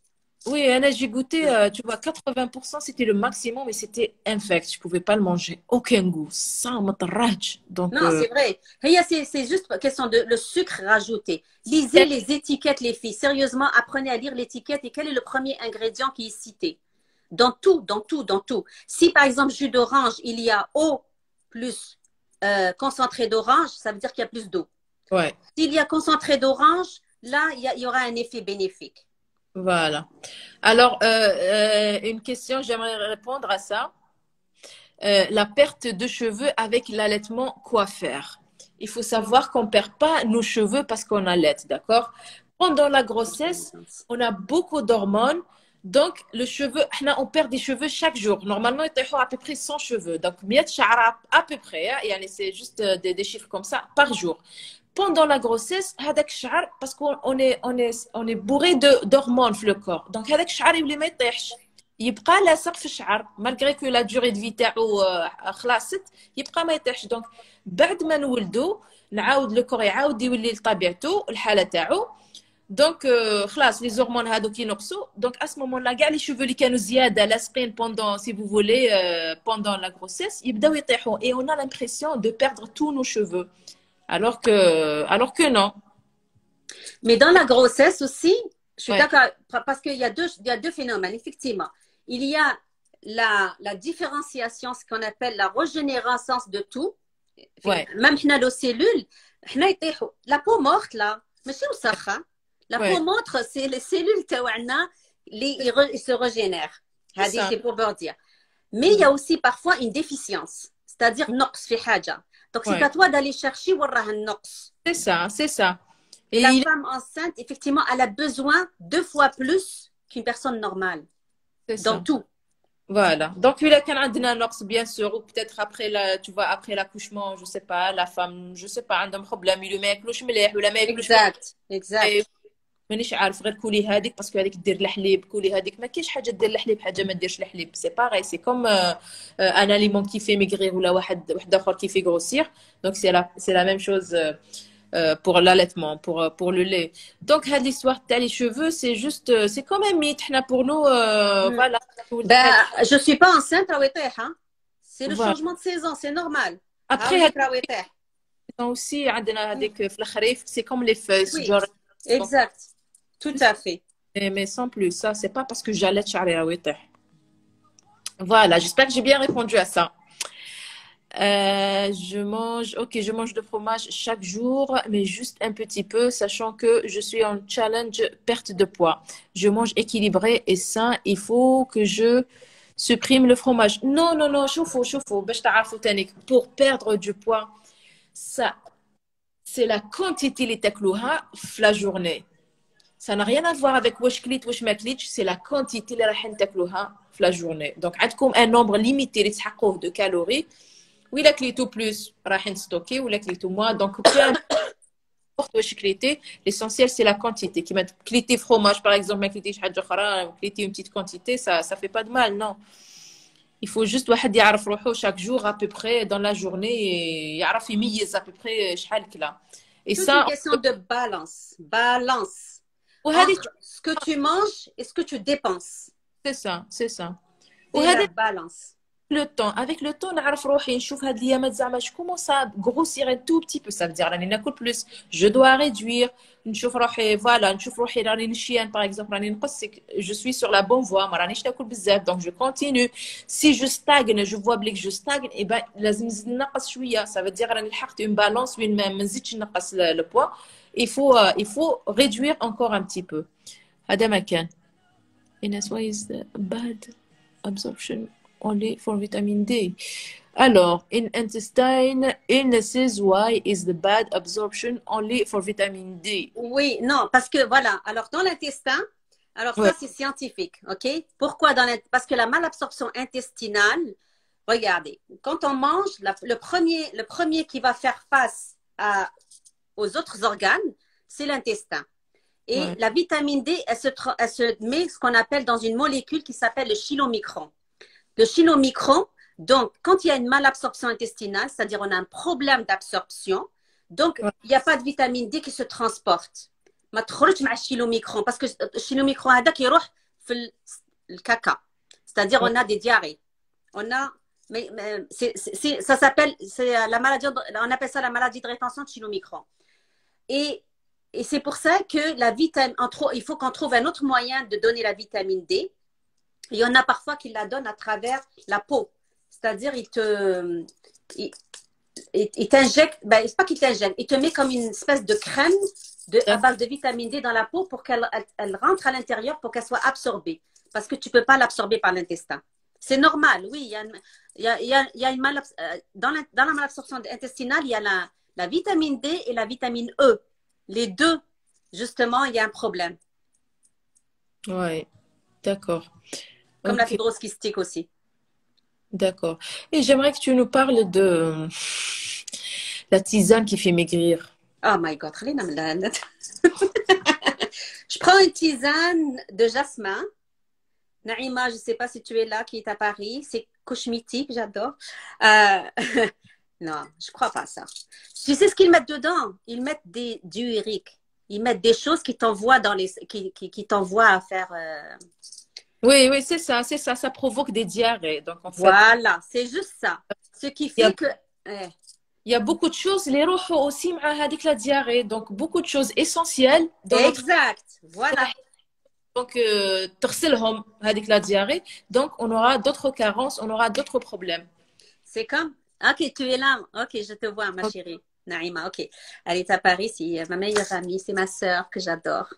A: Oui, Anna, j'ai goûté, tu vois, 80%, c'était le maximum, mais c'était infect. Je pouvais pas le manger. Aucun goût. Ça m'attarrage. Donc,
B: Non, c'est vrai. C'est juste question de le sucre rajouté. Lisez
A: c'est
B: les étiquettes, les filles. Sérieusement, apprenez à lire l'étiquette et quel est le premier ingrédient qui est cité. Dans tout, dans tout, dans tout. Si par exemple, jus d'orange, il y a eau plus concentré d'orange, ça veut dire qu'il y a plus d'eau.
A: ouais,
B: S'il y a concentré d'orange, là, il y aura un effet bénéfique.
A: voilà. Alors, une question, j'aimerais répondre à ça. La perte de cheveux avec l'allaitement, quoi faire? Il faut savoir qu'on perd pas nos cheveux parce qu'on allaite, d'accord? Pendant la grossesse, on a beaucoup d'hormones. Donc, le cheveu, on perd des cheveux chaque jour. Normalement, il y a à peu près 100 cheveux. Donc, 100 شعرة à peu près. C'est juste des chiffres comme ça par jour. Pendant la grossesse, هذاك الشعر, parce qu'on est bourré d'hormones dans le corps. Donc, هذاك الشعر يولي ما يطيحش. يبقى لاصق في الشعر malgré que la durée de vie تاعو خلاصت يبقى ما يطيحش. دونك بعد ما نولدو نعاود لو كور يعاود يولي لطبيعته الحاله تاعو. دونك خلاص لي زورمون هادوك ينقصوا. دونك à ce moment là كاع لي شوفو اللي كانوا زياده لاصقين pendant si vous voulez pendant la grossesse يبداو يطيحوا et on a l'impression de perdre tous nos cheveux alors que non.
B: Mais dans la grossesse aussi, je suis
A: Ouais,
B: d'accord, parce qu'il y a deux phénomènes, effectivement. Il y a la différenciation, ce qu'on appelle la régénérescence de tout.
A: ouais,
B: Même nos cellules, la peau morte, là, ماشي وسخة. La peau
A: ouais,
B: morte, c'est les cellules تاعنا ils se régénèrent.
A: c'est
B: هذه
A: ça.
B: c'est pour leur dire. Mais il y a aussi parfois une déficience, c'est-à-dire نقص في حاجة. Donc c'est
A: Ouais,
B: à toi d'aller chercher وين راه النقص.
A: c'est ça, c'est ça.
B: Et
A: Et
B: la
A: il
B: femme enceinte, effectivement, elle a besoin 2 fois plus qu'une personne normale
A: c'est
B: dans
A: ça.
B: tout.
A: Voilà. Donc, il y a un nox, bien sûr, ou peut-être après tu vois, après l'accouchement, je sais pas, la femme, je sais pas, عندهم problème, il ما ياكلوش مليح ولا ما ياكلوش
B: Exact, exact.
A: مانيش عارف غير كولي هذيك باسكو هذيك دير الحليب كولي هذيك ما كاينش حاجه دير الحليب حاجه ما ديرش الحليب سي باغي سي كوم ان اليمون كي في ميغرير ولا واحد اخر كي في غروسير دونك سي لا ميم شوز pour l'allaitement, pour le lait. Donc, l'histoire de les cheveux, c'est juste, c'est comme un mythe. Pour nous,
B: Hmm.
A: voilà.
B: Ben, je suis pas enceinte, hein. C'est le
A: Voilà.
B: changement de saison, c'est normal.
A: Après, aussi, c'est comme les fesses.
B: Oui,
A: Genre,
B: exact. Tout à fait.
A: mais sans plus, ça, c'est pas parce que j'allais de. Voilà, j'espère que j'ai bien répondu à ça. Je mange de fromage chaque jour, mais juste un petit peu, sachant que je suis en challenge perte de poids. Je mange équilibré et sain. Il faut que je supprime le fromage. Non, non, non, chauffe-eau. Pour perdre du poids, ça, c'est la quantité les taklouha la journée. Ça n'a rien à voir avec wesh klit, wesh ma klit, c'est la quantité les rahin taklouha la journée. Donc, عندكم un nombre limité les de calories. Oui, la clito plus, rahin stocké, ou la clito moins. Donc, peu importe wesh clité, l'essentiel c'est la quantité. Qui met clité fromage par exemple, ma clité clité une petite quantité, ça fait pas de mal, non. Il faut juste واحد يعرف روحه chaque jour à peu près dans la journée يعرف يميز à peu près شحال كلا. Et
B: Toute une
A: ça,
B: question de balance. Balance. Entre ce que tu manges et ce que tu dépenses.
A: c'est ça, c'est ça.
B: C'est la balance.
A: avec le temps, نعرف روحي نشوف هاد الأيامات زعما je commence à grossir un tout petit peu, ça veut dire راني ناكل plus, je dois réduire, نشوف روحي voilà, نشوف روحي راني نشيان par exemple, راني نقص, je suis sur la bonne voie, ما رانيش ناكل بزاف, donc je continue. Si je stagne, je vois بليك je stagne, et ben لازم نزيد نقص شوية, ça veut dire راني لحقت une balance وين ما نزيدش نقص le poids. Il faut réduire encore un petit peu. هذا ما كان. Ines, why is the bad absorption only for vitamin D? Alors, in intestine illnesses, why is the bad absorption only for vitamin D?
B: Oui, non, parce que voilà, alors dans l'intestin, alors ça
A: Ouais.
B: c'est scientifique, ok? Pourquoi parce que la malabsorption intestinale, regardez, quand on mange, le premier qui va faire face aux autres organes, c'est l'intestin. Et
A: Ouais.
B: la vitamine D, elle se met ce qu'on appelle dans une molécule qui s'appelle le chylomicron. Le chylomicron, donc quand il y a une malabsorption intestinale, c'est-à-dire on a un problème d'absorption, donc
A: Ouais.
B: il n'y a pas de vitamine D qui se transporte. ما تخرج مع الشيلوميكرون parce que الشيلوميكرون هذاك يروح في الكاكا. C'est-à-dire on a des diarrhées. On a ça s'appelle la maladie, on appelle ça la maladie de rétention de chylomicron. Et c'est pour ça que il faut qu'on trouve un autre moyen de donner la vitamine D. Il y en a parfois qui la donnent à travers la peau. C'est-à-dire, il t'injecte, ben, c'est pas qu'il t'injecte, il te met comme une espèce de crème à base de vitamine D dans la peau pour qu'elle rentre à l'intérieur, pour qu'elle soit absorbée. Parce que tu peux pas l'absorber par l'intestin. C'est normal, oui. Il y a une dans la malabsorption intestinale, il y a la vitamine D et la vitamine E. Les deux, justement, il y a un problème.
A: Ouais. D'accord.
B: Comme la
A: Ok.
B: fibrose kystique aussi.
A: D'accord. Et j'aimerais que tu nous parles de la tisane qui fait maigrir.
B: Oh my God, خلينا من Je prends une tisane de jasmin. Naïma, je ne sais pas si tu es là, qui est à Paris. C'est cauchemitique, j'adore. Non, je ne crois pas à ça. Tu sais ce qu'ils mettent dedans? Ils mettent du urique. Ils mettent des choses qui t'envoient qui t'envoient à faire.
A: Oui, oui, c'est ça, c'est ça. Ça provoque des diarrhées. Donc, en fait,
B: Voilà, c'est juste ça. Ce qui fait que.
A: il y a beaucoup de choses. Les rohos aussi, avec la diarrhée. Donc, beaucoup de choses essentielles dans notre.
B: Exact. Voilà.
A: Donc, تغسلهم هذيك la diarrhée. Donc, on aura d'autres carences, on aura d'autres problèmes.
B: C'est comme. Ok, tu es là. Ok, je te vois, ma chérie. Naïma, ok. Elle est à Paris, c'est ma meilleure amie, c'est ma sœur que j'adore.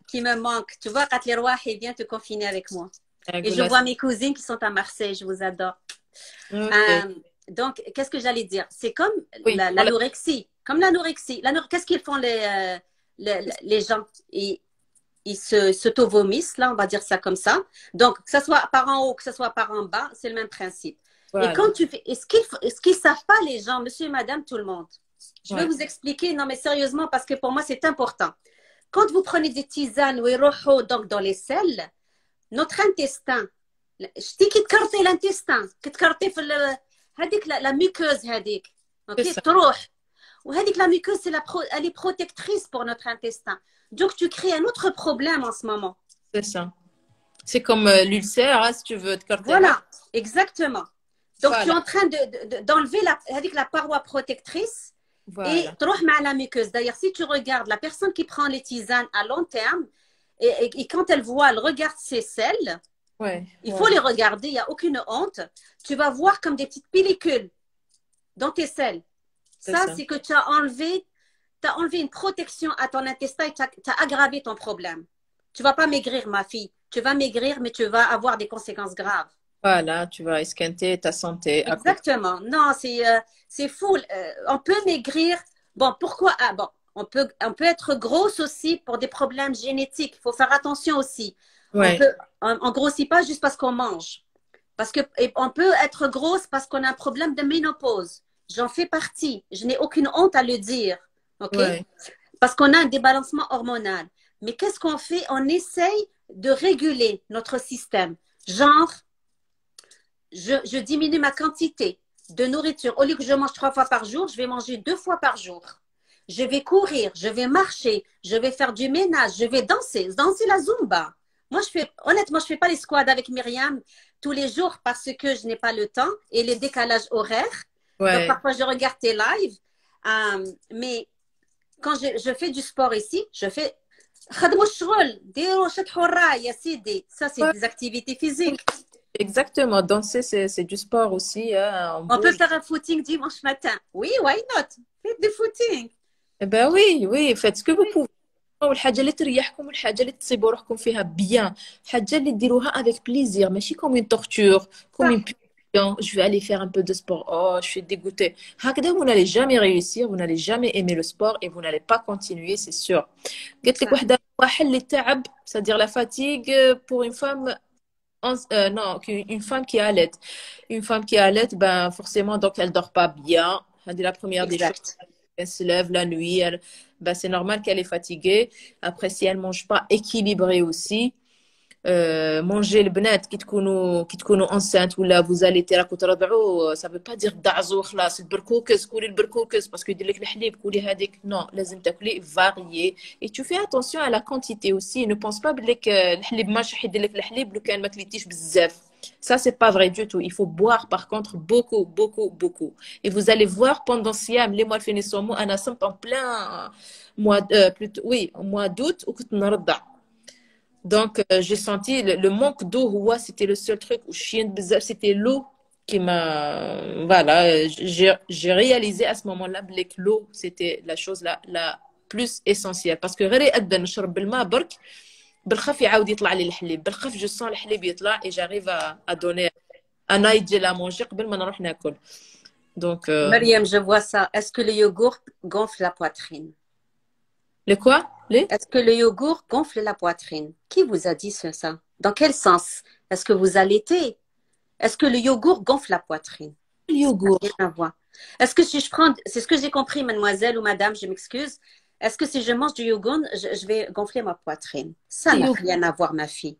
B: Qui me manque. Tu vois, quand les rois vient te confiner avec moi. Et je vois mes cousines qui sont à Marseille, je vous adore.
A: Okay.
B: Donc, qu'est-ce que j'allais dire? C'est comme l'anorexie. Comme l'anorexie. Qu'est-ce qu'ils font les gens? Ils s'auto-vomissent, là, on va dire ça comme ça. Donc, que ce soit par en haut, que ce soit par en bas, c'est le même principe. Voilà. Et quand tu fais, est-ce qu'ils savent pas, les gens, monsieur et madame, tout le monde? Je vais vous expliquer, non mais sérieusement, parce que pour moi, c'est important. Quand vous prenez des tisanes, donc dans les selles, notre intestin, je dis qu'il te l'intestin, qu'il te la muqueuse, ok, تروح. وهذيك la muqueuse, elle est protectrice pour notre intestin. Donc, tu crées un autre problème en ce moment.
A: C'est ça. C'est comme l'ulcère, hein, si tu veux te carter.
B: Voilà, exactement. Donc, tu es en train d'enlever la paroi protectrice et تروح مع la muqueuse. D'ailleurs, si tu regardes la personne qui prend les tisanes à long terme et quand elle voit, elle regarde ses selles, il faut les regarder, il n'y a aucune honte. Tu vas voir comme des petites pellicules dans tes selles. Ça, c'est que tu as enlevé une protection à ton intestin et tu as aggravé ton problème. Tu ne vas pas maigrir, ma fille. Tu vas maigrir, mais tu vas avoir des conséquences graves.
A: Voilà, tu vas esquinter ta santé.
B: Exactement. Non, c'est fou. On peut maigrir. Bon, pourquoi? Ah, bon, on peut être grosse aussi pour des problèmes génétiques. Il faut faire attention aussi. Ouais. On ne grossit pas juste parce qu'on mange. On peut être grosse parce qu'on a un problème de ménopause. J'en fais partie. Je n'ai aucune honte à le dire. OK? Ouais. Parce qu'on a un débalancement hormonal. Mais qu'est-ce qu'on fait? On essaye de réguler notre système. Genre, je diminue ma quantité de nourriture. Au lieu que je mange 3 fois par jour, je vais manger 2 fois par jour. Je vais courir, je vais marcher, je vais faire du ménage, je vais danser la Zumba. Moi, honnêtement, je ne fais pas les squats avec Myriam tous les jours parce que je n'ai pas le temps et les décalages horaires. Donc,
A: Ouais.
B: parfois, je regarde tes lives. Mais quand je fais du sport ici, je fais خدموا الشغل ديروا شطحوا الراي يا سيدي. Ça, c'est
A: Ouais,
B: des activités physiques.
A: exactement. Danser, c'est du sport aussi, hein, on
B: On peut
A: bouge.
B: faire un footing dimanche matin. Oui, why not? Faites du footing.
A: Eh ben oui, oui, faites ce que vous pouvez. والحاجة اللي تريحكم والحاجة اللي تصيبوا روحكم فيها بيان حاجة اللي ديروها avec plaisir ماشي comme une torture comme
B: صح.
A: une punition je vais aller faire un peu de sport oh je suis dégoûtée هكذا vous n'allez jamais réussir vous n'allez jamais aimer le sport et vous n'allez pas continuer c'est sûr قلت لك
B: صح.
A: وحدة حل للتعب c'est-à-dire la fatigue pour une femme non une femme qui allait ben forcément donc elle dort pas bien c'est la première des choses
B: Exact.
A: elle se lève la nuit, ben, c'est normal qu'elle est fatiguée. Après, si elle mange pas équilibré aussi, manger le بنات كي تكونوا enceinte ولا vous allez ترضعوا ça veut pas dire دعزوا خلاص البركوكس كولي البركوكس parce que يدير لك الحليب كولي هذيك non لازم تاكلي varié et tu fais attention à la quantité aussi ne pense pas بلك الحليب ماشي يدير لك الحليب لو كان ما كليتيش بزاف ça c'est pas vrai du tout il faut boire par contre beaucoup beaucoup beaucoup et vous allez voir pendant Siam les mois de finissement انا صمت en plein mois plutôt oui au mois d'août وكنت نرضع donc, j'ai senti le manque d'eau, ouais, c'était le seul truc où chien de bizarre, c'était l'eau qui m'a. Voilà, j'ai réalisé à ce moment-là que l'eau, c'était la chose la plus essentielle. Parce que غير أبدا نشرب بالماء برك بالخف يعاود يطلع لي الحليب بالخف je sens الحليب يطلع et j'arrive à donner أنا يجي لا manger قبل ما نروح ناكل. Donc,
B: Mariam, je vois ça. Est-ce que le yogourt gonfle la poitrine?
A: les quoi? Les?
B: Est-ce que le yogourt gonfle la poitrine? Qui vous a dit ça? Dans quel sens? Est-ce que vous allaitez? Est-ce que le yogourt gonfle la poitrine?
A: Le
B: Ça n'a
A: yogourt.
B: rien à voir. Est-ce que si je prends, c'est ce que j'ai compris, mademoiselle ou madame, je m'excuse. Est-ce que si je mange du yogourt, je vais gonfler ma poitrine? Ça
A: Le
B: n'a
A: yogourt.
B: rien à voir, ma fille.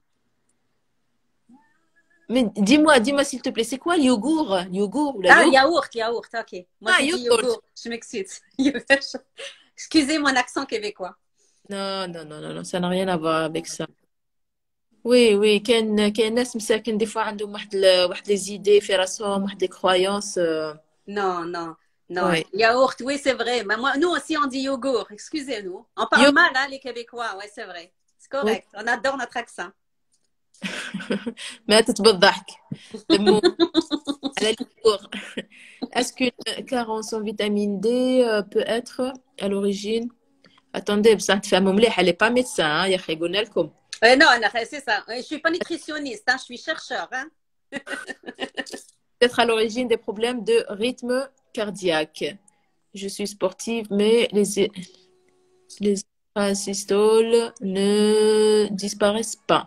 A: Mais dis-moi s'il te plaît, c'est quoi le yogourt? Yogourt ou la
B: Ah,
A: yogourt?
B: yaourt, ok. Moi,
A: Ah,
B: j'ai dit
A: yogourt.
B: yogourt. Je m'excuse. Excusez mon accent québécois.
A: Non, non, non, non, non, ça n'a rien à voir avec ça. Oui, oui, كاين ناس مساكن des fois عندهم واحد les idées في راسهم واحد les croyances
B: Non, non, non.
A: ouais.
B: Yaourt, oui, c'est vrai. Mais moi, nous aussi, on dit yogourt. Excusez-nous. On parle
A: Yo-
B: mal, hein, les Québécois. Oui, c'est vrai. C'est
A: oui.
B: correct. On adore notre accent.
A: ماتت بالضحك دمو على اليوغ. Est-ce qu'une carence en vitamine D peut être à l'origine attendez بصح تفهموا مليح elle est pas médecin hein, يا اخي قلنا لكم
B: Non, c'est ça. Je suis pas nutritionniste, hein, je suis chercheur. Hein.
A: peut-être à l'origine des problèmes de rythme cardiaque. Je suis sportive, mais les systoles ne disparaissent pas.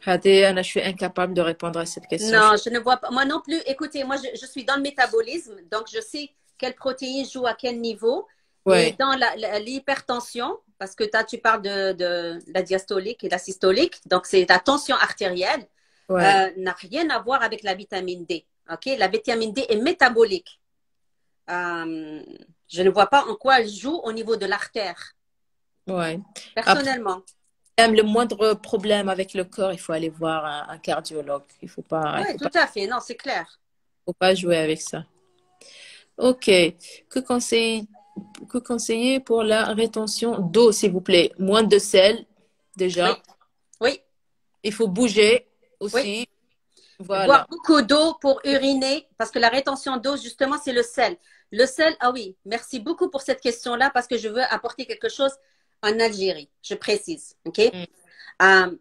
A: Hadé, Anna, je suis incapable de répondre à cette question.
B: Non, je ne vois pas. Moi non plus. Écoutez, moi, je suis dans le métabolisme, donc je sais quelle protéine joue à quel niveau. Et
A: Ouais,
B: dans l'hypertension, parce que tu parles de la diastolique et la systolique, donc c'est la tension artérielle,
A: ouais,
B: n'a rien à voir avec la vitamine D. Ok, la vitamine D est métabolique. Je ne vois pas en quoi elle joue au niveau de l'artère,
A: ouais. Après,
B: personnellement.
A: même le moindre problème avec le corps, il faut aller voir un cardiologue.
B: Oui, tout à fait. Non, c'est clair.
A: Faut pas jouer avec ça. Ok. Que conseiller, que conseiller pour la rétention d'eau, s'il vous plaît? Moins de sel,
B: Oui,
A: déjà.
B: oui,
A: Il faut bouger
B: oui.
A: aussi.
B: Boire
A: Voilà.
B: beaucoup d'eau pour uriner, parce que la rétention d'eau, justement, c'est le sel. Le sel, ah oui, merci beaucoup pour cette question-là, parce que je veux apporter quelque chose en Algérie, je précise. OK?
A: Mm.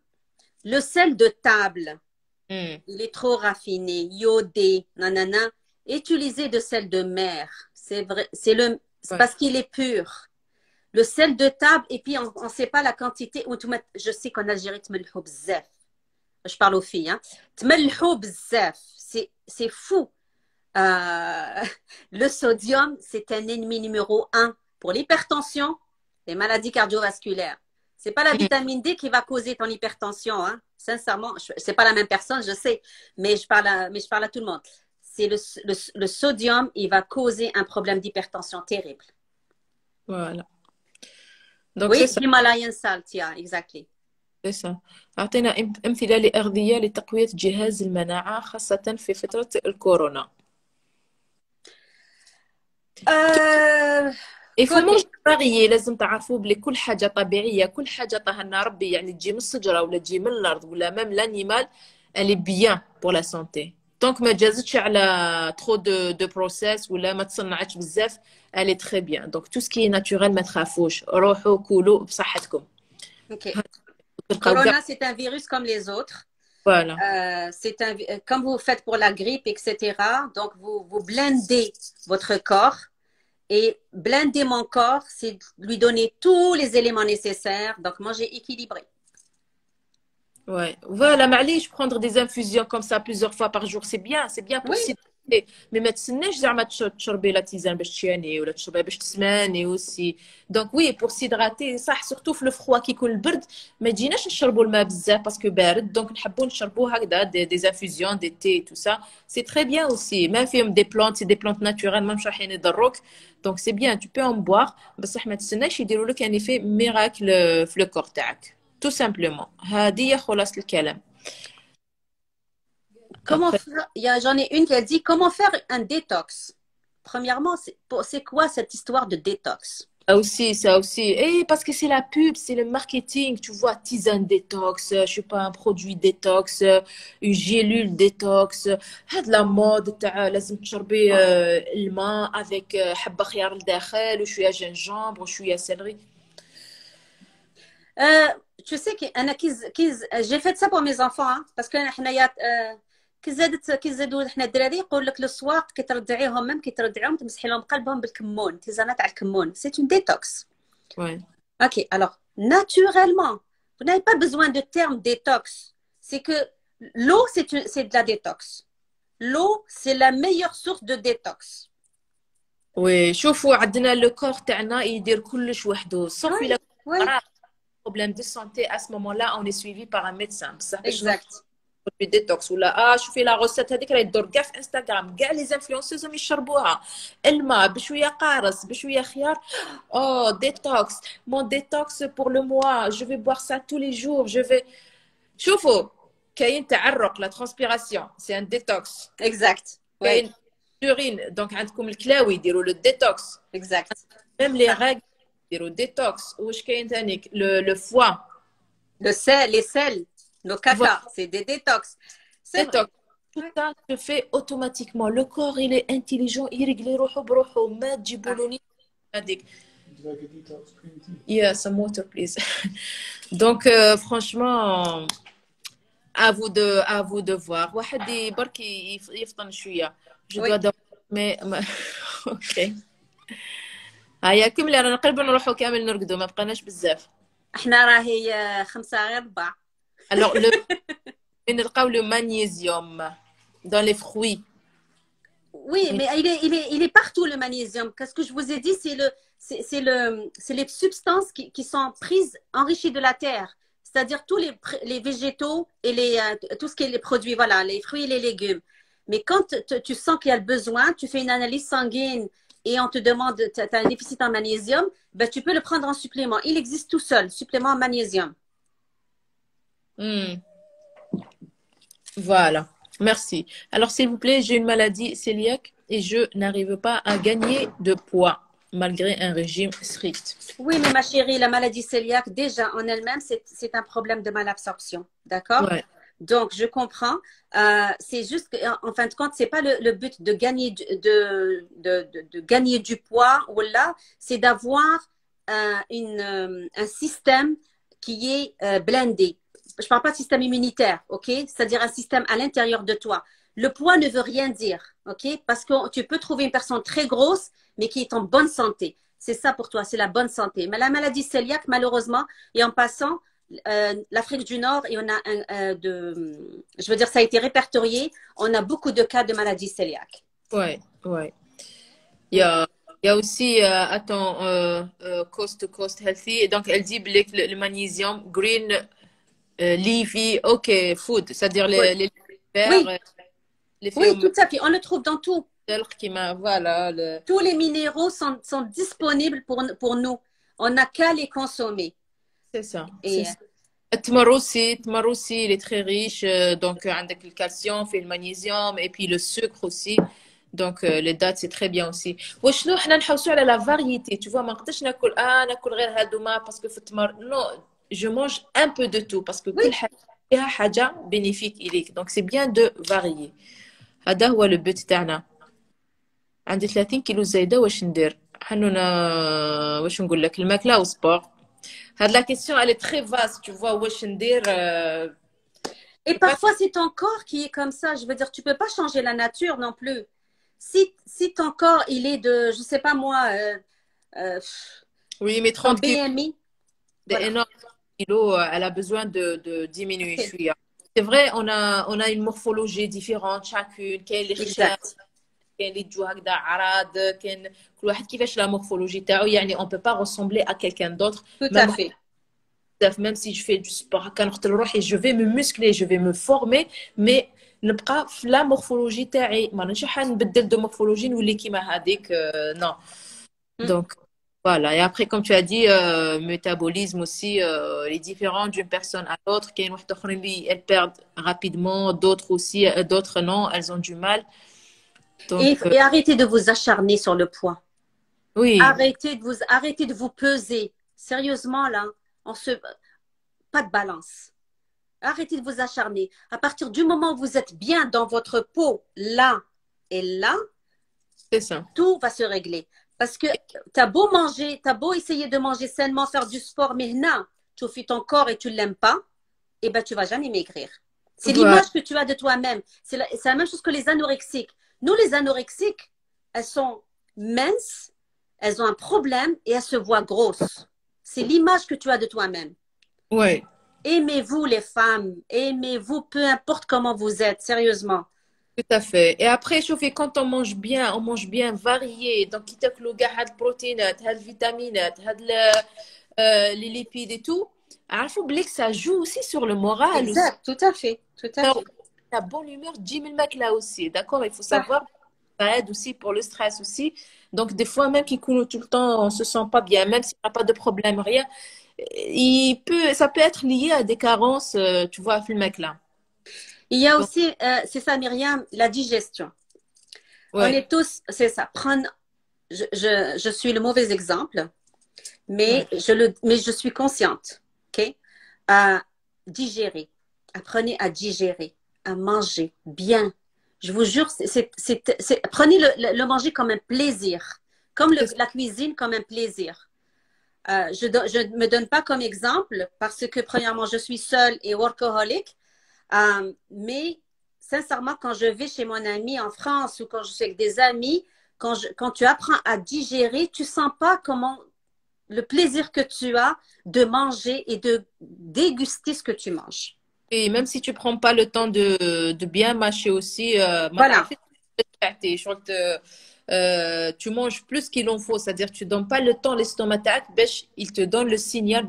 B: Le sel de table,
A: Mm.
B: il est trop raffiné, iodé, nanana. Utilisez de sel de mer. C'est vrai, c'est
A: Ouais.
B: parce qu'il est pur. Le sel de table, et puis on ne sait pas la quantité. Je sais qu'en Algérie, تملحوا بزاف. Je parle aux filles. Hein. تملحوا بزاف. C'est fou. Le sodium, c'est un ennemi numéro 1 pour l'hypertension, les maladies cardiovasculaires. C'est pas la
A: Mm.
B: vitamine D qui va causer ton hypertension. Hein. Sincèrement, c'est pas la même personne, je sais, mais je parle à tout le monde. C'est le sodium, il va causer un problème d'hypertension terrible.
A: Voilà. Donc, c'est
B: Oui,
A: ça.
B: Himalayan salt, yeah, exactly.
A: لسه أعطينا أمثلة لأغذية لتقوية جهاز المناعة خاصة في فترة الكورونا. يفهموش طاغية. لازم تعرفوا بلي كل حاجة طبيعية، كل حاجة طهنا ربي، يعني تجي من الشجرة ولا تجي من الأرض ولا ميم لانيمال، elle est bien pour la santé. دونك ما تجازتش على ترو دو بروسيس ولا ما تصنعتش بزاف، elle est très bien. دونك تو سكي ناتوريل ما تخافوش، روحوا كولوا بصحتكم.
B: Ok. Corona, c'est un virus comme les autres.
A: Voilà.
B: Comme vous faites pour la grippe, etc. Donc, vous blindez votre corps. Et blinder mon corps, c'est lui donner tous les éléments nécessaires. Donc, manger équilibré.
A: Ouais, voilà, معليش prendre des infusions comme ça plusieurs fois par jour, c'est bien pour s'hydrater. Mais ما تسناش زعما تشربي لا تيزان باش تشاني ولا تشربي باش تسماني aussi. Donc oui, pour s'hydrater صح، surtout في الفخوا كي يكون البرد ما تجيناش نشربوا الماء بزاف باسكو بارد، دونك نحبوا نشربوا هكذا des infusions, des thés tout ça. C'est très bien aussi. Même فيهم des plantes, c'est des plantes naturelles ما مش رايحين يضروك. Donc c'est bien, tu peux en boire بصح ما تسناش يديروا لك ان effet miracle في le corps تاعك. Tout simplement. هذه خلاص الكلام.
B: Comment faire? J'en ai une qui a dit comment faire un détox. Premièrement, c'est quoi cette histoire de détox?
A: Ça aussi. Et parce que c'est la pub, c'est le marketing. Tu vois, tisane détox, je sais pas, un produit détox, une gélule détox. هاد la mode تاع لازم تشربي الماء avec حبة خيار لداخل وشوية جنجبر وشوية سلري.
B: Tu sais que j'ai fait ça pour mes enfants hein, parce que حنايا كي زادوا حنا الدراري يقول لك السواق كي ترضعيهم ميم كي ترضعيهم تمسحي لهم قلبهم بالكمون، تيزانات على الكمون. C'est une détox.
A: Ouais.
B: Ok, alors naturellement, vous n'avez pas besoin de terme détox. C'est que l'eau c'est de la détox. L'eau c'est la meilleure source de détox.
A: Oui, شوفوا عندنا le corps تاعنا يدير كلش وحده، sauf إلا problème de santé à ce moment-là on est suivi par un médecin.
B: Exact.
A: ديتوكس ولا شوفي لا روسيت هذيك راهي تدور كاع في انستغرام، كاع لي انفلونسوز يشربوها، الماء بشويه قارص بشويه خيار، ديتوكس مون ديتوكس بور لو موا جو في بوار سا tous les jours je vais. شوفوا كاين تعرق لا ترانسبيراسيون سي ان ديتوكس.
B: اكزاكت.
A: كاين يورين دونك عندكم الكلاوي يديروا لو ديتوكس.
B: اكزاكت.
A: ميم لي راغ يديروا ديتوكس. واش كاين ثاني لو فوا
B: لو سيل لي سيل le caca, c'est des détox.
A: Détox. Tout ça se fait automatiquement. Le corps, il est intelligent. Il règle روحه بروحه. ما تجيبوا له هذيك. Yeah, some water, please. Donc, franchement, à vous de voir. واحد برك يفطن شوية. Je dois dormir, mais ok. هيا كملي رانا نقلبوا نروحوا كامل نرقدوا ما بقناش بزاف.
B: احنا راهي 5 غير 4.
A: Alors, le magnésium dans les fruits.
B: Oui, mais il est partout le magnésium. Qu'est-ce que je vous ai dit, c'est les substances qui sont prises, enrichies de la terre. C'est-à-dire tous les végétaux et tout ce qui est les produits, voilà, les fruits et les légumes. Mais quand tu sens qu'il y a le besoin, tu fais une analyse sanguine et on te demande, tu as un déficit en magnésium, ben, tu peux le prendre en supplément. Il existe tout seul, supplément en magnésium.
A: Voilà, merci. Alors, s'il vous plaît, j'ai une maladie cœliaque et je n'arrive pas à gagner de poids malgré un régime strict.
B: Oui, mais ma chérie, la maladie cœliaque, déjà en elle-même, c'est un problème de malabsorption. D'accord?
A: Ouais.
B: Donc, je comprends. C'est juste qu'en fin de compte, c'est pas le but de gagner, de gagner du poids, ou là, c'est d'avoir un système qui est blindé. Je ne parle pas de système immunitaire, ok? C'est-à-dire un système à l'intérieur de toi. Le poids ne veut rien dire, ok? Parce que tu peux trouver une personne très grosse, mais qui est en bonne santé. C'est ça pour toi, c'est la bonne santé. Mais la maladie cœliaque, malheureusement, et en passant, l'Afrique du Nord, et on a je veux dire, ça a été répertorié, on a beaucoup de cas de maladie cœliaque.
A: Ouais, ouais. Il y a aussi, attends, Coast to Coast Healthy, et donc elle dit le magnésium, green, leafy, ok, food, c'est-à-dire les verts,
B: oui, tout ça, puis on le trouve dans tout.
A: Voilà,
B: tous les minéraux sont disponibles pour nous. On n'a qu'à les consommer.
A: C'est ça. التمر aussi, il est très riche. Donc, عندك le calcium, fait le magnésium, et puis le sucre aussi. Donc, les dates, c'est très bien aussi. وشنو حنا نحوسوا على la variété. Tu vois, ما نقدرش ناكل غير هادوما parce que في التمر. Non, je mange un peu de tout parce que
B: Oui.
A: كل حاجة فيها حاجة bénéfique إليك. Donc, c'est bien de varier. هذا هو le but تاعنا. عندي 30 كيلو زايدة واش ندير؟ حنونا واش نقول لك الماكلة وسبور. La question, elle est très vaste, tu vois. Wesh ندير,
B: Et parfois, c'est ton corps qui est comme ça. Je veux dire, tu peux pas changer la nature non plus. Si ton corps, il est de, je sais pas moi,
A: oui, mais
B: ton
A: 30 kilos,
B: BMI,
A: c'est
B: voilà.
A: énorme. Kilos, elle a besoin de diminuer. C'est vrai, on a une morphologie différente chacune. كاين اللي خشن،
B: Exact.
A: كاين اللي تجو هكذا عراض، كاين كل واحد كيفاش la morphologie تاعو. يعني on peut pas ressembler à quelqu'un d'autre.
B: Tout à fait.
A: Même si je fais du sport هكا نقتل روحي je vais me muscler, je vais me former, mais نبقى في la morphologie تاعي. ما نمشيش نبدل de morphologie نولي كيما هذيك. Non. Donc, voilà. Et après, comme tu as dit, métabolisme aussi, il est différent d'une personne à l'autre. Qu'il y a une autre elles perdent rapidement, d'autres aussi, d'autres non, elles ont du mal. Donc,
B: Et arrêtez de vous acharner sur le poids.
A: oui,
B: Arrêtez de vous peser. Sérieusement, là, pas de balance. Arrêtez de vous acharner. À partir du moment où vous êtes bien dans votre peau, là et là,
A: c'est ça.
B: tout va se régler. Parce que tu as beau manger, tu as beau essayer de manger sainement, faire du sport, mais là, tu fais ton corps et tu ne l'aimes pas, eh ben, tu ne vas jamais maigrir. C'est l'image que tu as de toi-même. C'est la même chose que les anorexiques. Nous, les anorexiques, elles sont minces, elles ont un problème et elles se voient grosses. C'est l'image que tu as de toi-même.
A: Ouais.
B: Aimez-vous les femmes, aimez-vous peu importe comment vous êtes, sérieusement.
A: Tout à fait. Et après, chauffez, quand on mange bien varié. Donc, qui تاكلوا كاع هاد البروتينات, هاد الفيتامينات, هاد les lipides et tout. عارفوا بليك ça joue aussi sur le moral.
B: Exact, tout à fait, tout à fait.
A: La bonne humeur, Jim le mec là aussi, d'accord? Il faut savoir, ça aide aussi pour le stress aussi. Donc, des fois, même qui coule tout le temps, on se sent pas bien, même s'il n'y a pas de problème, rien. Ça peut être lié à des carences, tu vois, le mec là.
B: Il y a aussi, c'est ça, Myriam, la digestion.
A: Ouais.
B: On est tous, c'est ça. Je suis le mauvais exemple, mais je suis consciente, ok? À digérer. Apprenez à digérer, à manger bien. Je vous jure, prenez le manger comme un plaisir, comme la cuisine comme un plaisir. Je ne me donne pas comme exemple parce que, premièrement, je suis seule et workaholic. Mais sincèrement, quand je vais chez mon ami en France ou quand je suis avec des amis, quand tu apprends à digérer, tu sens pas comment le plaisir que tu as de manger et de déguster ce que tu manges.
A: Et même si tu prends pas le temps de bien mâcher aussi,
B: voilà.
A: Tu manges plus qu'il en faut, c'est-à-dire tu donnes pas le temps l'estomac il te donne le signal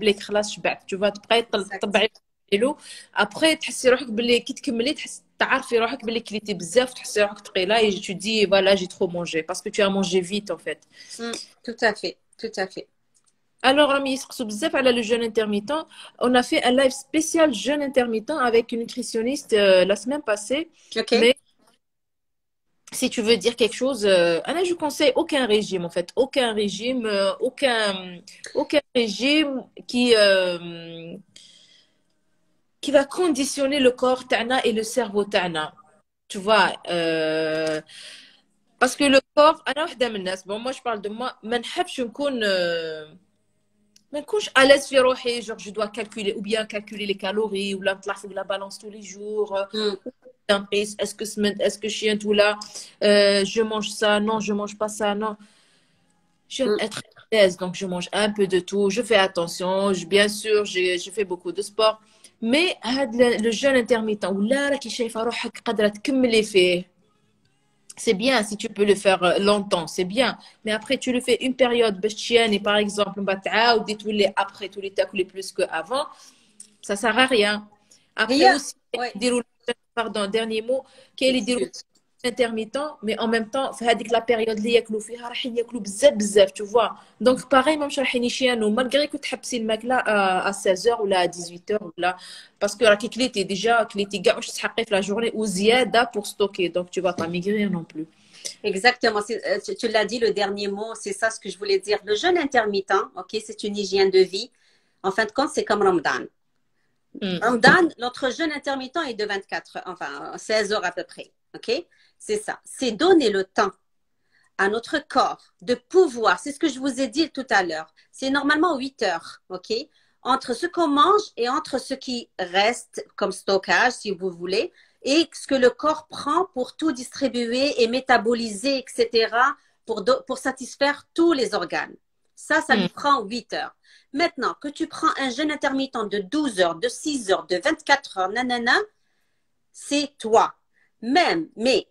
A: tu vas te prêter après تحسي روحك باللي كي تكملي تعرفي روحك باللي كليتي بزاف تحسي روحك ثقيله et tu dis voilà j'ai trop mangé parce que tu as mangé vite en fait.
B: Tout à fait, tout à fait.
A: Alors رامي يسقسوا بزاف على le jeûne intermittent. On a fait un live spécial jeûne intermittent avec une nutritionniste la semaine passée.
B: Okay.
A: Mais si tu veux dire quelque chose, Anna, je conseille aucun régime en fait, aucun régime qui va conditionner le corps tana et le cerveau tana. Tu vois, parce que le corps, bon, moi je parle de moi, ما نكونش à l'aise في روحي, genre je dois calculer ou bien calculer les calories ou là نطلع فوق la balance tous les jours. Est-ce que je suis un tout là, je mange ça, non, je mange pas ça, non. J'aime être à l'aise, donc je mange un peu de tout, je fais attention, bien sûr, je fais beaucoup de sport. Mais le jeûne intermittent, ou là, راكي شايفة روحك قادرة تكملي فيه. C'est bien si tu peux le faire longtemps, c'est bien. Mais après, tu le fais une période, et par exemple, après, tu les t'accouler plus qu'avant, ça sert à rien. Après aussi, pardon, dernier mot, intermittent, mais en même temps, في هذيك la période اللي ياكلوا فيها راح ياكلوا بزاف, tu vois. Donc pareil, même راح ينيشيانو malgré que تحبسي الماكلة à 16h ولا à 18h ولا parce que راكي كليتي déjà كليتي كاع واش تسحقي في la journée وزيادة pour stocker, donc tu vas pas maigrir non plus.
B: Exactement, tu l'as dit, le dernier mot, c'est ça ce que je voulais dire. Le jeûne intermittent, ok, c'est une hygiène de vie. En fin de compte, c'est comme Ramadan. Ramadan, notre jeûne intermittent est de 24, enfin 16 heures à peu près, ok? C'est ça. C'est donner le temps à notre corps de pouvoir, c'est ce que je vous ai dit tout à l'heure, c'est normalement 8 heures, ok? Entre ce qu'on mange et entre ce qui reste comme stockage, si vous voulez, et ce que le corps prend pour tout distribuer et métaboliser, etc., pour satisfaire tous les organes. Ça lui prend 8 heures. Maintenant, que tu prends un jeûne intermittent de 12 heures, de 6 heures, de 24 heures, nanana, c'est toi. Même, mais,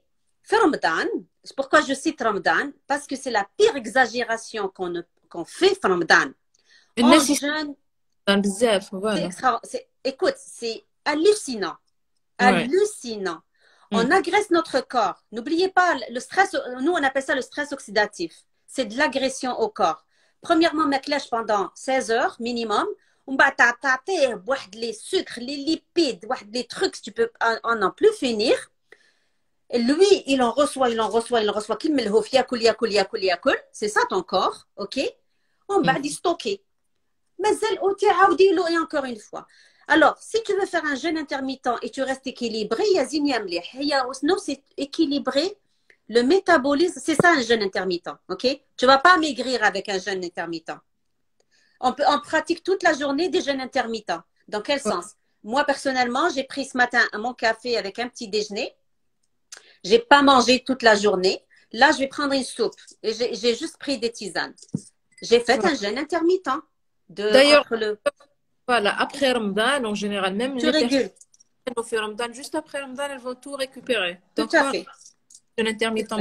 B: Ramadan, c'est pourquoi je cite Ramadan, parce que c'est la pire exagération qu'on fait Ramadan. On jeûne, écoute, c'est hallucinant. Hallucinant. On agresse notre corps. N'oubliez pas, le stress, nous on appelle ça le stress oxydatif. C'est de l'agression au corps. Premièrement, m'éclèche pendant 16 heures minimum. On va t'attaquer les sucres, les lipides, les trucs, tu peux en n'en plus finir. Et lui, il en reçoit. C'est ça ton corps, ok? On va stocker. Mais et encore une fois. Alors, si tu veux faire un jeûne intermittent et tu restes équilibré, c'est équilibré. Le métabolisme, c'est ça un jeûne intermittent, ok? Tu vas pas maigrir avec un jeûne intermittent. On pratique toute la journée des jeûnes intermittents. Dans quel sens? Moi, personnellement, j'ai pris ce matin mon café avec un petit déjeuner. J'ai pas mangé toute la journée. Là, je vais prendre une soupe. Et j'ai juste pris des tisanes. J'ai fait un jeûne intermittent.
A: D'ailleurs, voilà, après Ramadan, en général, même
B: tu régules.
A: Au fait Ramadan, juste après Ramadan, elles vont tout récupérer.
B: Tout à fait.
A: Un intermittent,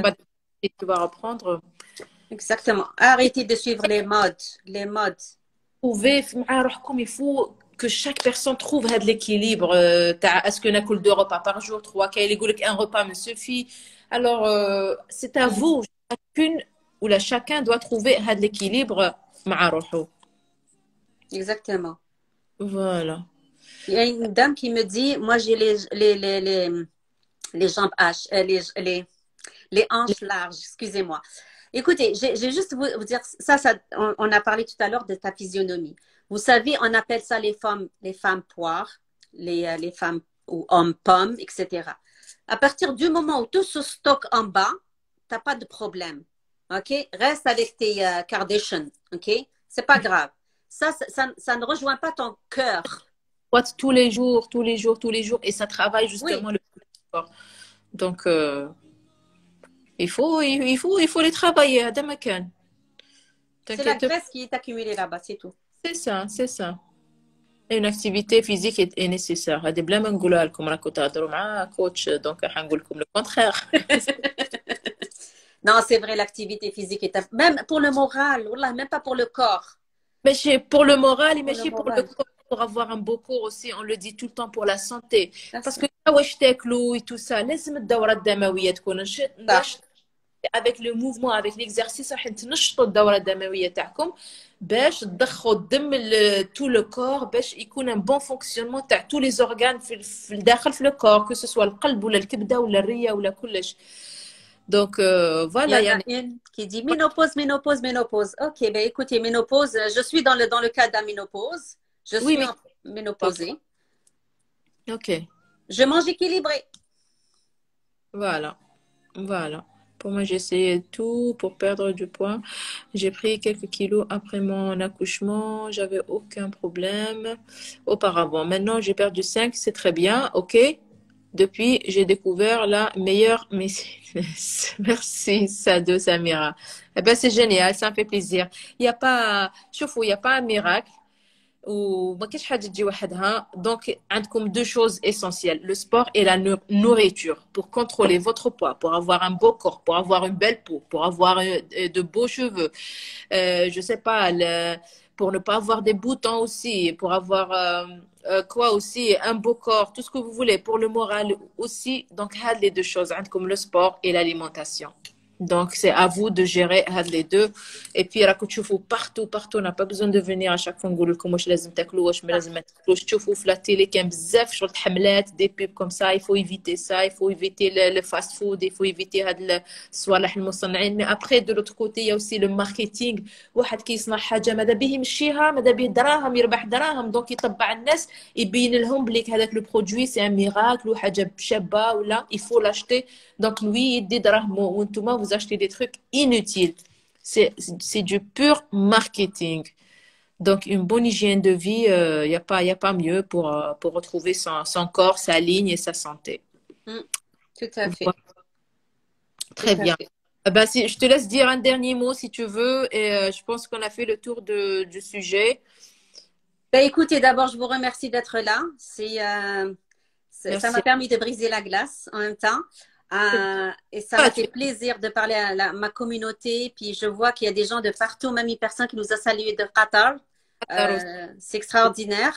A: et tu vas reprendre.
B: Exactement. Arrêtez de suivre les modes. Les modes.
A: Il faut que chaque personne trouve l'équilibre. Est-ce qu'on a 2 repas par jour, 3, un repas me suffit. Alors, c'est à vous. Chacun doit trouver l'équilibre.
B: Exactement.
A: Voilà.
B: Il y a une dame qui me dit, moi j'ai les jambes haches, les hanches larges, excusez-moi. Écoutez, j'ai juste vous dire, on a parlé tout à l'heure de ta physionomie. Vous savez, on appelle ça les femmes poires, les femmes ou hommes pommes, etc. À partir du moment où tout se stocke en bas, tu n'as pas de problème. OK? Reste avec tes Kardashian. OK? C'est pas grave. Ça ne rejoint pas ton cœur.
A: Tous les jours, et ça travaille justement le corps. Donc, il faut les travailler à Damakan.
B: C'est la graisse qui est accumulée là-bas, c'est tout.
A: C'est ça. Et une activité physique est nécessaire. هذه بلا ما نقولها لكم راكم تهضروا مع كوتش دونك راح نقول لكم le contraire.
B: Non, c'est vrai, l'activité physique est même pour le moral, والله, même pas pour le corps.
A: Mais pour le moral, mais pour le corps, pour avoir un beau corps aussi, on le dit tout le temps pour la santé. Parce que واش تاكلوا et tout ça, لازم الدورة الدموية تكون avec le mouvement, avec l'exercice راح تنشطوا الدورة الدموية تاعكم باش تضخوا الدم tout le corps باش يكون un bon fonctionnement تاع tous les organes في الداخل في le corps, que ce soit القلب ولا الكبدة ولا الرئة ولا كلش. Donc voilà,
B: il y en a une qui dit ménopause. Ok, ben écoutez, ménopause, je suis dans le cas de la ménopause. Je suis ménopausée.
A: Ok.
B: Je mange équilibré.
A: Voilà. Pour moi, j'ai essayé tout pour perdre du poids. J'ai pris quelques kilos après mon accouchement. J'avais aucun problème auparavant. Maintenant, j'ai perdu 5, c'est très bien. Ok. Depuis, j'ai découvert la meilleure médecine. Merci, Sado Samira. Eh ben, c'est génial, ça me fait plaisir. Il n'y a pas, il n'y a pas un miracle. Donc, عندكم 2 choses essentielles, le sport et la nourriture, pour contrôler votre poids, pour avoir un beau corps, pour avoir une belle peau, pour avoir de beaux cheveux, je sais pas, pour ne pas avoir des boutons aussi, pour avoir quoi aussi, un beau corps, tout ce que vous voulez, pour le moral aussi. Donc, les deux choses, hein, comme le sport et l'alimentation. Donc, c'est à vous de gérer les deux. Et puis, راكو تشوفوا partout, on n'a pas besoin de venir à chaque fois نقول لكم واش لازم تاكلوا واش ما لازم ما تاكلوش. تشوفوا في لا تيلي كان بزاف شغل حملات دي بيب كوم سا. il faut éviter ça, il faut éviter le fast food, il faut éviter هاد الصوالح المصنعين. Mais après, de l'autre côté, il y a aussi le marketing. واحد كيصنع حاجة ماذا به يمشيها، ماذا به دراهم يربح دراهم، دونك يطبع الناس يبين لهم بليك هذاك لو برودوي سي ان ميراكل وحاجة شابة ولا il faut l'acheter. Donc lui يدي دراهم وانتوما vous achetez des trucs inutiles. C'est du pur marketing. Donc, une bonne hygiène de vie, y a pas mieux pour retrouver son corps, sa ligne et sa santé.
B: Tout à fait.
A: Voilà. Très
B: Tout à
A: bien.
B: fait.
A: Bah, si, je te laisse dire un dernier mot si tu veux. Et je pense qu'on a fait le tour du sujet.
B: Ben, écoutez, d'abord, je vous remercie d'être là. Ça m'a permis de briser la glace en même temps. Et ça m'a fait plaisir de parler à ma communauté. Puis je vois qu'il y a des gens de partout, même une personne qui nous a salué de Qatar. C'est extraordinaire.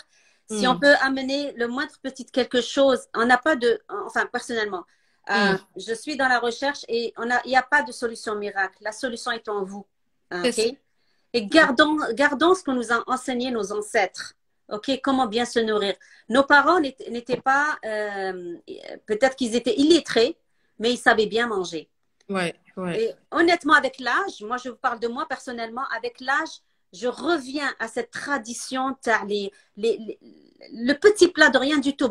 B: Si on peut amener le moindre petit quelque chose, on n'a pas de, enfin personnellement, je suis dans la recherche et il n'y a pas de solution miracle. La solution est en vous. Ok? Et gardons ce que nous ont enseigné nos ancêtres. Ok? Comment bien se nourrir. Nos parents n'étaient pas, peut-être qu'ils étaient illettrés, mais ils savaient bien manger.
A: Ouais.
B: Et honnêtement, avec l'âge, moi je vous parle de moi personnellement, avec l'âge, je reviens à cette tradition, le petit plat de rien du tout.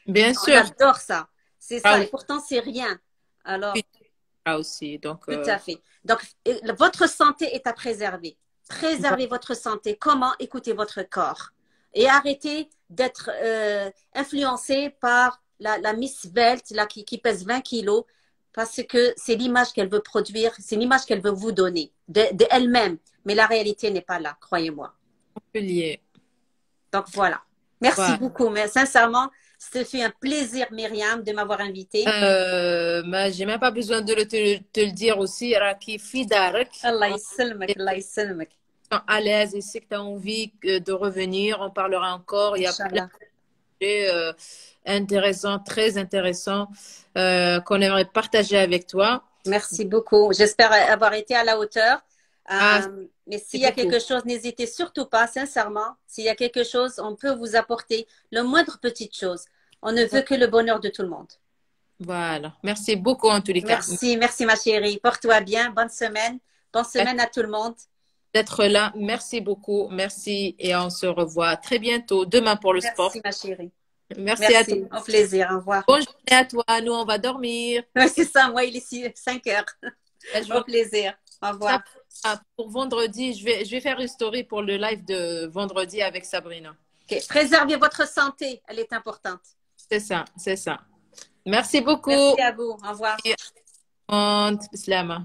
A: Bien sûr.
B: J'adore ça. C'est ça. Et pourtant, c'est rien. Alors,
A: aussi, donc,
B: tout à fait. Donc, votre santé est à préserver. Préservez votre santé. Comment? Écoutez votre corps. Et arrêtez d'être influencé par la Miss Welt là, qui pèse 20 kilos parce que c'est l'image qu'elle veut produire, c'est l'image qu'elle veut vous donner de elle-même. Mais la réalité n'est pas là, croyez-moi. Donc voilà. Merci beaucoup. Mais sincèrement, ce fut un plaisir, Myriam, de m'avoir invitée.
A: J'ai même pas besoin de te le dire aussi. Raki fi darak.
B: Allah ysalmak, Allah ysalmak.
A: À l'aise et c'est que tu as envie de revenir, on parlera encore. Il y a plein de sujets intéressants, très intéressants qu'on aimerait partager avec toi.
B: Merci beaucoup. J'espère avoir été à la hauteur. Mais s'il y a quelque chose, n'hésitez surtout pas, sincèrement. S'il y a quelque chose, on peut vous apporter le moindre petite chose. On ne veut que le bonheur de tout le monde.
A: Voilà. Merci beaucoup en tous les cas.
B: Merci ma chérie. Porte-toi bien. Bonne semaine. Bonne semaine à tout le monde.
A: D'être là. Merci beaucoup. Merci. Et on se revoit très bientôt demain pour le sport.
B: Merci ma chérie.
A: Merci à toi.
B: Au plaisir. Au revoir.
A: Bonne journée à toi. Nous, on va dormir.
B: C'est ça. Moi, il est 5 heures. Au plaisir. Au revoir.
A: Pour vendredi, je vais faire une story pour le live de vendredi avec Sabrina.
B: Okay. Préservez votre santé. Elle est importante.
A: C'est ça. Merci beaucoup.
B: Merci à vous. Au revoir.
A: Slama.